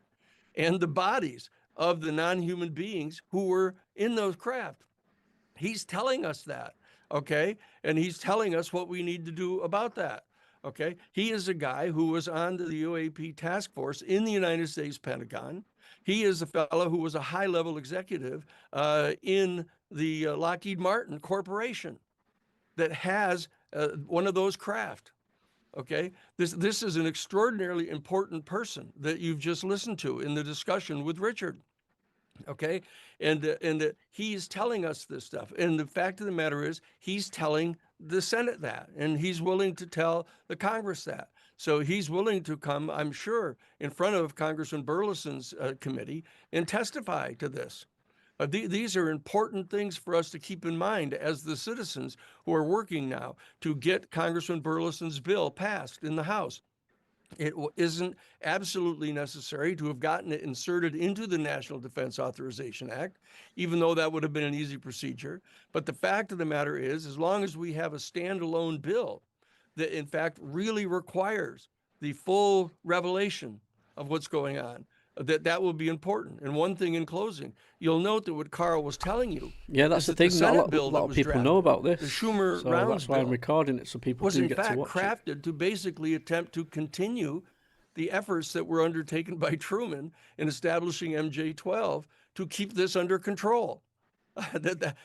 and the bodies of the non-human beings who were in those craft. He's telling us that. okay? And he's telling us what we need to do about that, okay? He is a guy who was on the UAP task force in the United States Pentagon. He is a fellow who was a high-level executive in the Lockheed Martin Corporation that has one of those craft. Okay, this is an extraordinarily important person that you've just listened to in the discussion with Richard. Okay, and he's telling us this stuff. And the fact of the matter is, he's telling the Senate that, and he's willing to tell the Congress that. So he's willing to come, I'm sure, in front of Congressman Burlison's committee and testify to this. These are important things for us to keep in mind as the citizens who are working now to get Congressman Burlison's bill passed in the House. It isn't absolutely necessary to have gotten it inserted into the National Defense Authorization Act, even though that would have been an easy procedure. But the fact of the matter is, as long as we have a standalone bill that in fact really requires the full revelation of what's going on, that will be important. And one thing in closing, you'll note that what Karl was telling you. Yeah, that's the thing. Not a lot of people know about this. The Schumer so Rounds that's why bill I'm recording it, so people was do in get fact to watch crafted to basically attempt to continue the efforts that were undertaken by Truman in establishing MJ-12 to keep this under control.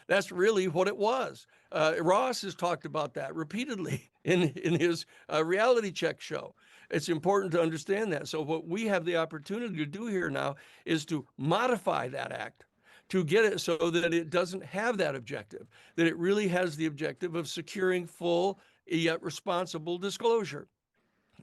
That's really what it was. Ross has talked about that repeatedly in his reality check show. It's important to understand that. So what we have the opportunity to do here now is to modify that act to get it so that it doesn't have that objective, that it really has the objective of securing full yet responsible disclosure,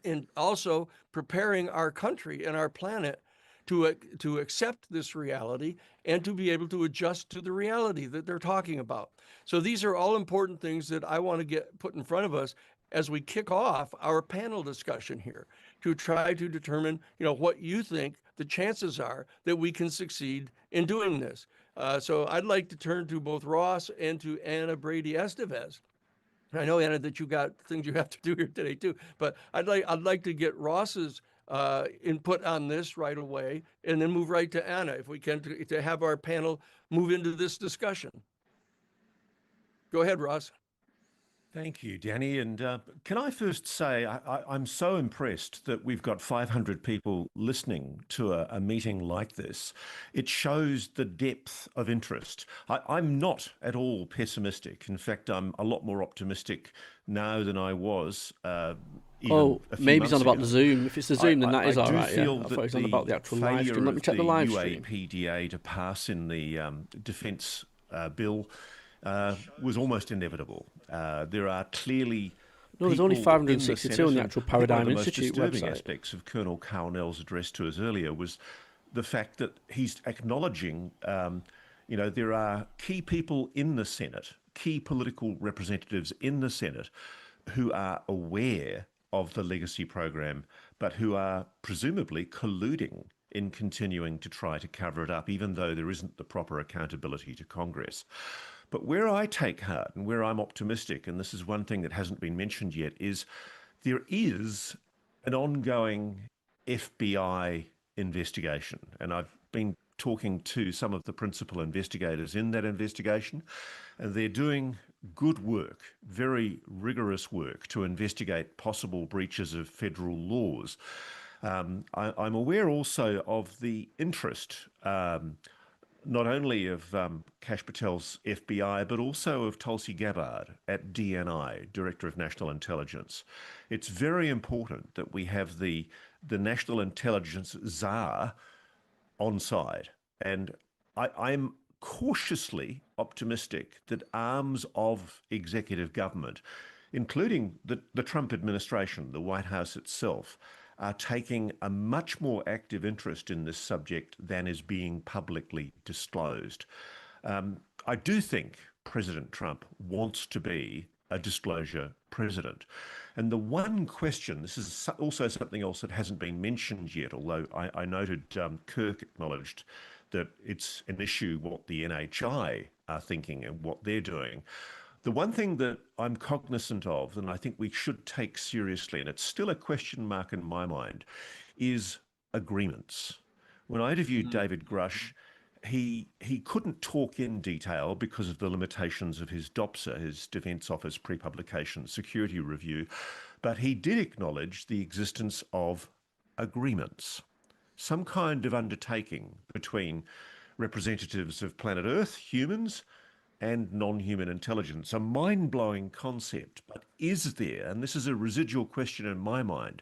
and also preparing our country and our planet to accept this reality and to be able to adjust to the reality that they're talking about. So these are all important things that I want to get put in front of us as we kick off our panel discussion here to try to determine, what you think the chances are that we can succeed in doing this. So I'd like to turn to both Ross and to Anna Brady-Estevez. I know, Anna, that you got things you have to do here today too, but I'd like to get Ross's input on this right away, and then move right to Anna, if we can, to have our panel move into this discussion. Go ahead, Ross. Thank you, Danny. And can I first say I'm so impressed that we've got 500 people listening to a meeting like this. It shows the depth of interest. I'm not at all pessimistic. In fact, I'm a lot more optimistic now than I was. Maybe it's on about the Zoom. If it's the Zoom, then that is all right. I feel I that thought it was on about the actual live stream. Let me check the live stream. UAPDA to pass in the defence bill was almost inevitable. There are clearly there's only 562 on the actual Paradigm Institute website. One of the most disturbing website. aspects of Colonel Karl Nell's address to us earlier was the fact that he's acknowledging, there are key people in the Senate, key political representatives in the Senate who are aware of the legacy program, but who are presumably colluding in continuing to try to cover it up, even though there isn't the proper accountability to Congress. But where I take heart and where I'm optimistic, and this is one thing that hasn't been mentioned yet, is there is an ongoing FBI investigation. And I've been talking to some of the principal investigators in that investigation, and they're doing good work, very rigorous work to investigate possible breaches of federal laws. I'm aware also of the interest not only of Kash Patel's FBI, but also of Tulsi Gabbard at DNI, Director of National Intelligence. It's very important that we have the National Intelligence czar on side. And I'm cautiously optimistic that arms of executive government, including the Trump administration, the White House itself, are taking a much more active interest in this subject than is being publicly disclosed. I do think President Trump wants to be a disclosure president. And the one question, this is also something else that hasn't been mentioned yet, although I noted Kirk acknowledged that it's an issue what the NHI are thinking and what they're doing. The one thing that I'm cognizant of, and I think we should take seriously, and it's still a question mark in my mind, is agreements. When I interviewed David Grush, he couldn't talk in detail because of the limitations of his DOPSA, his Defence Office Pre-Publication Security Review, but he did acknowledge the existence of agreements, some kind of undertaking between representatives of planet Earth, humans, and non-human intelligence. A mind-blowing concept, but is there, and this is a residual question in my mind,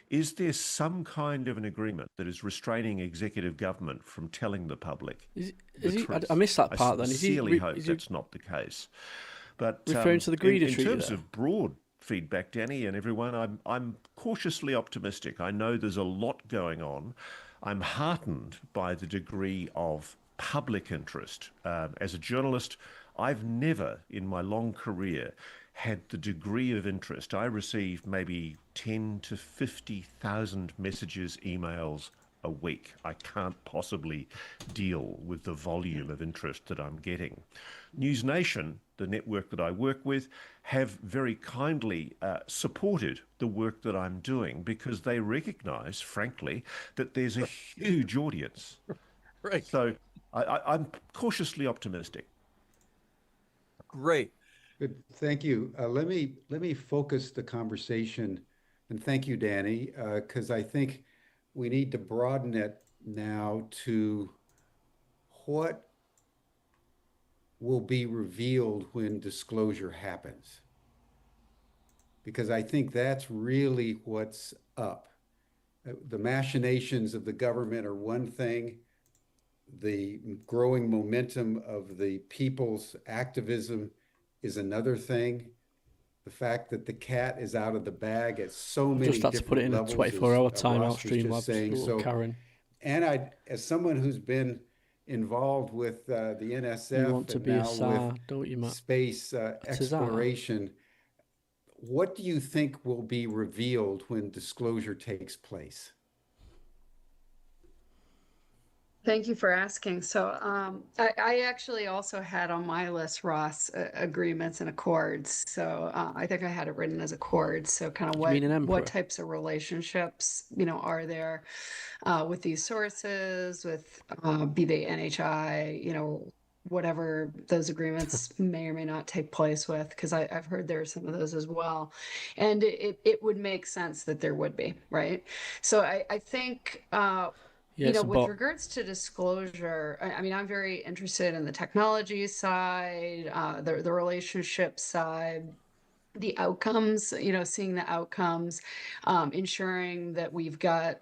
is there some kind of an agreement that is restraining executive government from telling the public the truth? I missed that part then. I sincerely hope that's not the case. But referring to the Greedy Treaty in terms there? of broad feedback, Danny and everyone, I'm cautiously optimistic. I know there's a lot going on. I'm heartened by the degree of public interest. As a journalist, I've never in my long career had the degree of interest. I received maybe 10 to 50,000 messages, emails a week. I can't possibly deal with the volume of interest that I'm getting. News Nation, the network that I work with, have very kindly supported the work that I'm doing because they recognize, frankly, that there's a huge audience. Right. So I'm cautiously optimistic. Great. Good. Thank you. Let me focus the conversation, and thank you, Danny, because I think we need to broaden it now to what will be revealed when disclosure happens. Because I think that's really what's up. The machinations of the government are one thing. The growing momentum of the people's activism is another thing. The fact that the cat is out of the bag at so many Just had to put it in a different levels, 24-hour as timeout Ross was stream, just lads. saying. So, Karen. and as someone who's been involved with the NSF You want to and be a now Tsar, with don't you, Matt? space exploration, what do you think will be revealed when disclosure takes place? Thank you for asking. So I actually also had on my list, Ross, agreements and accords. So I think I had it written as accords. So kind of what types of relationships, are there with these sources, with be they NHI, whatever those agreements may or may not take place with, because I've heard there are some of those as well. And it would make sense that there would be, right? So I think... with regards to disclosure, I mean, I'm very interested in the technology side, the relationship side, the outcomes, seeing the outcomes, ensuring that we've got,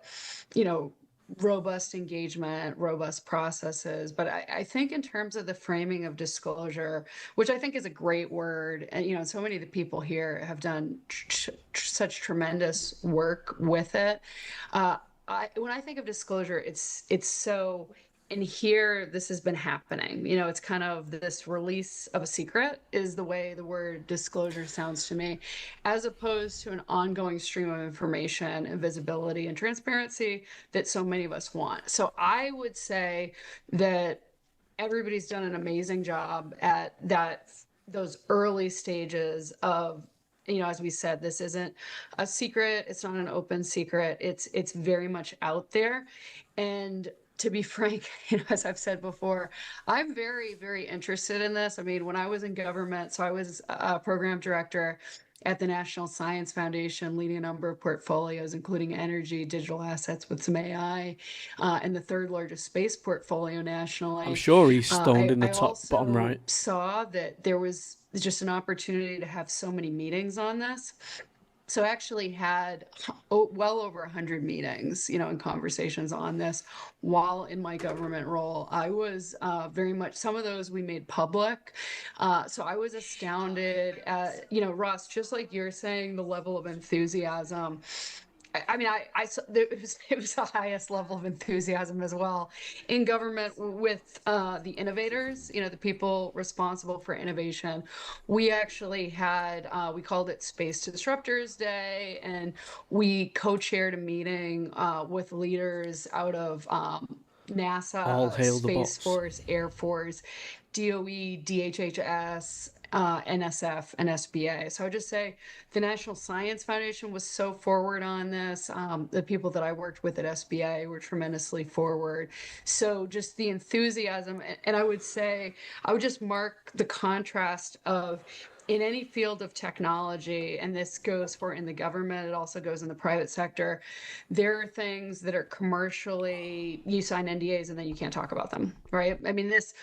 robust engagement, robust processes. But I think in terms of the framing of disclosure, which I think is a great word, and, so many of the people here have done such tremendous work with it. When I think of disclosure, it's so, and here this has been happening. It's kind of this release of a secret is the way the word disclosure sounds to me, as opposed to an ongoing stream of information and visibility and transparency that so many of us want. So I would say that everybody's done an amazing job at those early stages of, as we said, this isn't a secret. It's not an open secret. It's very much out there. And to be frank, as I've said before, I'm very, very interested in this. I mean, when I was in government, so I was a program director at the National Science Foundation, leading a number of portfolios, including energy, digital assets with some AI, and the third largest space portfolio nationally. I'm sure he's stoned in the top bottom right. I saw that there was just an opportunity to have so many meetings on this. So I actually had well over 100 meetings, and conversations on this while in my government role. I was very much, some of those we made public. So I was astounded at, Ross, just like you're saying, the level of enthusiasm. I mean, it was the highest level of enthusiasm as well in government with the innovators, the people responsible for innovation. We actually had, we called it Space Disruptors Day, and we co-chaired a meeting with leaders out of NASA, Space Force, Air Force, DOE, DHHS, NSF and SBA. So I would just say the National Science Foundation was so forward on this. The people that I worked with at SBA were tremendously forward. So just the enthusiasm, and I would say, I would just mark the contrast of, in any field of technology, and this goes for in the government, it also goes in the private sector, there are things that are commercially, you sign NDAs and then you can't talk about them, right? I mean, this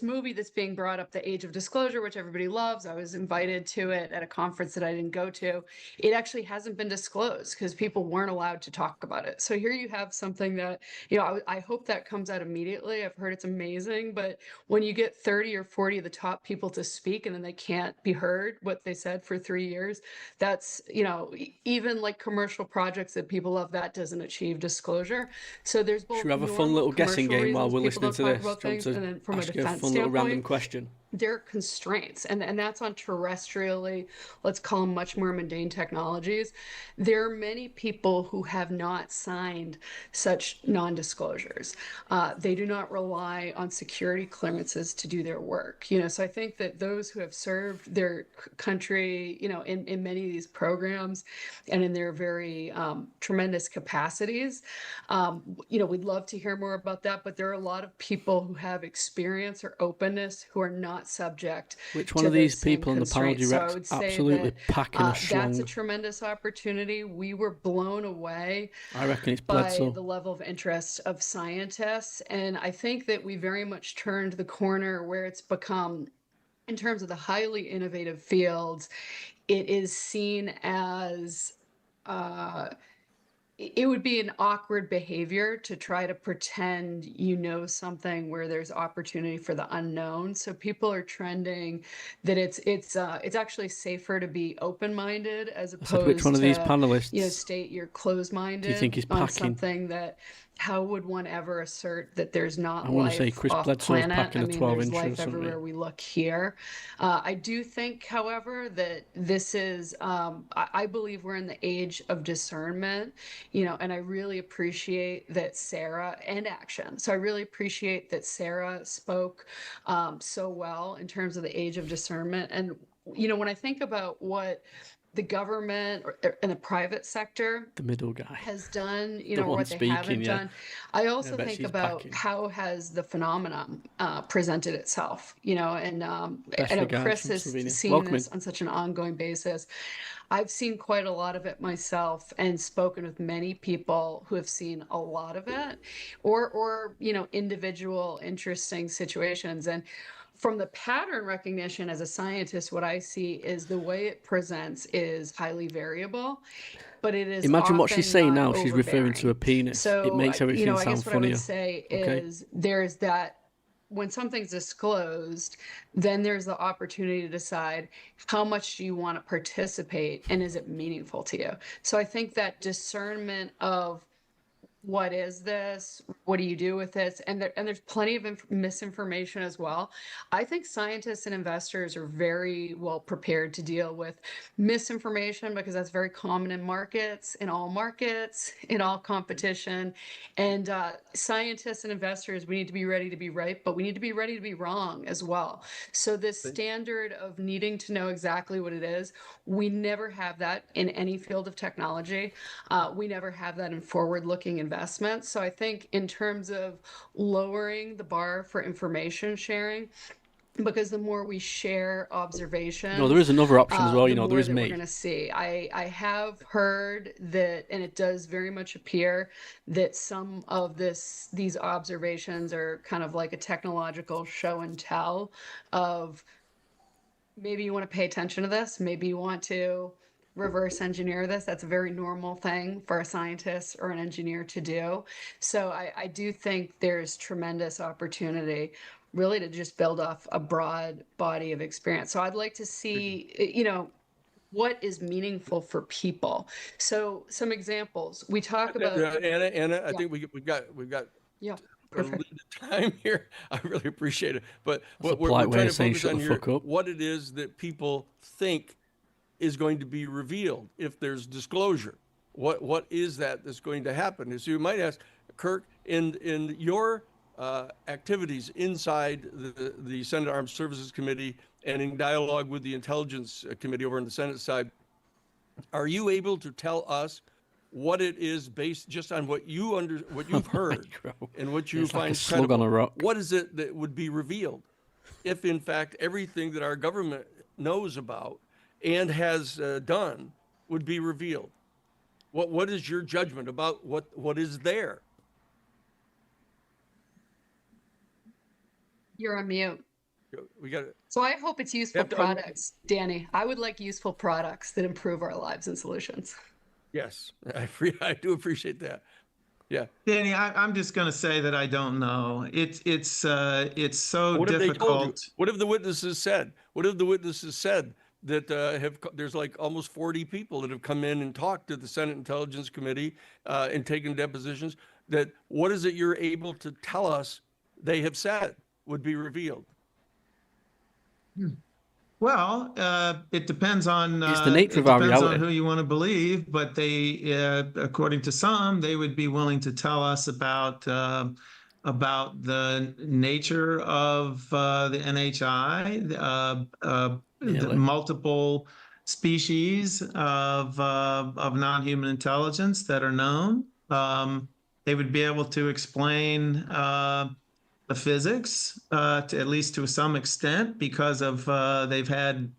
movie that's being brought up, The Age of Disclosure, which everybody loves, I was invited to it at a conference that I didn't go to. It actually hasn't been disclosed because people weren't allowed to talk about it. So here you have something that, you know, I hope that comes out immediately. I've heard it's amazing, but when you get 30 or 40 of the top people to speak and then they can't be heard what they said for 3 years, that's, you know, even like commercial projects that people love, that doesn't achieve disclosure. So there's both. Should we have a fun little guessing game while we're listening to this? And then from a Ask you a defense fun little random standpoint, question. there are constraints, and that's on terrestrially, let's call them much more mundane technologies. There are many people who have not signed such non-disclosures. They do not rely on security clearances to do their work. You know, so I think that those who have served their country, you know, in many of these programs and in their very tremendous capacities, you know, we'd love to hear more about that, but there are a lot of people who have experience or openness who are not subject. Which one of these people on the panel do you reckon absolutely packing a schlong? That's a tremendous opportunity. We were blown away. I reckon it's by Bledsoe. the level of interest of scientists, and I think that we very much turned the corner where it's become, in terms of the highly innovative fields, it is seen as it would be an awkward behavior to try to pretend you know something where there's opportunity for the unknown. So people are trending that it's actually safer to be open-minded as opposed which one of these to, panelists you know, state you're closed-minded do you think is on packing? something that, how would one ever assert that there's not I want life to say Chris off Bledsoe is planet? packing I a mean, 12 there's inch or life something. everywhere we look here. I do think, however, that this is, I believe we're in the age of discernment, you know, and I really appreciate that Sarah, and action. So I really appreciate that Sarah spoke so well in terms of the age of discernment. And, you know, when I think about what the government and the private sector, the middle guy, has done, you The know, one what they speaking, haven't yeah. done. I also bet think she's about packing. how has the phenomenon presented itself, you know, and I know regards Chris from has Slovenia. seen Welcome this in. on such an ongoing basis. I've seen quite a lot of it myself and spoken with many people who have seen a lot of it, or you know, individual interesting situations. And from the pattern recognition as a scientist, what I see is the way it presents is highly variable, but it is Imagine what she's often saying not now. She's referring to a overbearing. penis. So, it makes everything you know, I sound guess what I funnier. would say Okay. is there's that, when something's disclosed, then there's the opportunity to decide how much do you want to participate and is it meaningful to you? So I think that discernment of what is this? What do you do with this? And there's plenty of misinformation as well. I think scientists and investors are very well prepared to deal with misinformation because that's very common in markets, in all competition. And scientists and investors, we need to be ready to be right, but we need to be ready to be wrong as well. So this standard of needing to know exactly what it is, we never have that in any field of technology. We never have that in forward-looking investments. So I think in terms of lowering the bar for information sharing, because the more we share observations, No, there is another option as well. You the know, there more is that me. We're going to see. I have heard that, and it does very much appear that some of these observations are kind of like a technological show and tell of maybe you want to pay attention to this, maybe you want to reverse engineer this. That's a very normal thing for a scientist or an engineer to do. So I do think there's tremendous opportunity really to just build off a broad body of experience. So I'd like to see, you know, what is meaningful for people. So some examples. We talk about Anna, I think we've got yeah. a limited time here. I really appreciate it. But what we're polite way trying of to saying focus shut on the here, fuck up. what it is that people think is going to be revealed if there's disclosure. What is that that's going to happen? So you might ask, Kirk, in your activities inside the Senate Armed Services Committee and in dialogue with the Intelligence Committee over on the Senate side. Are you able to tell us what it is based just on what you've heard and what you find like a slug on a rock? What is it that would be revealed if, in fact, everything that our government knows about and has done would be revealed? What is your judgment about what is there? You're on mute. We got it. So I hope it's useful products, Danny. I would like useful products that improve our lives and solutions. Yes, I do appreciate that. Yeah, Danny, I'm just going to say that I don't know. It's so what have difficult. they told you? What have the witnesses said? What have the witnesses said that there's like almost 40 people that have come in and talked to the Senate Intelligence Committee and taken depositions? That what is it you're able to tell us they have said would be revealed? Well, it depends on It's the nature of our reality. on who you want to believe, but they, according to some, they would be willing to tell us about the nature of the NHI, the multiple species of non-human intelligence that are known. They would be able to explain the physics, at least to some extent, because of they've had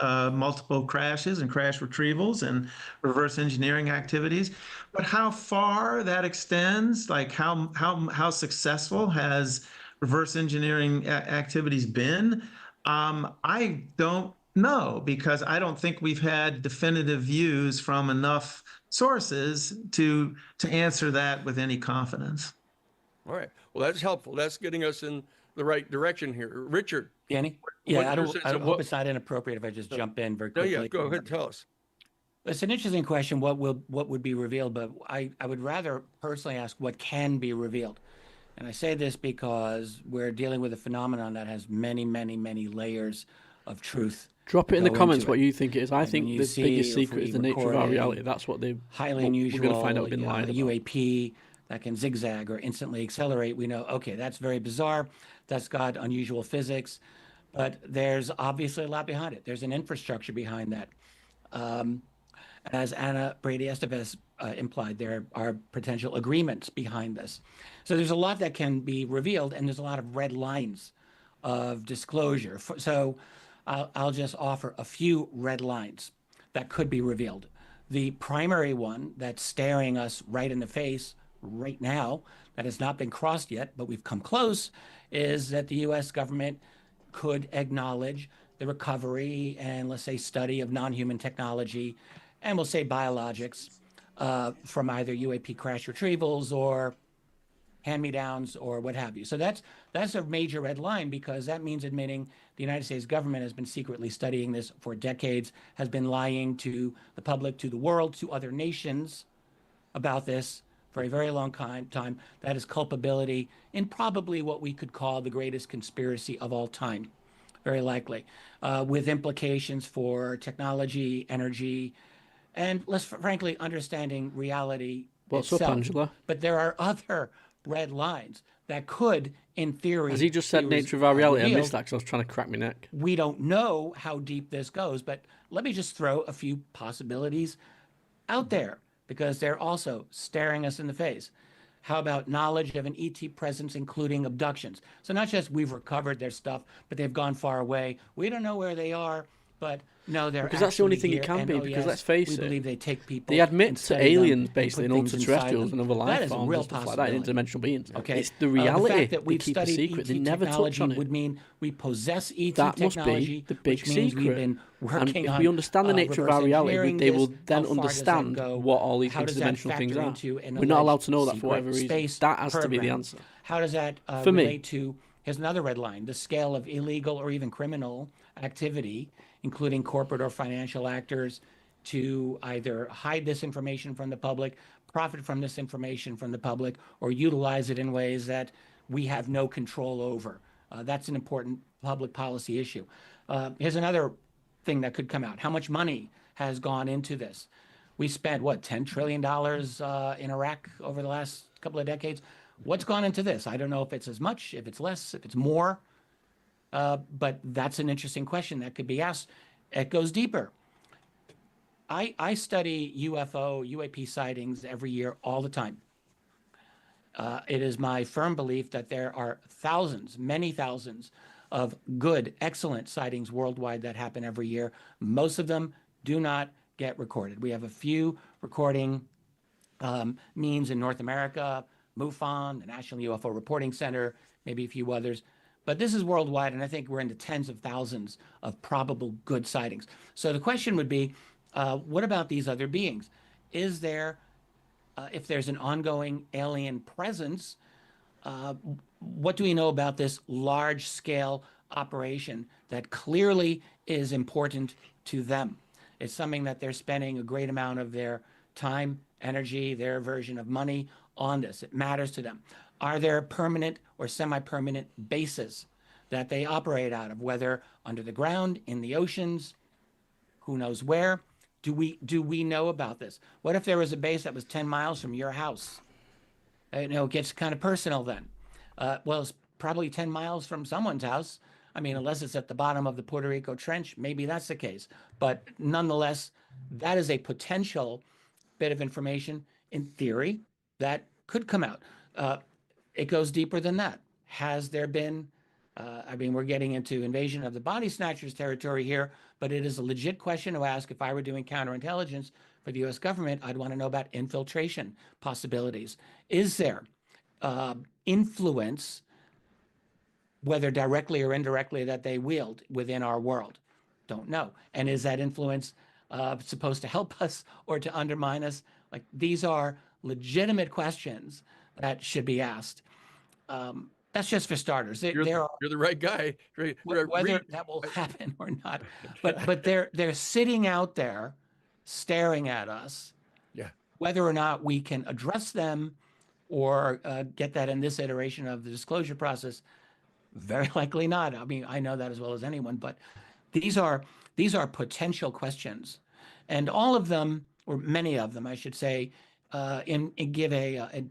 multiple crashes and crash retrievals and reverse engineering activities. But how far that extends, like how successful has reverse engineering activities been? I don't know, because I don't think we've had definitive views from enough sources to answer that with any confidence. All right. Well, that's helpful. That's getting us in the right direction here. Richard. Danny? Yeah, I hope it's not inappropriate if I just jump in very quickly. No, yeah, go ahead, tell us. It's an interesting question, what would be revealed, but I would rather personally ask what can be revealed. And I say this because we're dealing with a phenomenon that has many, many, many layers of truth. Drop it in the comments what you think it is. I think the biggest secret is the nature of our reality. That's what they highly unusual. We're going to find out we've been lying about. UAP that can zigzag or instantly accelerate. We know, okay, that's very bizarre. That's got unusual physics, but there's obviously a lot behind it. There's an infrastructure behind that. As Anna Brady-Estevez implied, there are potential agreements behind this. So there's a lot that can be revealed, and there's a lot of red lines of disclosure. So I'll just offer a few red lines that could be revealed. The primary one that's staring us right in the face right now, that has not been crossed yet, but we've come close, is that the U.S. government could acknowledge the recovery and, let's say, study of non-human technology, and we'll say biologics, from either UAP crash retrievals or hand-me-downs or what have you. So that's a major red line, because that means admitting the United States government has been secretly studying this for decades, has been lying to the public, to the world, to other nations about this for a very long time. That is culpability in probably what we could call the greatest conspiracy of all time, very likely, with implications for technology, energy, and less frankly, understanding reality itself. What's up, Angela? But there are other red lines that could, in theory, as he just said, nature of our reality. I missed that because I was trying to crack my neck. We don't know how deep this goes, but let me just throw a few possibilities out there, because they're also staring us in the face. How about knowledge of an ET presence, including abductions? So not just we've recovered their stuff, but they've gone far away. We don't know where they are, but no, they're because that's the only thing it can be. Because let's face it, they take people. They admit to aliens, basically, and ultra-terrestrials and other life forms and stuff like that, interdimensional beings. Okay, it's the reality. The fact that we keep a secret. They never touch on it. Would mean we possess ET that technology. Must be the big secret. We've been and if we understand the nature of our reality, they will then understand what all these interdimensional things are. We're not allowed to know that for whatever reason. That has to be the answer. How does that relate to? Here's another red line: the scale of illegal or even criminal activity, including corporate or financial actors, to either hide this information from the public, profit from this information from the public, or utilize it in ways that we have no control over. That's an important public policy issue. Here's another thing that could come out. How much money has gone into this? We spent, what, $10 trillion in Iraq over the last couple of decades? What's gone into this? I don't know if it's as much, if it's less, if it's more, but that's an interesting question that could be asked. It goes deeper. I study UFO, UAP sightings every year all the time. It is my firm belief that there are thousands, many thousands of good, excellent sightings worldwide that happen every year. Most of them do not get recorded. We have a few recording means in North America, MUFON, the National UFO Reporting Center, maybe a few others. But this is worldwide, and I think we're into tens of thousands of probable good sightings. So the question would be, what about these other beings? Is there, if there's an ongoing alien presence, what do we know about this large-scale operation that clearly is important to them? It's something that they're spending a great amount of their time, energy, their version of money on this. It matters to them. Are there permanent or semi-permanent bases that they operate out of, whether under the ground, in the oceans, who knows where? Do we know about this? What if there was a base that was 10 miles from your house? You know, it gets kind of personal then. Well, it's probably 10 miles from someone's house. I mean, unless it's at the bottom of the Puerto Rico Trench, maybe that's the case. But nonetheless, that is a potential bit of information in theory that could come out. It goes deeper than that. Has there been, I mean, we're getting into invasion of the body snatchers territory here, but it is a legit question to ask. If I were doing counterintelligence for the US government, I'd want to know about infiltration possibilities. Is there influence, whether directly or indirectly, that they wield within our world? Don't know. And is that influence supposed to help us or to undermine us? Like, these are legitimate questions that should be asked. That's just for starters. You're the right guy. Whether that will happen or not, but they're sitting out there, staring at us. Yeah. Whether or not we can address them or get that in this iteration of the disclosure process, very likely not. I mean, I know that as well as anyone. But these are potential questions, and all of them, or many of them, I should say, give a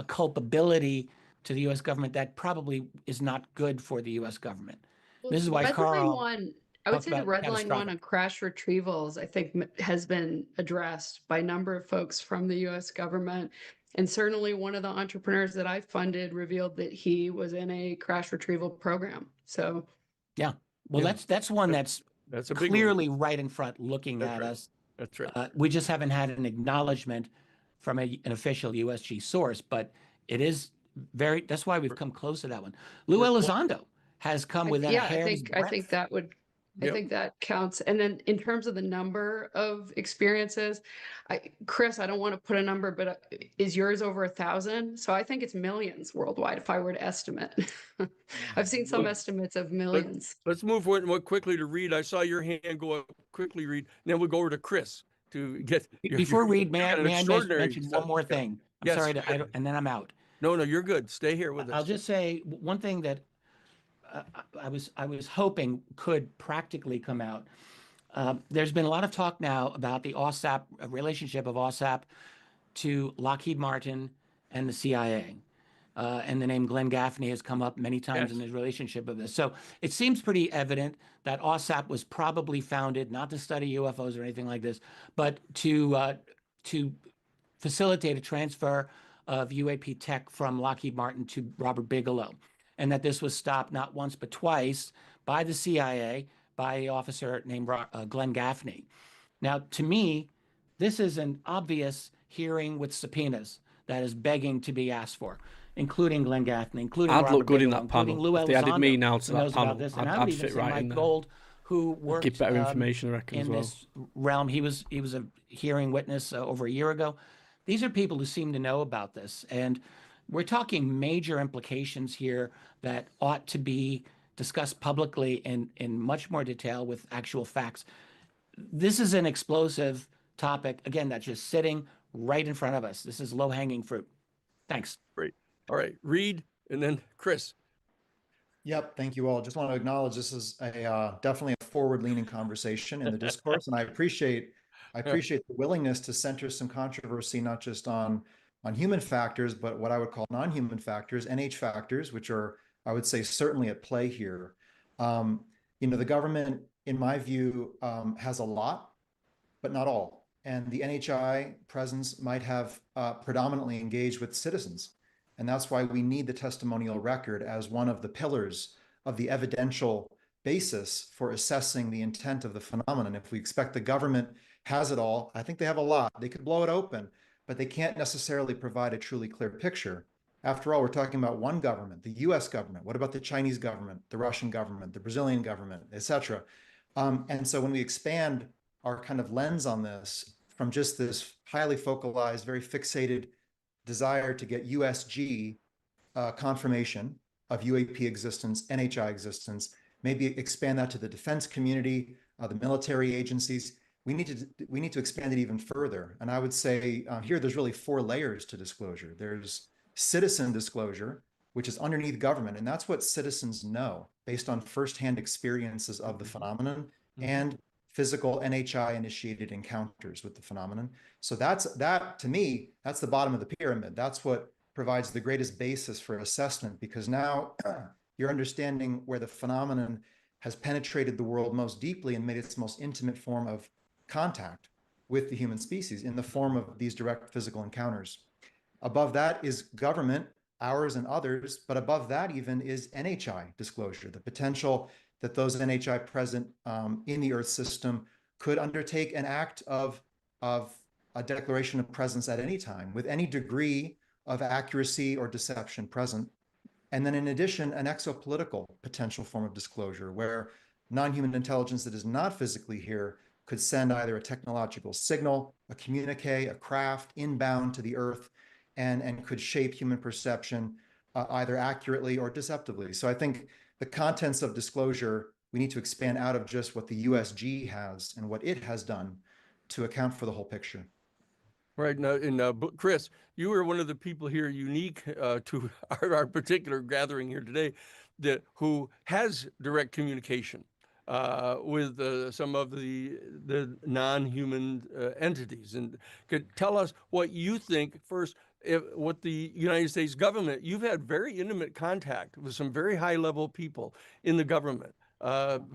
culpability to the U.S. government that probably is not good for the U.S. government. This is why Karl. I would say the red line one on crash retrievals, I think, has been addressed by a number of folks from the U.S. government. And certainly one of the entrepreneurs that I funded revealed that he was in a crash retrieval program. So, yeah, well, Yeah. that's one that's That's a big clearly right in front looking That's at right. us. That's right. We just haven't had an acknowledgement from an official USG source, but it is very, that's why we've come close to that one. Lou Elizondo has come within a hair's breadth. I think that would, I think that counts. And then in terms of the number of experiences, Chris, I don't want to put a number, but is yours over 1,000? So I think it's millions worldwide if I were to estimate. I've seen some estimates of millions. Let's move quickly to Reed. I saw your hand go up quickly, Reed. And then we'll go over to Chris to get. Before Reed, may I extraordinary mention one more thing? I'm Yes. sorry, and then I'm out. No, you're good. Stay here with us. I'll just say one thing that I was hoping could practically come out. There's been a lot of talk now about the OSAP relationship of OSAP to Lockheed Martin and the CIA. And the name Glenn Gaffney has come up many times in his relationship of this. So it seems pretty evident that OSAP was probably founded not to study UFOs or anything like this, but to facilitate a transfer of UAP tech from Lockheed Martin to Robert Bigelow. And that this was stopped not once but twice by the CIA, by an officer named Glenn Gaffney. Now, to me, this is an obvious hearing with subpoenas that is begging to be asked for, including Glenn Gaffney, including I'd Robert look good in Bigelow, that panel. including Lou If they added me Elizondo, now to who that knows about panel, this, and I'd I would fit even say right Mike in there. Gold, who worked Give better information, I reckon, as in well. this realm. He was a hearing witness over a year ago. These are people who seem to know about this, and we're talking major implications here that ought to be discussed publicly in much more detail with actual facts. This is an explosive topic, again, that's just sitting right in front of us. This is low-hanging fruit. Thanks. Great. All right, Reed, and then Chris. Yep, thank you all. Just want to acknowledge this is a definitely a forward-leaning conversation in the discourse, and I appreciate the willingness to center some controversy, not just on on human factors, but what I would call non-human factors, NH factors, which are, I would say, certainly at play here. The government, in my view, has a lot, but not all. And the NHI presence might have predominantly engaged with citizens. And that's why we need the testimonial record as one of the pillars of the evidential basis for assessing the intent of the phenomenon. If we expect the government has it all, I think they have a lot. They could blow it open, but they can't necessarily provide a truly clear picture. After all, we're talking about one government, the US government. What about the Chinese government, the Russian government, the Brazilian government, et cetera? And so when we expand our kind of lens on this from just this highly focalized, very fixated desire to get USG confirmation of UAP existence, NHI existence, maybe expand that to the defense community, the military agencies. We need to expand it even further. And I would say here there's really 4 layers to disclosure. There's citizen disclosure, which is underneath government, and that's what citizens know based on firsthand experiences of the phenomenon and physical NHI initiated encounters with the phenomenon. So that to me, that's the bottom of the pyramid. That's what provides the greatest basis for assessment, because now you're understanding where the phenomenon has penetrated the world most deeply and made its most intimate form of contact with the human species in the form of these direct physical encounters. Above that is government, ours and others, but above that even is NHI disclosure, the potential that those NHI present in the Earth system could undertake an act of a declaration of presence at any time with any degree of accuracy or deception present. And then in addition, an exopolitical potential form of disclosure where non-human intelligence that is not physically here could send either a technological signal, a communique, a craft inbound to the Earth, and could shape human perception either accurately or deceptively. So I think the contents of disclosure, we need to expand out of just what the USG has and what it has done to account for the whole picture. Right now, Chris, you were one of the people here unique to our particular gathering here today, who has direct communication with some of the non-human entities, and could tell us what you think first. What the United States government, you've had very intimate contact with some very high-level people in the government,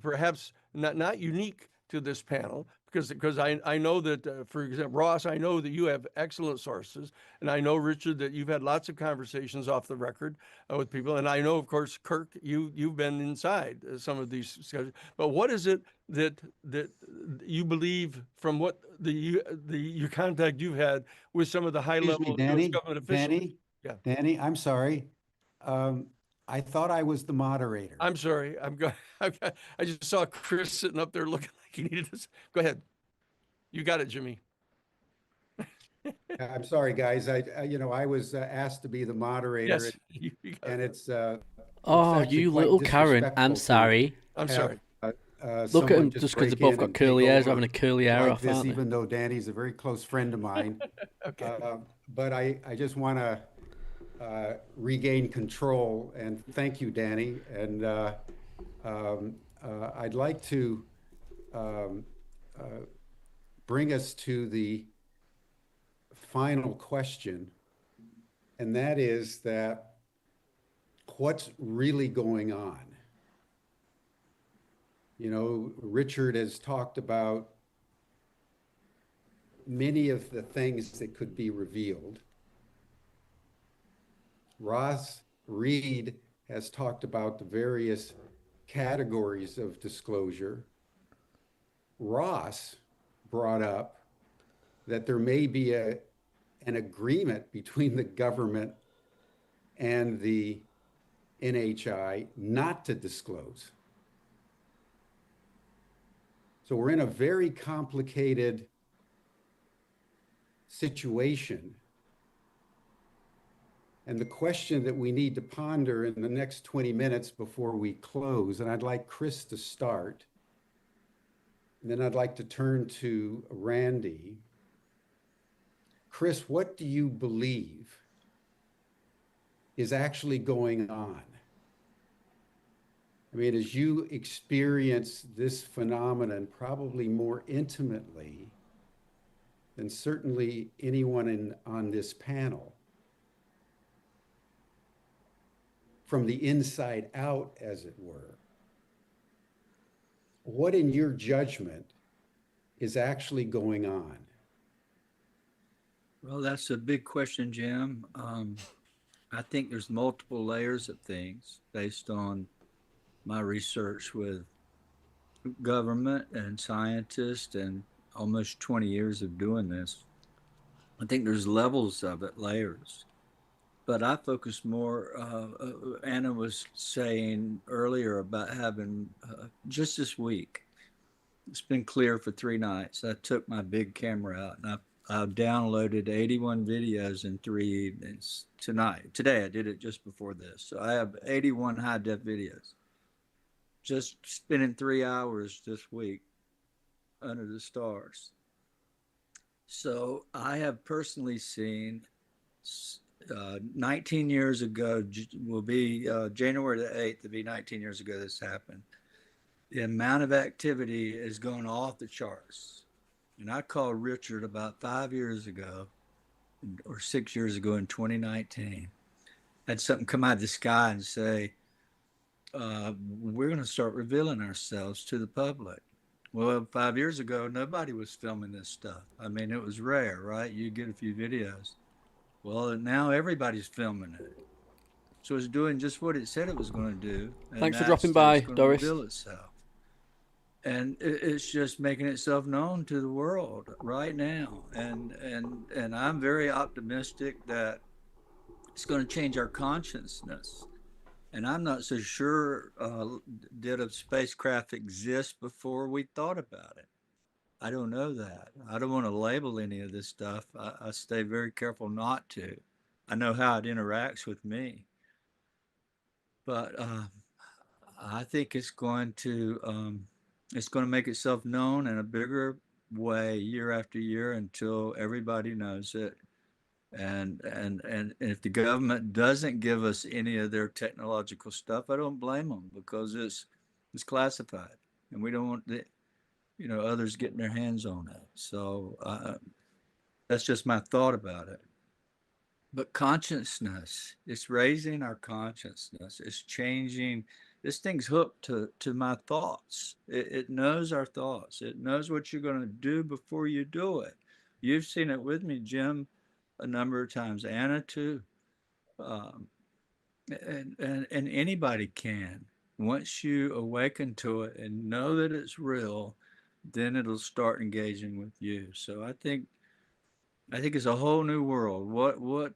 perhaps not unique to this panel, because I know that, for example, Ross, I know that you have excellent sources, and I know, Richard, that you've had lots of conversations off the record with people, and I know, of course, Kirk, you've been inside some of these discussions. But what is it that you believe from what your contact you've had with some of the high-level US government officials? Danny, I'm sorry. I thought I was the moderator. I'm sorry. I just saw Chris sitting up there looking like he needed this. Go ahead. You got it, Jimmy. I'm sorry, guys. I was asked to be the moderator. Yes, and it's oh, you little Karen. I'm sorry. I'm sorry. Look at him, just because they both got curly hairs, having a curly hair off, this, aren't they? even though Danny's a very close friend of mine. Okay. But I just want to regain control, and thank you, Danny. And I'd like to bring us to the final question, and that is that what's really going on? Richard has talked about many of the things that could be revealed. Ross Reed has talked about the various categories of disclosure. Ross brought up that there may be an agreement between the government and the NHI not to disclose. So we're in a very complicated situation. And the question that we need to ponder in the next 20 minutes before we close, and I'd like Chris to start, and then I'd like to turn to Randy. Chris, what do you believe is actually going on? I mean, as you experience this phenomenon probably more intimately, then certainly anyone on this panel, from the inside out, as it were, what in your judgment is actually going on? Well, that's a big question, Jim. I think there's multiple layers of things based on my research with government and scientists and almost 20 years of doing this. I think there's levels of it, layers. But I focus more, Anna was saying earlier about having, just this week, it's been clear for 3 nights. I took my big camera out and I've downloaded 81 videos in 3 evenings Today, I did it just before this. So I have 81 high-def videos. Just spending 3 hours this week under the stars. So I have personally seen 19 years ago, will be January the 8th, to be 19 years ago this happened. The amount of activity is going off the charts. And I called Richard about 5 years ago, or 6 years ago in 2019. Had something come out of the sky and say, we're going to start revealing ourselves to the public. Well, 5 years ago, nobody was filming this stuff. I mean, it was rare, right? You get a few videos. Well, now everybody's filming it. So it's doing just what it said it was going to do. Thanks for dropping by, Doris. Reveal itself. And it's just making itself known to the world right now. And I'm very optimistic that it's going to change our consciousness. And I'm not so sure, did a spacecraft exist before we thought about it? I don't know that. I don't want to label any of this stuff. I stay very careful not to. I know how it interacts with me. But I think it's going to make itself known in a bigger way year after year until everybody knows it. And if the government doesn't give us any of their technological stuff, I don't blame them, because it's classified, and we don't want others getting their hands on it. So that's just my thought about it. But consciousness, it's raising our consciousness. It's changing. This thing's hooked to my thoughts. It knows our thoughts. It knows what you're going to do before you do it. You've seen it with me, Jim, a number of times. Anna too. And anybody can. Once you awaken to it and know that it's real, then it'll start engaging with you. So I think it's a whole new world. What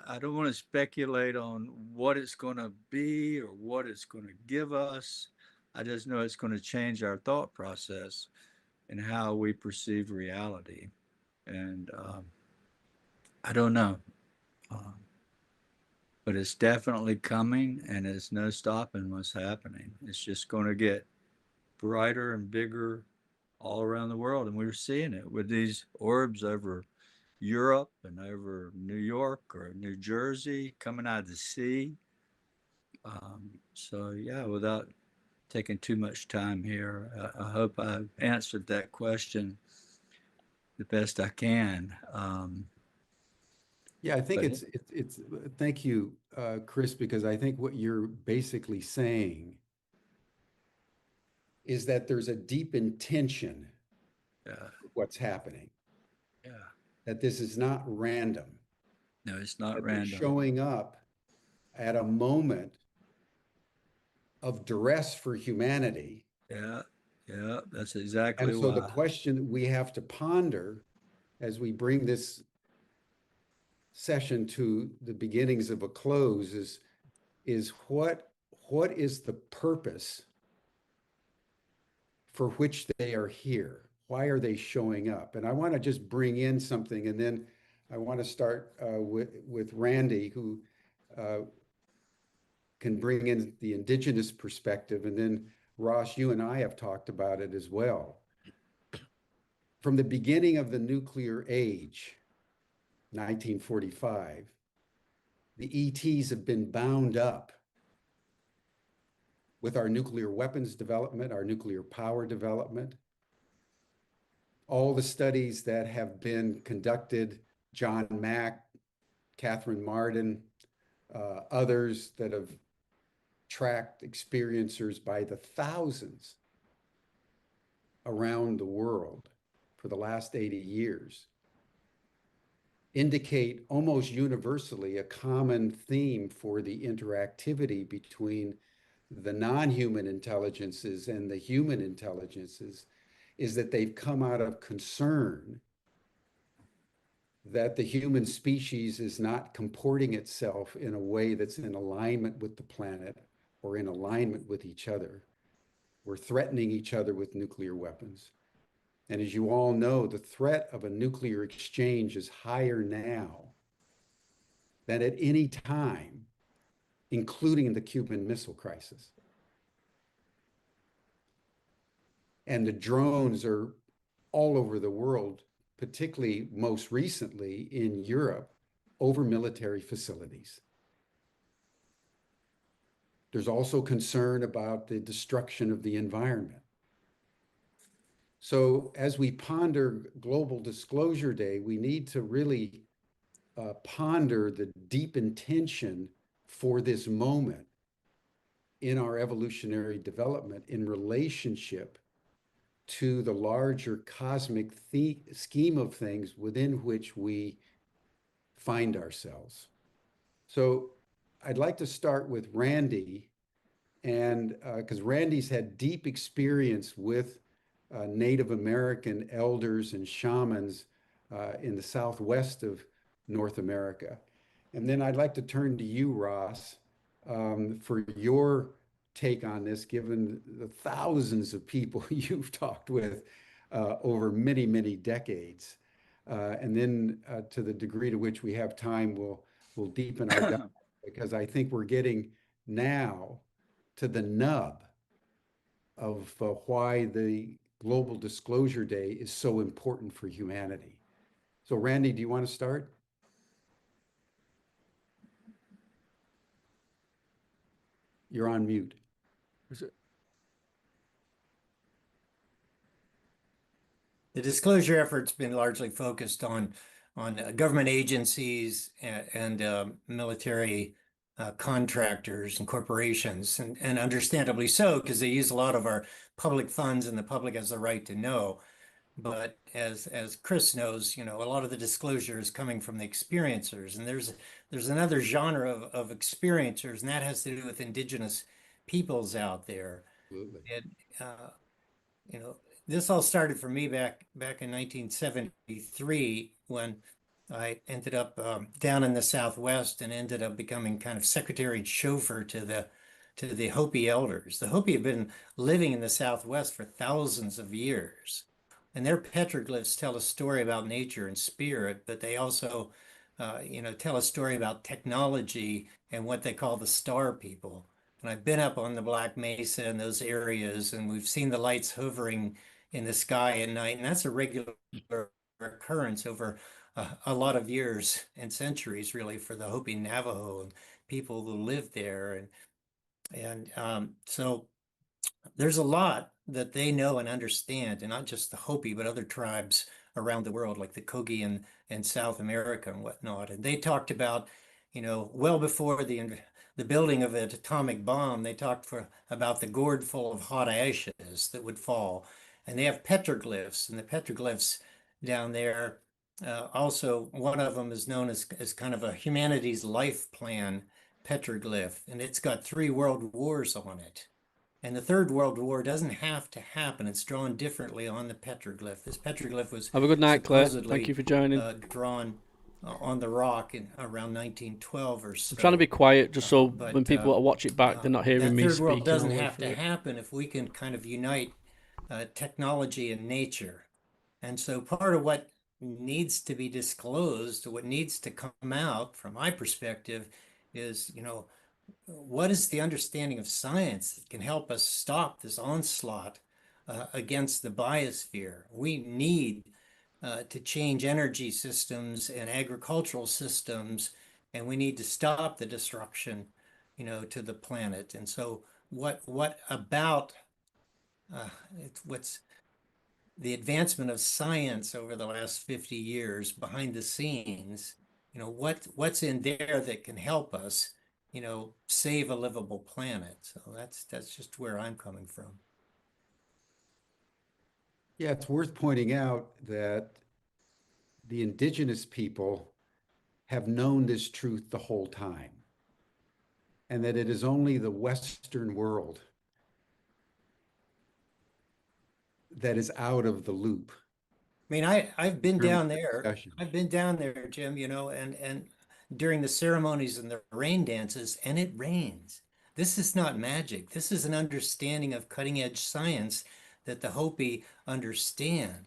I don't want to speculate on what it's going to be or what it's going to give us. I just know it's going to change our thought process and how we perceive reality. And I don't know. But it's definitely coming, and there's no stopping what's happening. It's just going to get brighter and bigger all around the world. And we're seeing it with these orbs over Europe and over New York or New Jersey coming out of the sea. So yeah, without taking too much time here, I hope I've answered that question the best I can. Yeah, I think it's thank you, Chris, because I think what you're basically saying is that there's a deep intention of what's happening. Yeah. That this is not random. No, it's not that random. They're showing up at a moment of duress for humanity. Yeah, that's exactly And so why. the question that we have to ponder as we bring this session to the beginnings of a close is what is the purpose for which they are here? Why are they showing up? And I want to just bring in something, and then I want to start with Randy, who can bring in the indigenous perspective, and then Ross, you and I have talked about it as well. From the beginning of the nuclear age, 1945, the ETs have been bound up with our nuclear weapons development, our nuclear power development. all the studies that have been conducted, John Mack, Catherine Martin, others that have tracked experiencers by the thousands around the world for the last 80 years, indicate almost universally a common theme for the interactivity between the non-human intelligences and the human intelligences is that they've come out of concern that the human species is not comporting itself in a way that's in alignment with the planet or in alignment with each other. We're threatening each other with nuclear weapons. And as you all know, the threat of a nuclear exchange is higher now than at any time, including the Cuban Missile Crisis. And the drones are all over the world, particularly most recently in Europe, over military facilities. There's also concern about the destruction of the environment. So as we ponder Global Disclosure Day, we need to really ponder the deep intention for this moment in our evolutionary development in relationship to the larger cosmic scheme of things within which we find ourselves. So I'd like to start with Randy, and because Randy's had deep experience with Native American elders and shamans in the Southwest of North America. And then I'd like to turn to you, Ross, for your take on this, given the thousands of people you've talked with over many, many decades. And then to the degree to which we have time, we'll deepen our dialogue, because I think we're getting now to the nub of why the Global Disclosure Day is so important for humanity. So Randy, do you want to start? You're on mute. Is it? The disclosure effort's been largely focused on government agencies and military contractors and corporations, and understandably so, because they use a lot of our public funds and the public has the right to know. But as Chris knows, a lot of the disclosure is coming from the experiencers, and there's another genre of experiencers, and that has to do with indigenous peoples out there. Absolutely. And this all started for me back in 1973 when I ended up down in the Southwest and ended up becoming kind of secretary and chauffeur to the Hopi elders. The Hopi have been living in the Southwest for thousands of years, and their petroglyphs tell a story about nature and spirit, but they also, tell a story about technology and what they call the star people. And I've been up on the Black Mesa in those areas, and we've seen the lights hovering in the sky at night, and that's a regular occurrence over a lot of years and centuries, really, for the Hopi Navajo and people who live there. And so there's a lot that they know and understand, and not just the Hopi, but other tribes around the world, like the Kogi and South America and whatnot. And they talked about, well before the building of an atomic bomb, they talked about the gourd full of hot ashes that would fall. And they have petroglyphs, and the petroglyphs down there, also one of them is known as kind of a humanity's life plan petroglyph, and it's got 3 world wars on it. And the Third World War doesn't have to happen. It's drawn differently on the petroglyph. This petroglyph was Have a good night, Claire. Thank you for joining. Drawn on the rock in around 1912 or so. I'm trying to be quiet just so when people watch it back, they're not hearing me Third speaking. World doesn't have to happen if we can kind of unite technology and nature. And so part of what needs to be disclosed, what needs to come out from my perspective is, what is the understanding of science that can help us stop this onslaught against the biosphere? We need to change energy systems and agricultural systems, and we need to stop the destruction, to the planet. And so what about what's the advancement of science over the last 50 years behind the scenes, what's in there that can help us, save a livable planet. So that's just where I'm coming from. Yeah, it's worth pointing out that the indigenous people have known this truth the whole time, and that it is only the Western world that is out of the loop. I mean, I've been down there. Discussion. I've been down there, Jim, and during the ceremonies and the rain dances, and it rains. This is not magic. This is an understanding of cutting edge science that the Hopi understand.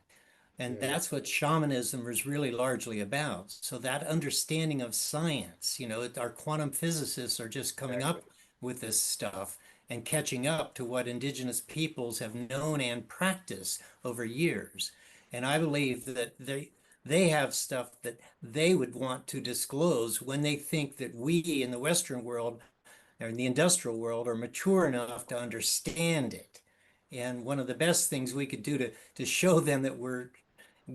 And that's what shamanism is really largely about. So that understanding of science, our quantum physicists are just coming up with this stuff and catching up to what indigenous peoples have known and practiced over years. And I believe that they have stuff that they would want to disclose when they think that we in the Western world or in the industrial world are mature enough to understand it. And one of the best things we could do to show them that we're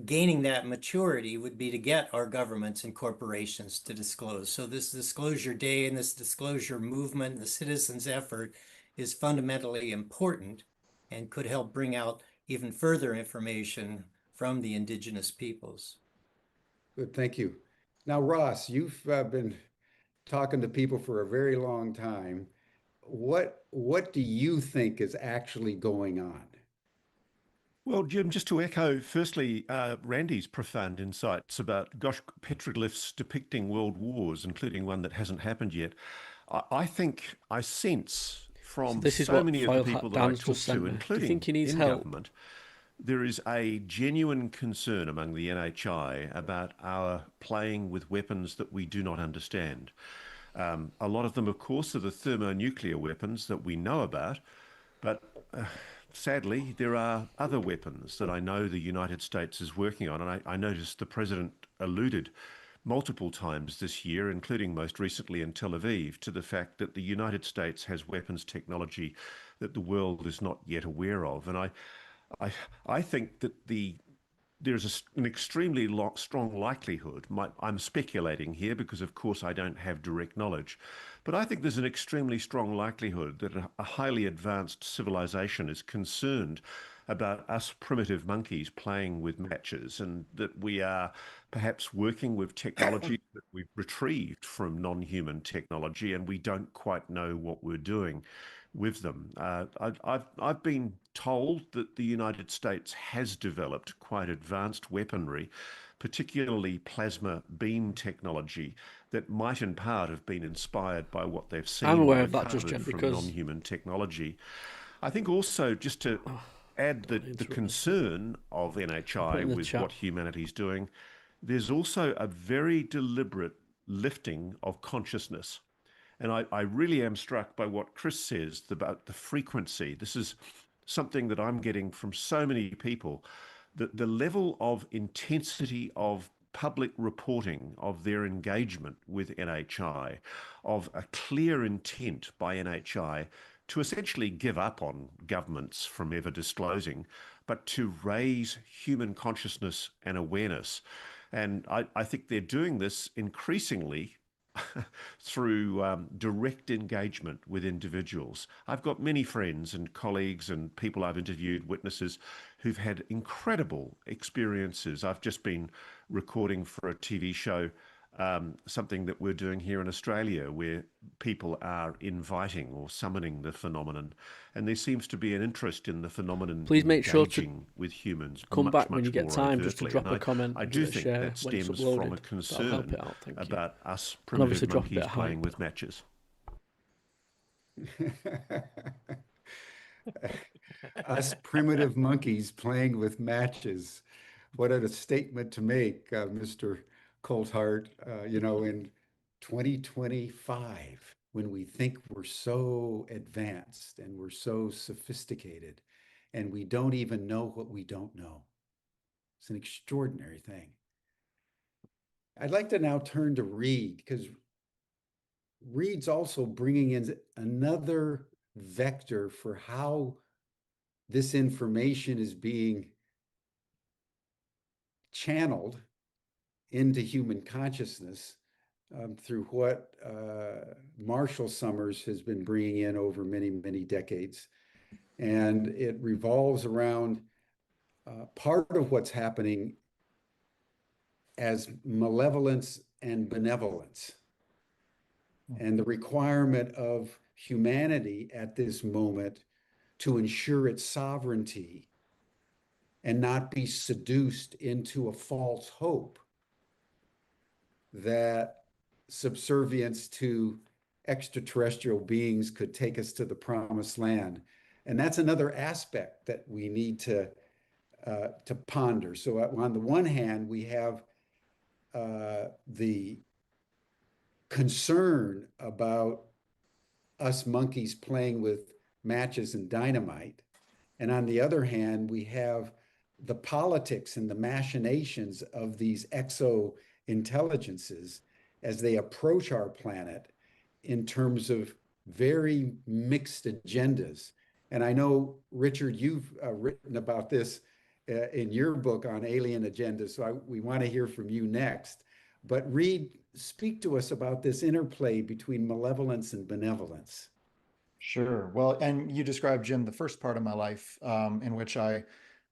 gaining that maturity would be to get our governments and corporations to disclose. So this disclosure day and this disclosure movement, the citizens' effort is fundamentally important and could help bring out even further information from the indigenous peoples. Good, thank you. Now, Ross, you've been talking to people for a very long time. What do you think is actually going on? Well, Jim, just to echo, firstly, Randy's profound insights about, petroglyphs depicting world wars, including one that hasn't happened yet. I think I sense from so many of the people that I talk to, including in government, there is a genuine concern among the NHI about our playing with weapons that we do not understand. A lot of them, of course, are the thermonuclear weapons that we know about, but sadly, there are other weapons that I know the United States is working on. And I noticed the president alluded multiple times this year, including most recently in Tel Aviv, to the fact that the United States has weapons technology that the world is not yet aware of. And I think that there's an extremely strong likelihood, I'm speculating here because of course I don't have direct knowledge, but I think there's an extremely strong likelihood that a highly advanced civilization is concerned about us primitive monkeys playing with matches, and that we are perhaps working with technology that we've retrieved from non-human technology and we don't quite know what we're doing with them. I've been told that the United States has developed quite advanced weaponry, particularly plasma beam technology, that might in part have been inspired by what they've seen. I'm aware of that, just from because non-human technology. I think also, just to add the concern of NHI with what humanity's doing, there's also a very deliberate lifting of consciousness. And I really am struck by what Chris says about the frequency. This is something that I'm getting from so many people, that the level of intensity of public reporting of their engagement with NHI, of a clear intent by NHI to essentially give up on governments from ever disclosing, but to raise human consciousness and awareness. And I think they're doing this increasingly through direct engagement with individuals. I've got many friends and colleagues and people I've interviewed, witnesses, who've had incredible experiences. I've just been recording for a TV show something that we're doing here in Australia, where people are inviting or summoning the phenomenon, and there seems to be an interest in the phenomenon. Please make sure to with humans come much, back when much you get more time, just to overtly. drop a comment. I do think share that when it's stems uploaded. from a That'll concern help it out. Thank you. about us And obviously primitive drop a bit monkeys of playing hype. with matches. Us primitive monkeys playing with matches. What a statement to make, Mr. Coulthart, in 2025, when we think we're so advanced and we're so sophisticated and we don't even know what we don't know. It's an extraordinary thing. I'd like to now turn to Reed, because Reed's also bringing in another vector for how this information is being channeled into human consciousness through what Marshall Summers has been bringing in over many, many decades. And it revolves around part of what's happening as malevolence and benevolence, and the requirement of humanity at this moment to ensure its sovereignty and not be seduced into a false hope that subservience to extraterrestrial beings could take us to the promised land. And that's another aspect that we need to ponder. So on the one hand, we have the concern about us monkeys playing with matches and dynamite. And on the other hand, we have the politics and the machinations of these exo intelligences as they approach our planet in terms of very mixed agendas. And I know, Richard, you've written about this in your book on alien agendas, so we want to hear from you next. But Reed, speak to us about this interplay between malevolence and benevolence. Sure. Well, and you described, Jim, the first part of my life in which I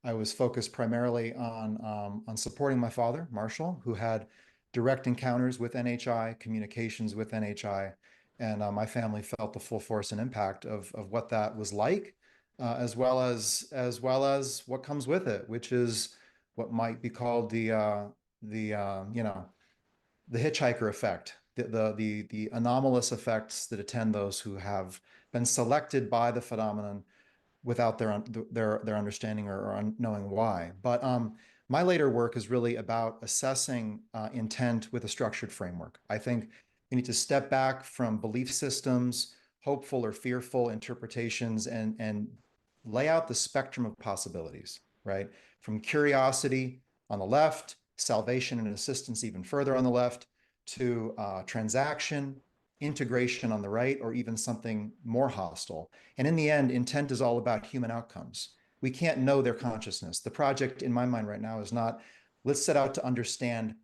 was focused primarily on supporting my father, Marshall, who had direct encounters with NHI, communications with NHI, and my family felt the full force and impact of what that was like, as well as what comes with it, which is what might be called the hitchhiker effect, the anomalous effects that attend those who have been selected by the phenomenon without their understanding or knowing why. But my later work is really about assessing intent with a structured framework. I think we need to step back from belief systems, hopeful or fearful interpretations, and lay out the spectrum of possibilities, right? From curiosity on the left, salvation and assistance even further on the left, to transaction, integration on the right, or even something more hostile. And in the end, intent is all about human outcomes. We can't know their consciousness. The project in my mind right now is not, let's set out to understand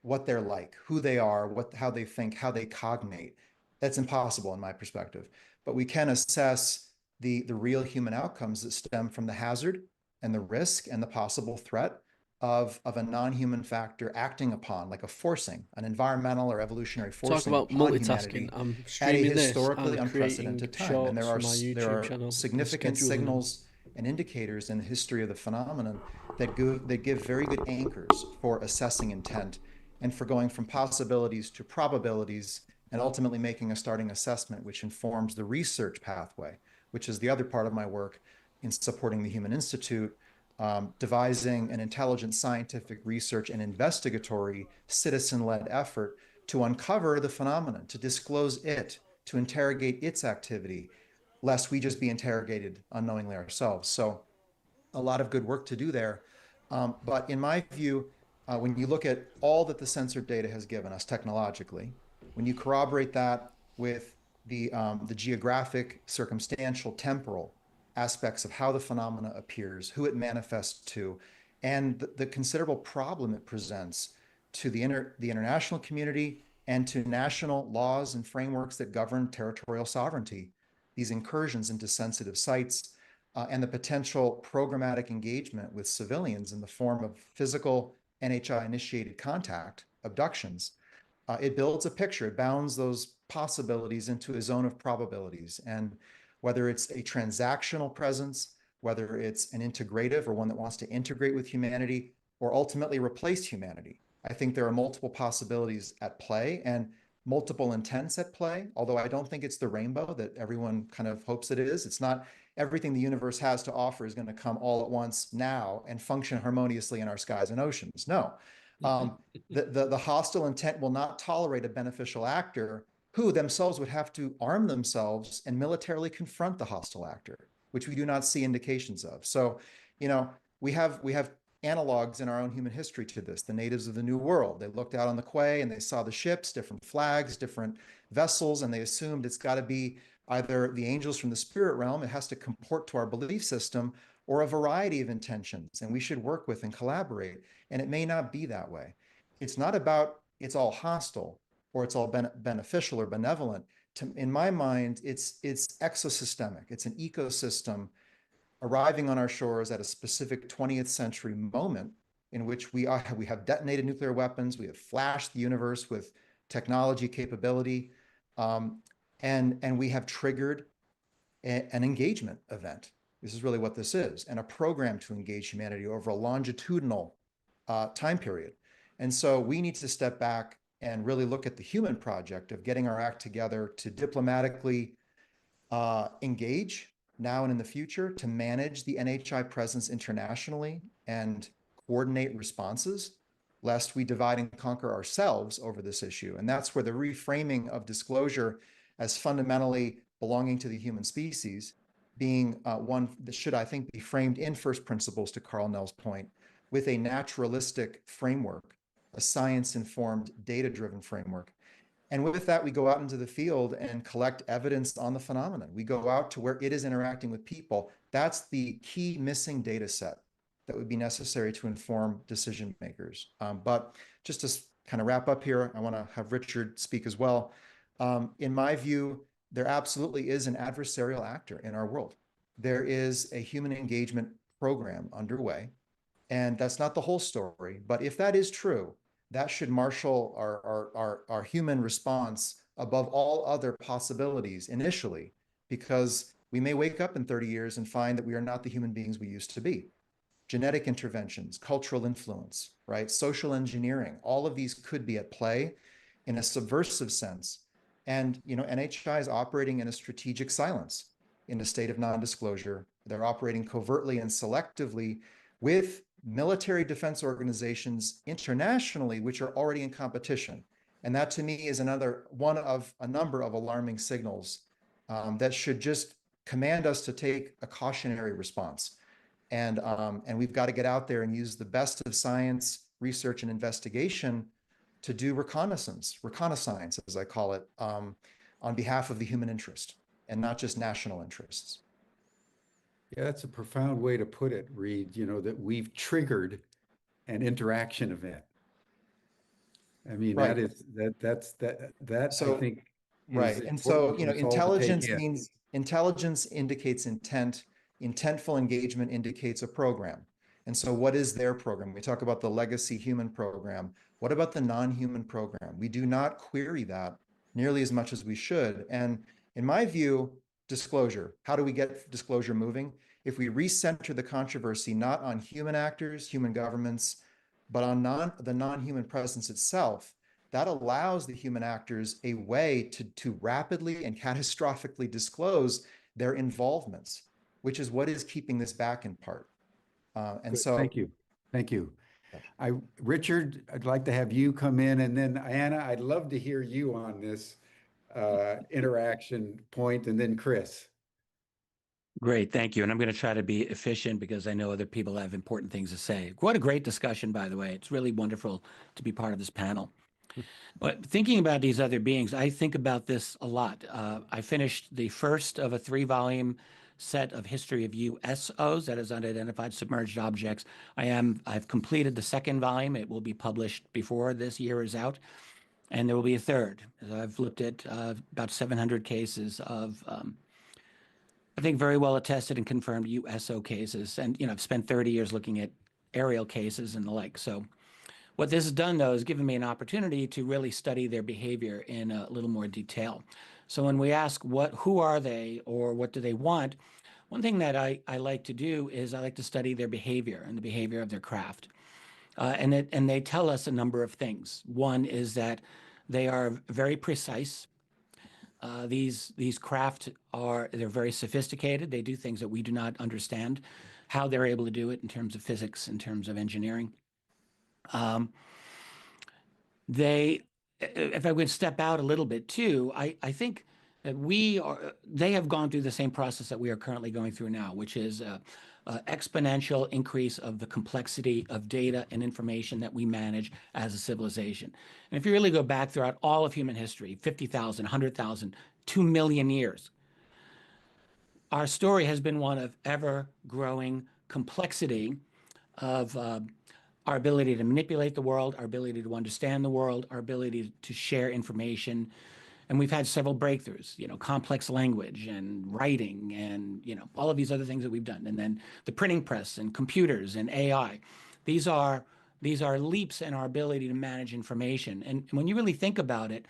what they're like, who they are, how they think, how they cognate. That's impossible in my perspective. But we can assess the real human outcomes that stem from the hazard and the risk and the possible threat of a non-human factor acting upon, like a forcing, an environmental or evolutionary forcing. Talk about multitasking. I'm streaming at a historically this and unprecedented time. shorts And there for my YouTube channel. significant signals and indicators in the history of the phenomenon that give very good anchors for assessing intent and for going from possibilities to probabilities and ultimately making a starting assessment, which informs the research pathway, which is the other part of my work in supporting the Human Institute, devising an intelligent scientific research and investigatory citizen-led effort to uncover the phenomenon, to disclose it, to interrogate its activity, lest we just be interrogated unknowingly ourselves. So a lot of good work to do there. But in my view, when you look at all that the censored data has given us technologically, when you corroborate that with the geographic, circumstantial, temporal aspects of how the phenomena appears, who it manifests to, and the considerable problem it presents to the international community and to national laws and frameworks that govern territorial sovereignty, these incursions into sensitive sites, and the potential programmatic engagement with civilians in the form of physical NHI-initiated contact, abductions, it builds a picture, it bounds those possibilities into a zone of probabilities. And whether it's a transactional presence, whether it's an integrative or one that wants to integrate with humanity or ultimately replace humanity, I think there are multiple possibilities at play and multiple intents at play, although I don't think it's the rainbow that everyone kind of hopes it is. It's not everything the universe has to offer is going to come all at once now and function harmoniously in our skies and oceans. No. The hostile intent will not tolerate a beneficial actor who themselves would have to arm themselves and militarily confront the hostile actor, which we do not see indications of. So, we have analogs in our own human history to this. The natives of the New World, they looked out on the quay and they saw the ships, different flags, different vessels, and they assumed it's got to be either the angels from the spirit realm, it has to comport to our belief system, or a variety of intentions, and we should work with and collaborate. And it may not be that way. It's not about it's all hostile or it's all beneficial or benevolent. In my mind, it's exosystemic. It's an ecosystem arriving on our shores at a specific 20th century moment in which we have detonated nuclear weapons, we have flashed the universe with technology capability, and we have triggered an engagement event. This is really what this is, and a program to engage humanity over a longitudinal time period. And so we need to step back and really look at the human project of getting our act together to diplomatically engage now and in the future, to manage the NHI presence internationally and coordinate responses, lest we divide and conquer ourselves over this issue. And that's where the reframing of disclosure as fundamentally belonging to the human species, being one that should, I think, be framed in first principles, to Karl Nell's point, with a naturalistic framework, a science-informed, data-driven framework. And with that, we go out into the field and collect evidence on the phenomenon. We go out to where it is interacting with people. That's the key missing data set that would be necessary to inform decision makers. But just to kind of wrap up here, I want to have Richard speak as well. In my view, there absolutely is an adversarial actor in our world. There is a human engagement program underway, and that's not the whole story. But if that is true, that should marshal our human response above all other possibilities initially, because we may wake up in 30 years and find that we are not the human beings we used to be. Genetic interventions, cultural influence, right? Social engineering, all of these could be at play in a subversive sense. And, you know, NHI is operating in a strategic silence, in a state of non-disclosure. They're operating covertly and selectively with military defense organizations internationally, which are already in competition. And that, to me, is another one of a number of alarming signals that should just command us to take a cautionary response. And we've got to get out there and use the best of science, research, and investigation to do reconnaissance, as I call it, on behalf of the human interest and not just national interests. Yeah, that's a profound way to put it, Reed, you know, that we've triggered an interaction event. I mean, right. I think. Right. And so, you know, intelligence indicates intent. Intentful engagement indicates a program. And so what is their program? We talk about the legacy human program. What about the non-human program? We do not query that nearly as much as we should. And in my view, disclosure. How do we get disclosure moving? If we recenter the controversy not on human actors, human governments, but on the non-human presence itself, that allows the human actors a way to rapidly and catastrophically disclose their involvements, which is what is keeping this back in part. And so, thank you. Richard, I'd like to have you come in, and then Anna, I'd love to hear you on this interaction point, and then Chris. Great, thank you. And I'm going to try to be efficient because I know other people have important things to say. What a great discussion, by the way. It's really wonderful to be part of this panel. But thinking about these other beings, I think about this a lot. I finished the first of a 3-volume set of history of UFOs, that is unidentified submerged objects. I've completed the second volume. It will be published before this year is out. And there will be a third. I've looked at about 700 cases of, I think, very well attested and confirmed USO cases. And, you know, I've spent 30 years looking at aerial cases and the like. So what this has done, though, is given me an opportunity to really study their behavior in a little more detail. So when we ask who are they or what do they want, one thing that I like to do is I like to study their behavior and the behavior of their craft. And they tell us a number of things. One is that they are very precise. These craft they're very sophisticated. They do things that we do not understand, how they're able to do it in terms of physics, in terms of engineering. If I would step out a little bit too, I think that they have gone through the same process that we are currently going through now, which is exponential increase of the complexity of data and information that we manage as a civilization. And if you really go back throughout all of human history, 50,000, 100,000, 2 million years, our story has been one of ever-growing complexity of our ability to manipulate the world, our ability to understand the world, our ability to share information. And we've had several breakthroughs, you know, complex language and writing and, you know, all of these other things that we've done. And then the printing press and computers and AI. These are leaps in our ability to manage information. And when you really think about it,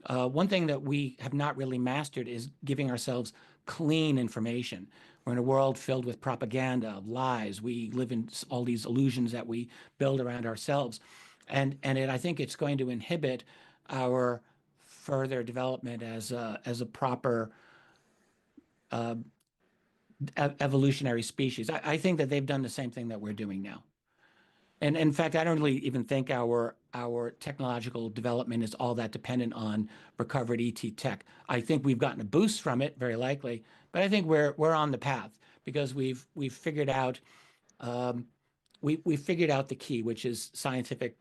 one thing that we have not really mastered is giving ourselves clean information. We're in a world filled with propaganda, lies. We live in all these illusions that we build around ourselves. And I think it's going to inhibit our further development as a proper evolutionary species. I think that they've done the same thing that we're doing now. And in fact, I don't really even think our technological development is all that dependent on recovered ET tech. I think we've gotten a boost from it, very likely, but I think we're on the path because we've figured out we figured out the key, which is scientific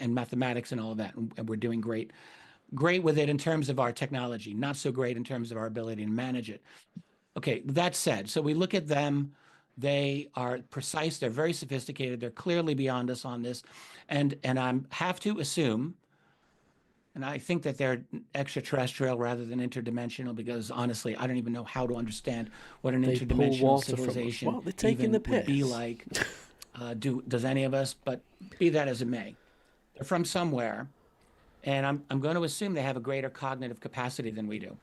and mathematics and all of that, and we're doing great with it in terms of our technology, not so great in terms of our ability to manage it. Okay, that said, so we look at them. They are precise. They're very sophisticated. They're clearly beyond us on this. And I have to assume, and I think that they're extraterrestrial rather than interdimensional, because honestly, I don't even know how to understand what an interdimensional civilization even would be like. Does any of us? But be that as it may, they're from somewhere, and I'm going to assume they have a greater cognitive capacity than we do.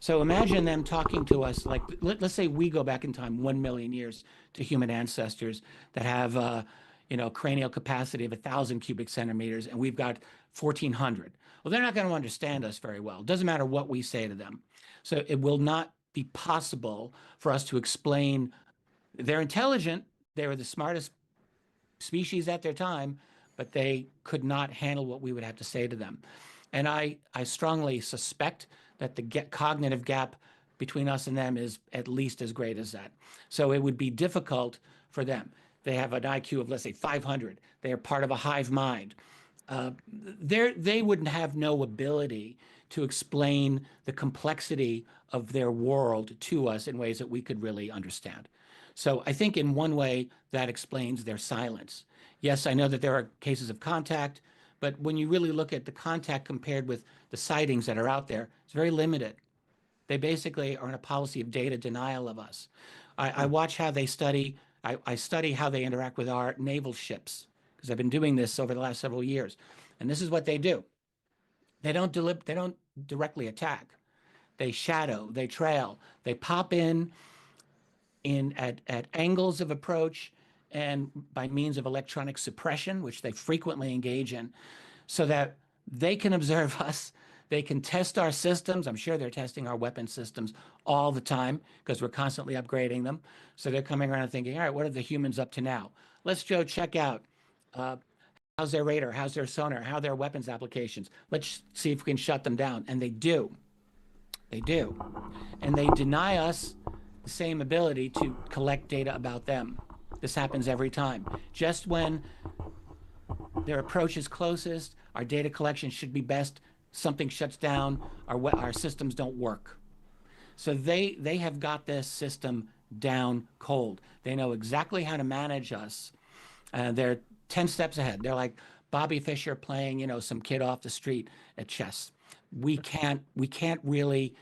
So imagine them talking to us like, let's say we go back in time 1 million years to human ancestors that have, you know, cranial capacity of 1,000 cubic centimeters, and we've got 1,400. Well, they're not going to understand us very well. It doesn't matter what we say to them. So it will not be possible for us to explain. They're intelligent. They were the smartest species at their time, but they could not handle what we would have to say to them. And I strongly suspect that the cognitive gap between us and them is at least as great as that. So it would be difficult for them. They have an IQ of, let's say, 500. They are part of a hive mind. They wouldn't have no ability to explain the complexity of their world to us in ways that we could really understand. So I think in one way that explains their silence. Yes, I know that there are cases of contact, but when you really look at the contact compared with the sightings that are out there, it's very limited. They basically are in a policy of data denial of us. I watch how they study. I study how they interact with our naval ships, because I've been doing this over the last several years. And this is what they do. They don't directly attack. They shadow, they trail, they pop in at angles of approach and by means of electronic suppression, which they frequently engage in, so that they can observe us. They can test our systems. I'm sure they're testing our weapon systems all the time because we're constantly upgrading them. So they're coming around and thinking, all right, what are the humans up to now? Let's go check out how's their radar, how's their sonar, how are their weapons applications. Let's see if we can shut them down. And they do. They do. And they deny us the same ability to collect data about them. This happens every time. Just when their approach is closest, our data collection should be best, something shuts down, our systems don't work. So they have got this system down cold. They know exactly how to manage us. They're 10 steps ahead. They're like Bobby Fischer playing, you know, some kid off the street at chess. We can't really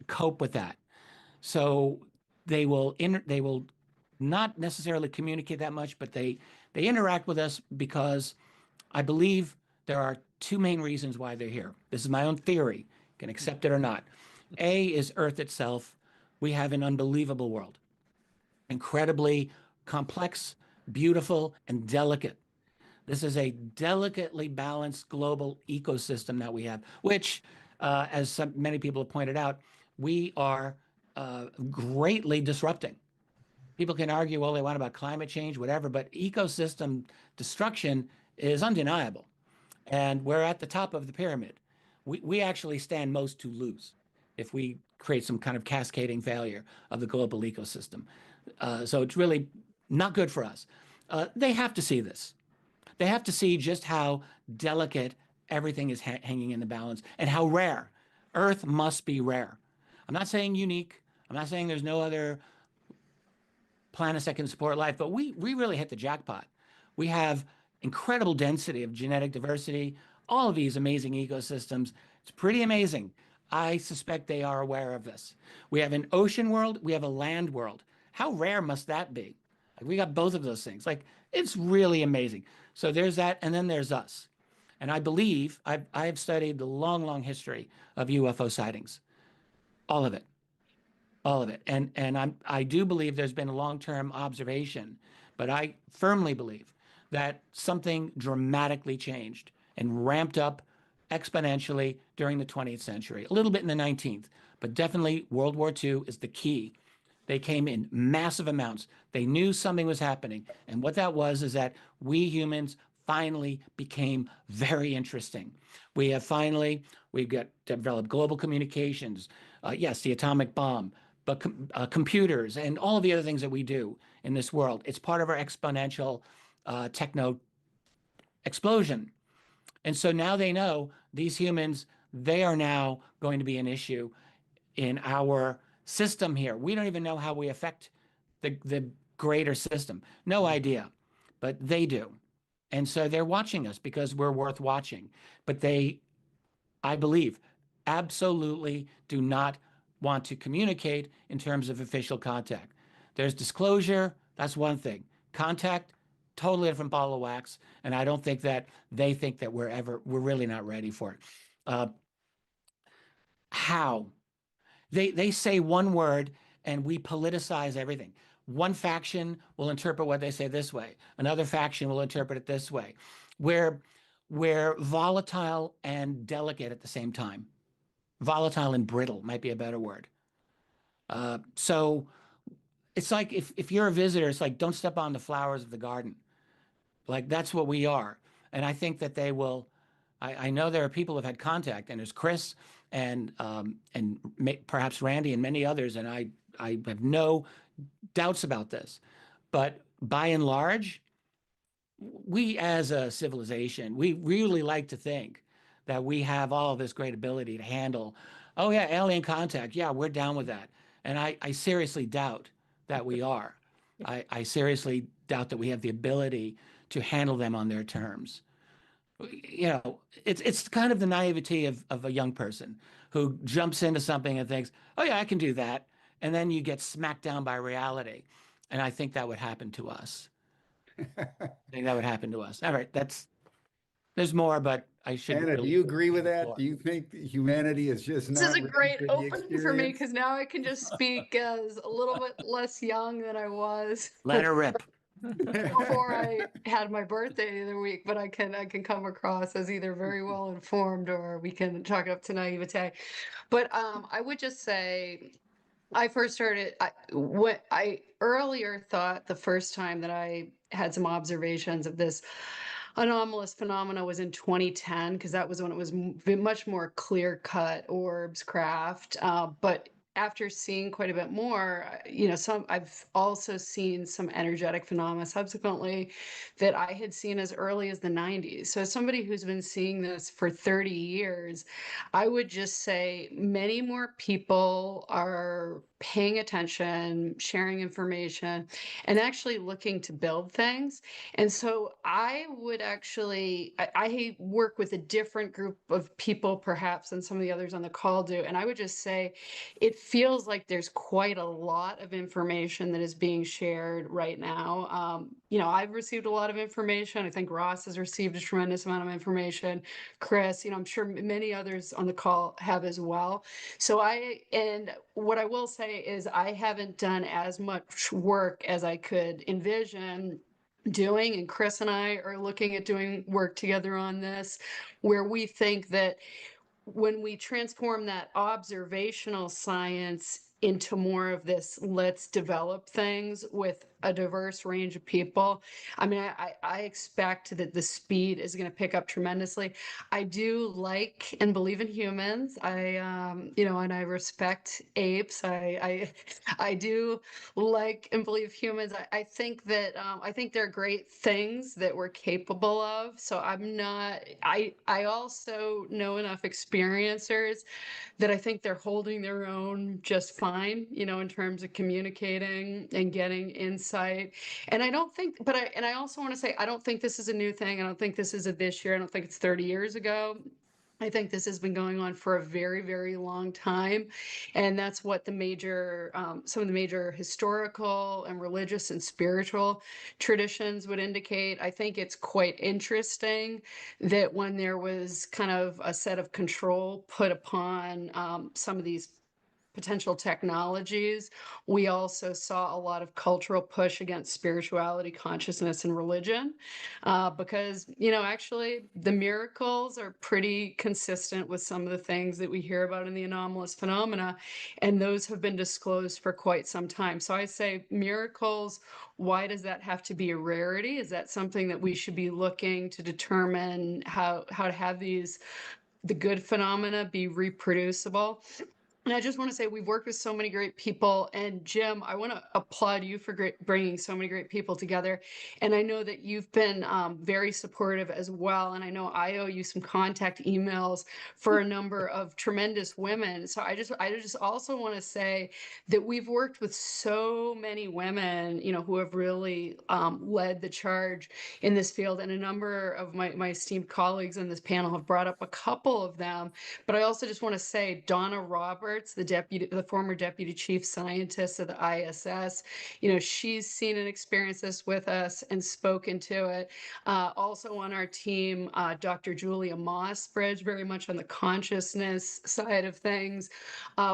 cope with that. So they will not necessarily communicate that much, but they interact with us because I believe there are two main reasons why they're here. This is my own theory. You can accept it or not. A is Earth itself. We have an unbelievable world, incredibly complex, beautiful, and delicate. This is a delicately balanced global ecosystem that we have, which, as many people have pointed out, we are greatly disrupting. People can argue all they want about climate change, whatever, but ecosystem destruction is undeniable. And we're at the top of the pyramid. We actually stand most to lose if we create some kind of cascading failure of the global ecosystem. So it's really not good for us. They have to see this. They have to see just how delicate everything is hanging in the balance and how rare. Earth must be rare. I'm not saying unique. I'm not saying there's no other planets that can support life. But we really hit the jackpot. We have incredible density of genetic diversity, all of these amazing ecosystems. It's pretty amazing. I suspect they are aware of this. We have an ocean world, we have a land world. How rare must that be? Like, we got both of those things. Like, it's really amazing. So there's that, and then there's us. And I believe, I've studied the long, long history of UFO sightings. All of it. All of it. And I do believe there's been a long-term observation, but I firmly believe that something dramatically changed and ramped up exponentially during the 20th century, a little bit in the 19th, but definitely World War II is the key. They came in massive amounts. They knew something was happening. And what that was is that we humans finally became very interesting. We've got developed global communications, yes, the atomic bomb, but computers and all of the other things that we do in this world. It's part of our exponential techno explosion. And so now they know these humans, they are now going to be an issue in our system here. We don't even know how we affect the greater system. No idea, but they do. And so they're watching us because we're worth watching. But they, I believe, absolutely do not want to communicate in terms of official contact. There's disclosure, that's one thing. Contact, totally different ball of wax, and I don't think that they think that we're really not ready for it. How? They say one word and we politicize everything. One faction will interpret what they say this way. Another faction will interpret it this way. We're volatile and delicate at the same time. Volatile and brittle might be a better word. So it's like if you're a visitor, it's like, don't step on the flowers of the garden. Like, that's what we are. And I think that they will, I know there are people who have had contact, and there's Chris and perhaps Randy and many others, and I have no doubts about this. But by and large, we as a civilization, we really like to think that we have all this great ability to handle, oh yeah, alien contact, yeah, we're down with that. And I seriously doubt that we are. I seriously doubt that we have the ability to handle them on their terms. You know, it's kind of the naivety of a young person who jumps into something and thinks, oh yeah, I can do that. And then you get smacked down by reality. And I think that would happen to us. I think that would happen to us. All right, there's more, but I shouldn't. Anna, do you agree with that? Do you think humanity is just This not is a ready great for the opening for me experience? because now I can just speak as a little bit less young than I was Let her rip. before I had my birthday the other week. But I can come across as either very well informed or we can chalk it up to naivete. But I would just say, I first started, what I earlier thought the first time that I had some observations of this anomalous phenomena was in 2010, because that was when it was much more clear-cut orbs craft. But after seeing quite a bit more, I've also seen some energetic phenomena subsequently that I had seen as early as the 90s. So as somebody who's been seeing this for 30 years, I would just say many more people are paying attention, sharing information, and actually looking to build things. And so I would actually, I work with a different group of people perhaps than some of the others on the call do. And I would just say, it feels like there's quite a lot of information that is being shared right now. I've received a lot of information. I think Ross has received a tremendous amount of information. Chris, I'm sure many others on the call have as well. So and what I will say is I haven't done as much work as I could envision doing, and Chris and I are looking at doing work together on this, where we think that when we transform that observational science into more of this, let's develop things with a diverse range of people. I mean, I expect that the speed is going to pick up tremendously. I do like and believe in humans. You know, and I respect apes. I do like and believe humans. I think that I think they're great things that we're capable of. So I'm not. I also know enough experiencers that I think they're holding their own just fine, you know, in terms of communicating and getting insight. And I don't think, but I also want to say, I don't think this is a new thing. I don't think this is a this year. I don't think it's 30 years ago. I think this has been going on for a very, very long time. And that's what the major, some of the major historical and religious and spiritual traditions would indicate. I think it's quite interesting that when there was kind of a set of control put upon some of these potential technologies, we also saw a lot of cultural push against spirituality, consciousness, and religion, because, you know, actually the miracles are pretty consistent with some of the things that we hear about in the anomalous phenomena, and those have been disclosed for quite some time. So I say miracles, why does that have to be a rarity? Is that something that we should be looking to determine how to have the good phenomena be reproducible? And I just want to say we've worked with so many great people. And Jim, I want to applaud you for bringing so many great people together. And I know that you've been very supportive as well. And I know I owe you some contact emails for a number of tremendous women. So I just also want to say that we've worked with so many women, you know, who have really led the charge in this field. And a number of my esteemed colleagues on this panel have brought up a couple of them. But I also just want to say Donna Roberts, the former deputy chief scientist of the ISS, you know, she's seen and experienced this with us and spoken to it. Also on our team, Dr. Julia Mossbridge, very much on the consciousness side of things.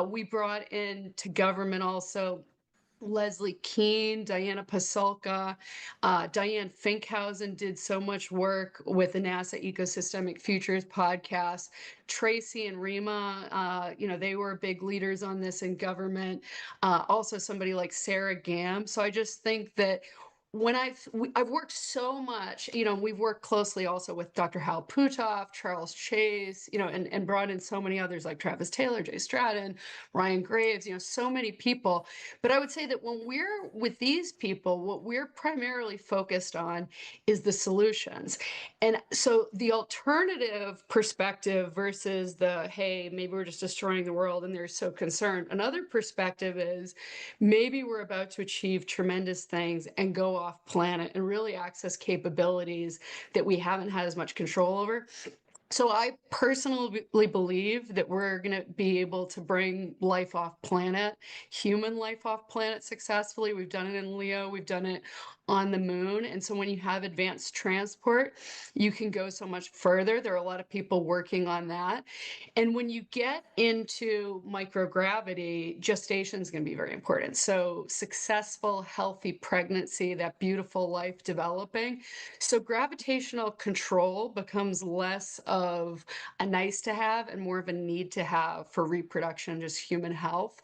We brought in to government also Leslie Keene, Diana Pasulka, Diane Finkhausen did so much work with the NASA Ecosystemic Futures podcast. Tracy and Rima, you know, they were big leaders on this in government. Also somebody like Sarah Gam. So I just think that when I've worked so much, you know, we've worked closely also with Dr. Hal Puthoff, Charles Chase, you know, and brought in so many others like Travis Taylor, Jay Stratton, Ryan Graves, you know, so many people. But I would say that when we're with these people, what we're primarily focused on is the solutions. And so the alternative perspective versus the, hey, maybe we're just destroying the world and they're so concerned. Another perspective is maybe we're about to achieve tremendous things and go off planet and really access capabilities that we haven't had as much control over. So I personally believe that we're going to be able to bring life off planet, human life off planet successfully. We've done it in Leo. We've done it on the moon. And so when you have advanced transport, you can go so much further. There are a lot of people working on that. And when you get into microgravity, gestation is going to be very important. So successful, healthy pregnancy, that beautiful life developing. So gravitational control becomes less of a nice to have and more of a need to have for reproduction, just human health.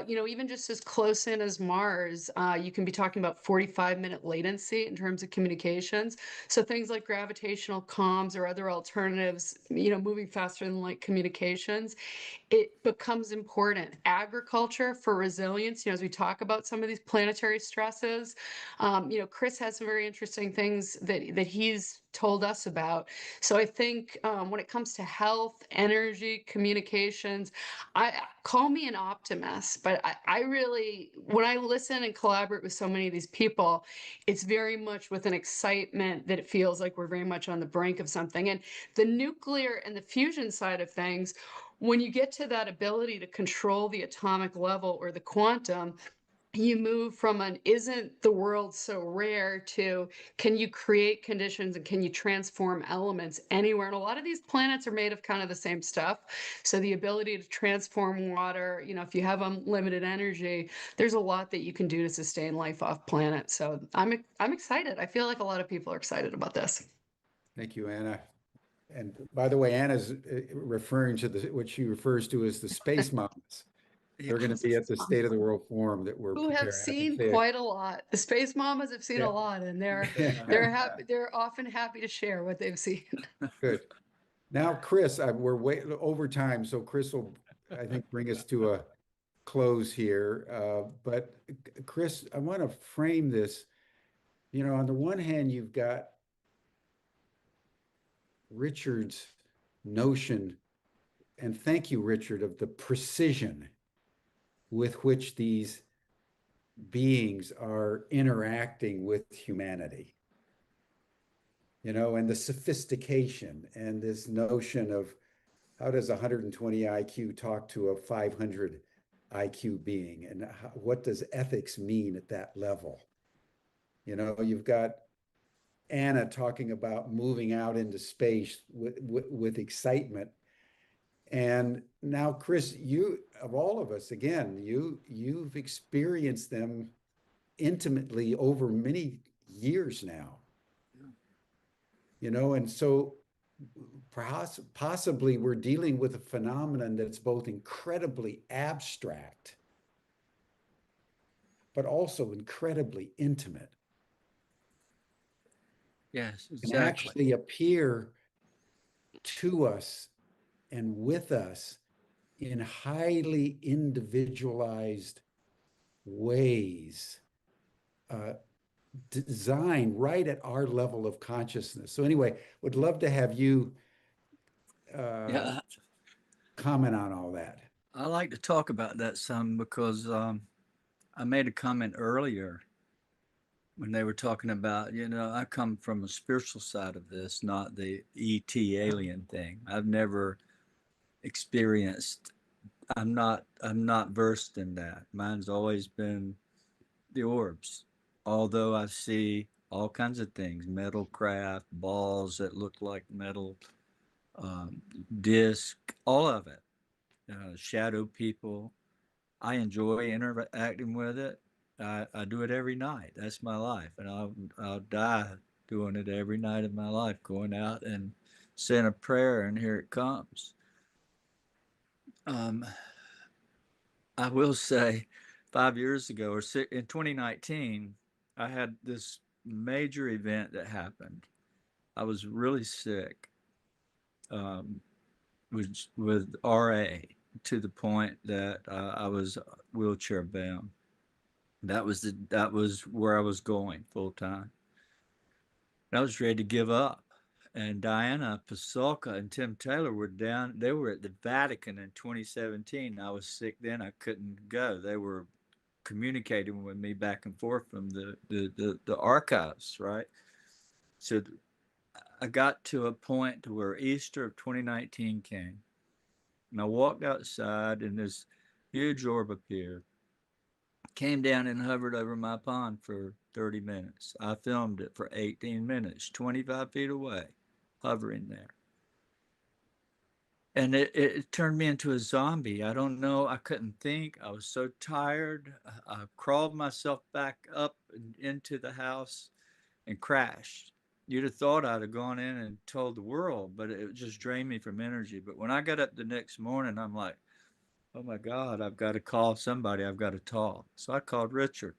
You know, even just as close in as Mars, you can be talking about 45-minute latency in terms of communications. So things like gravitational comms or other alternatives, you know, moving faster than light communications, it becomes important. Agriculture for resilience, you know, as we talk about some of these planetary stresses, you know, Chris has some very interesting things that he's told us about. So I think when it comes to health, energy, communications, I call me an optimist, but I really, when I listen and collaborate with so many of these people, it's very much with an excitement that it feels like we're very much on the brink of something. And the nuclear and the fusion side of things, when you get to that ability to control the atomic level or the quantum, you move from an isn't the world so rare to can you create conditions and can you transform elements anywhere? And a lot of these planets are made of kind of the same stuff. So the ability to transform water, you know, if you have unlimited energy, there's a lot that you can do to sustain life off planet. So I'm excited. I feel like a lot of people are excited about this. Thank you, Anna. And by the way, Anna's referring to what she refers to as the space moms. They're going to be at the State of the World Forum that we're Who have preparing. I think seen they- quite a lot. The space mamas have seen Yeah. a lot, and they're happy. They're often happy to share what they've seen. Good. Now, Chris, we're way over time, so Chris will, I think, bring us to a close here. But Chris, I want to frame this. You know, on the one hand, you've got Richard's notion, and thank you, Richard, of the precision with which these beings are interacting with humanity. You know, and the sophistication and this notion of how does 120 IQ talk to a 500 IQ being, and what does ethics mean at that level? You know, you've got Anna talking about moving out into space with excitement. And now, Chris, you, of all of us, again, you've experienced them intimately over many years now. You know, and so perhaps possibly we're dealing with a phenomenon that's both incredibly abstract, but also incredibly intimate. Yes, And exactly. actually appear to us and with us in highly individualized ways, designed right at our level of consciousness. So anyway, would love to have you Yeah, comment on all that. I like to talk about that some because I made a comment earlier when they were talking about, you know, I come from a spiritual side of this, not the ET alien thing. I've never experienced, I'm not versed in that. Mine's always been the orbs. Although I see all kinds of things, metal craft, balls that look like metal, disc, all of it, shadow people. I enjoy interacting with it. I do it every night. That's my life, and I'll die doing it every night of my life, going out and saying a prayer, and here it comes. I will say 5 years ago or in 2019, I had this major event that happened. I was really sick with RA to the point that I was wheelchair bound. That was where I was going full time. I was ready to give up. And Diana Pasulka and Tim Taylor were down. They were at the Vatican in 2017. I was sick then. I couldn't go. They were communicating with me back and forth from the archives, right? So I got to a point to where Easter of 2019 came. And I walked outside and this huge orb appeared. Came down and hovered over my pond for 30 minutes. I filmed it for 18 minutes, 25 feet away, hovering there. And it turned me into a zombie. I don't know. I couldn't think. I was so tired. I crawled myself back up into the house and crashed. You'd have thought I'd have gone in and told the world, but it just drained me from energy. But when I got up the next morning, I'm like, oh my God, I've got to call somebody. I've got to talk. So I called Richard.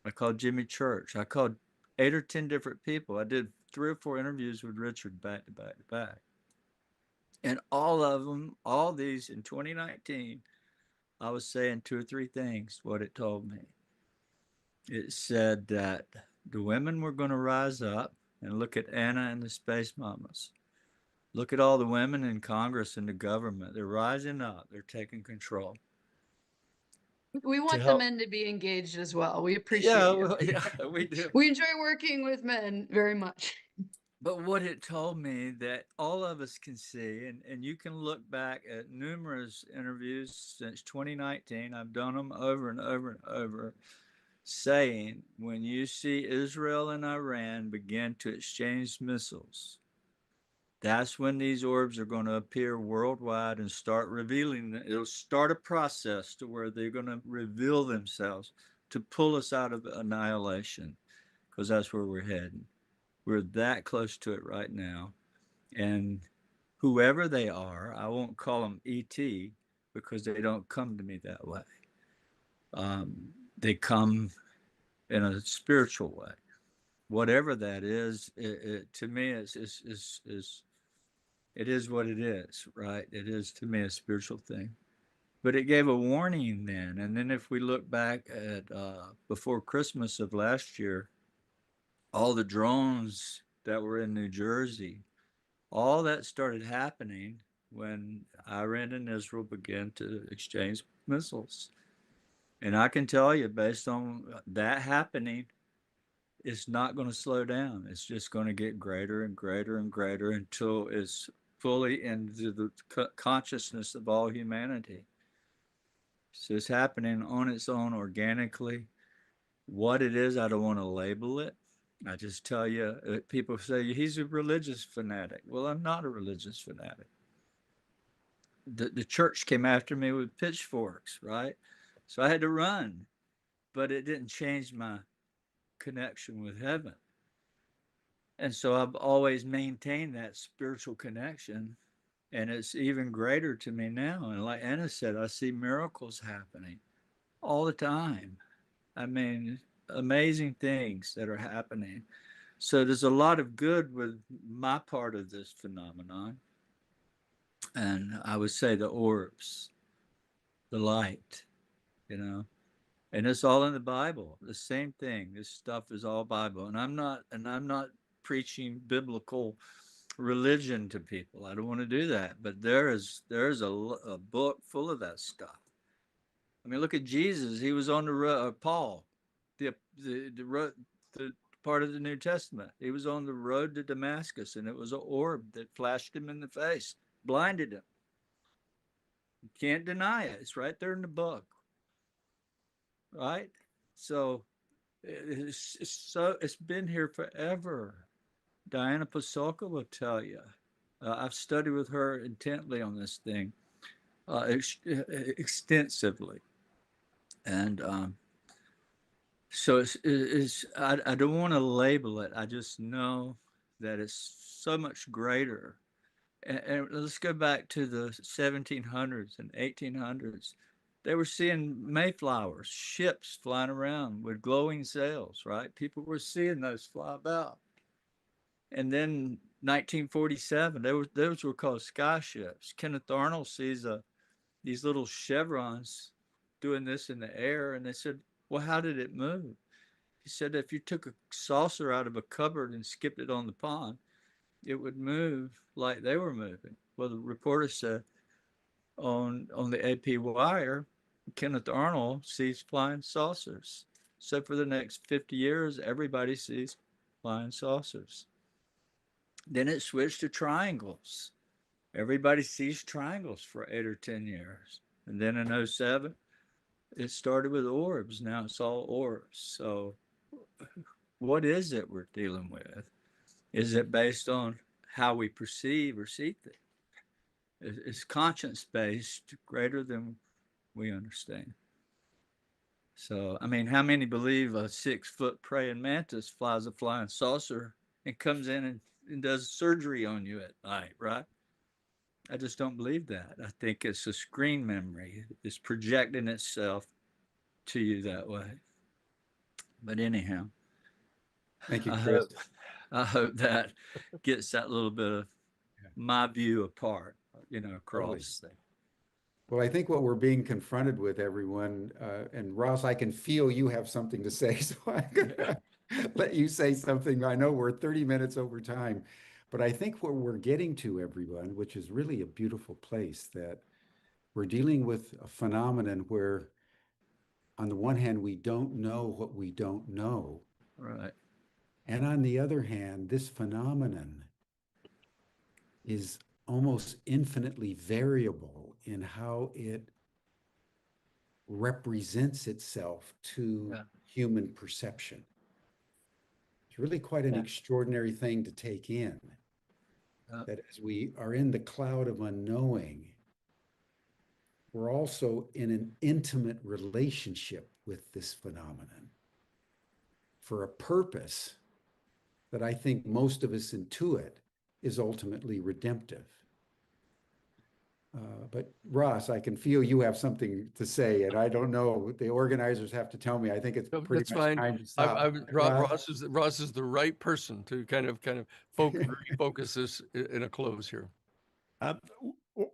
I called Jimmy Church. I called 8 or 10 different people. I did 3 or 4 interviews with Richard back to back to back. And all of them, all these in 2019, I was saying 2 or 3 things, what it told me. It said that the women were going to rise up and look at Anna and the Space Mamas. Look at all the women in Congress and the government. They're rising up. They're taking control. We want the men to be engaged as well. We appreciate you. Yeah, we do. We enjoy working with men very much. But what it told me that all of us can see, and you can look back at numerous interviews since 2019, I've done them over and over and over, saying when you see Israel and Iran begin to exchange missiles, that's when these orbs are going to appear worldwide and start revealing. It'll start a process to where they're going to reveal themselves to pull us out of annihilation, because that's where we're heading. We're that close to it right now. And whoever they are, I won't call them ET, because they don't come to me that way. They come in a spiritual way. Whatever that is, to me, it is what it is, right? It is, to me, a spiritual thing. But it gave a warning then. And then if we look back at before Christmas of last year, all the drones that were in New Jersey, all that started happening when Iran and Israel began to exchange missiles. And I can tell you, based on that happening, it's not going to slow down. It's just going to get greater and greater and greater until it's fully into the consciousness of all humanity. So it's happening on its own organically. What it is, I don't want to label it. I just tell you, people say he's a religious fanatic. Well, I'm not a religious fanatic. The church came after me with pitchforks, right? So I had to run, but it didn't change my connection with heaven. And so I've always maintained that spiritual connection, and it's even greater to me now. And like Anna said, I see miracles happening all the time. I mean, amazing things that are happening. So there's a lot of good with my part of this phenomenon. And I would say the orbs, the light, you know, and it's all in the Bible. The same thing. This stuff is all Bible. And I'm not preaching biblical religion to people. I don't want to do that. But there's a book full of that stuff. I mean, look at Jesus. He was on the road. Paul, the part of the New Testament. He was on the road to Damascus, and it was an orb that flashed him in the face, blinded him. You can't deny it. It's right there in the book, right? So it's been here forever. Diana Pasulka will tell you. I've studied with her intently on this thing, extensively, and so I don't want to label it. I just know that it's so much greater. And let's go back to the 1700s and 1800s. They were seeing Mayflowers, ships flying around with glowing sails, right? People were seeing those fly about. And then 1947, those were called sky ships. Kenneth Arnold sees these little chevrons doing this in the air, and they said, well, how did it move? He said, if you took a saucer out of a cupboard and skipped it on the pond, it would move like they were moving. Well, the reporter said on the AP wire, Kenneth Arnold sees flying saucers. So for the next 50 years, everybody sees flying saucers. Then it switched to triangles. Everybody sees triangles for 8 or 10 years. And then in 2007, it started with orbs. Now it's all orbs. So what is it we're dealing with? Is it based on how we perceive or see things? It's conscience-based, greater than we understand. So, I mean, how many believe a 6-foot praying mantis flies a flying saucer and comes in and does surgery on you at night, right? I just don't believe that. I think it's a screen memory. It's projecting itself to you that way. But anyhow, thank you, Chris. I hope that gets that little bit of my view apart, across. Well, I think what we're being confronted with, everyone, and Ross, I can feel you have something to say, so I'm gonna let you say something. I know we're 30 minutes over time, but I think what we're getting to, everyone, which is really a beautiful place, that we're dealing with a phenomenon where, on the one hand, we don't know what we don't know. Right. And on the other hand, this phenomenon is almost infinitely variable in how it represents itself to human perception. It's really quite an extraordinary thing to take in, that as we are in the cloud of unknowing, we're also in an intimate relationship with this phenomenon for a purpose that I think most of us intuit is ultimately redemptive. But Ross, I can feel you have something to say, and I don't know. The organizers have to tell me. I think it's pretty That's much fine. time to stop. Ross is the right person to kind of focus this in a close here.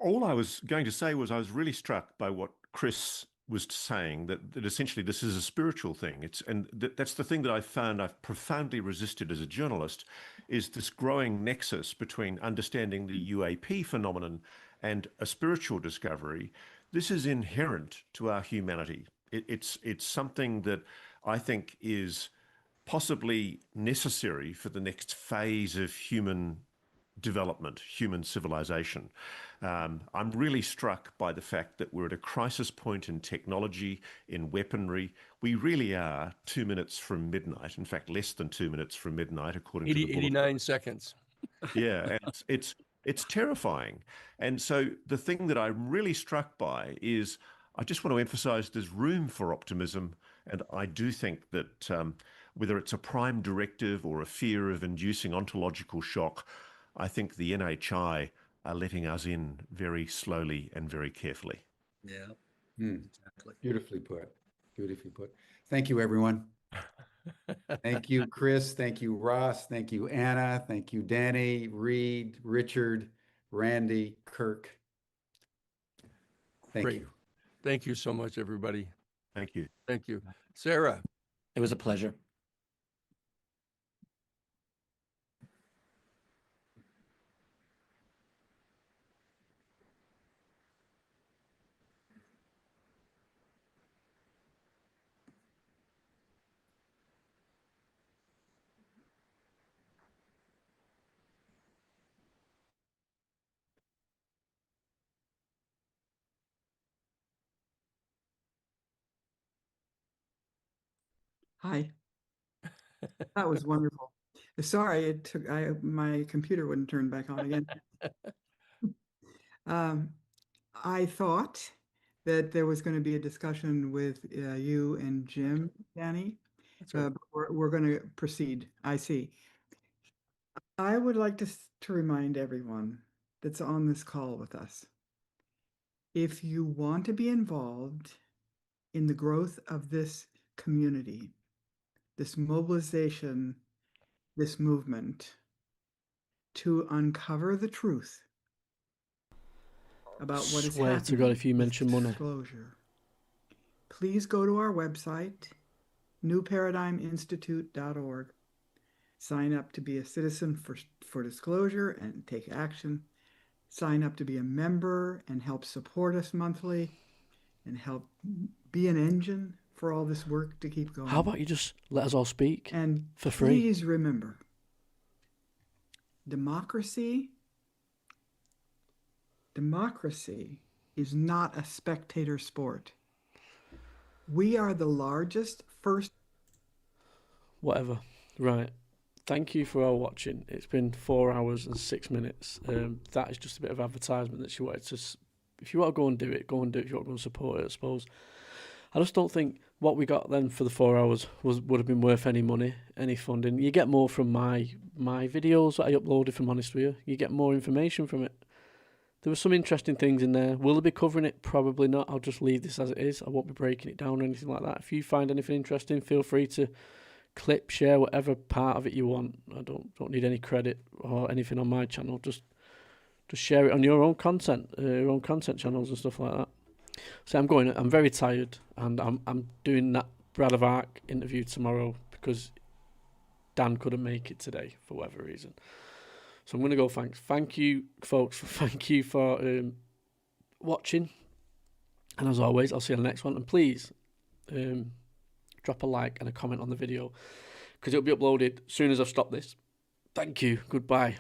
All I was going to say was I was really struck by what Chris was saying, that essentially this is a spiritual thing. That's the thing that I found I've profoundly resisted as a journalist, is this growing nexus between understanding the UAP phenomenon and a spiritual discovery. This is inherent to our humanity. It's something that I think is possibly necessary for the next phase of human development, human civilization. I'm really struck by the fact that we're at a crisis point in technology, in weaponry. We really are 2 minutes from midnight. In fact, less than 2 minutes from midnight, according to the bulletin. 89 seconds. Yeah, and it's terrifying. And so the thing that I'm really struck by is, I just want to emphasize there's room for optimism. And I do think that whether it's a prime directive or a fear of inducing ontological shock, I think the NHI are letting us in very slowly and very carefully. Yeah, exactly. Beautifully put. Beautifully put. Thank you, everyone. Thank you, Chris. Thank you, Ross. Thank you, Anna. Thank you, Danny, Reed, Richard, Randy, Kirk. Thank you. Thank you so much, everybody. Thank you. Thank you. Sarah. It was a pleasure. Hi. That was wonderful. Sorry, my computer wouldn't turn back on again. I thought that there was going to be a discussion with you and Jim, Danny. That's right. We're going to proceed. I see. I would like to remind everyone that's on this call with us, if you want to be involved in the growth of this community, this mobilization, this movement, to uncover the truth about what is happening. Swear to God, if you mention money. Disclosure. Please go to our website, newparadigminstitute.org. Sign up to be a citizen for disclosure and take action. Sign up to be a member and help support us monthly and help be an engine for all this work to keep going. How about you just let us all speak and for free? Please remember, democracy is not a spectator sport. We are the largest first. Whatever. Right. Thank you for all watching. It's been 4 hours and 6 minutes. That is just a bit of advertisement that she wanted to. If you want to go and do it, go and do it. If you want to go and support it, I suppose. I just don't think what we got then for the 4 hours would have been worth any money, any funding. You get more from my videos that I uploaded, from Honest With You. You get more information from it. There were some interesting things in there. Will I be covering it? Probably not. I'll just leave this as it is. I won't be breaking it down or anything like that. If you find anything interesting, feel free to clip, share whatever part of it you want. I don't need any credit or anything on my channel. Just share it on your own content channels and stuff like that. So I'm very tired, and I'm doing that Brad of Arc interview tomorrow because Dan couldn't make it today for whatever reason. So I'm going to go. Thank you, folks. Thank you for watching. And as always, I'll see you on the next one. And please drop a like and a comment on the video because it'll be uploaded as soon as I've stopped this. Thank you. Goodbye.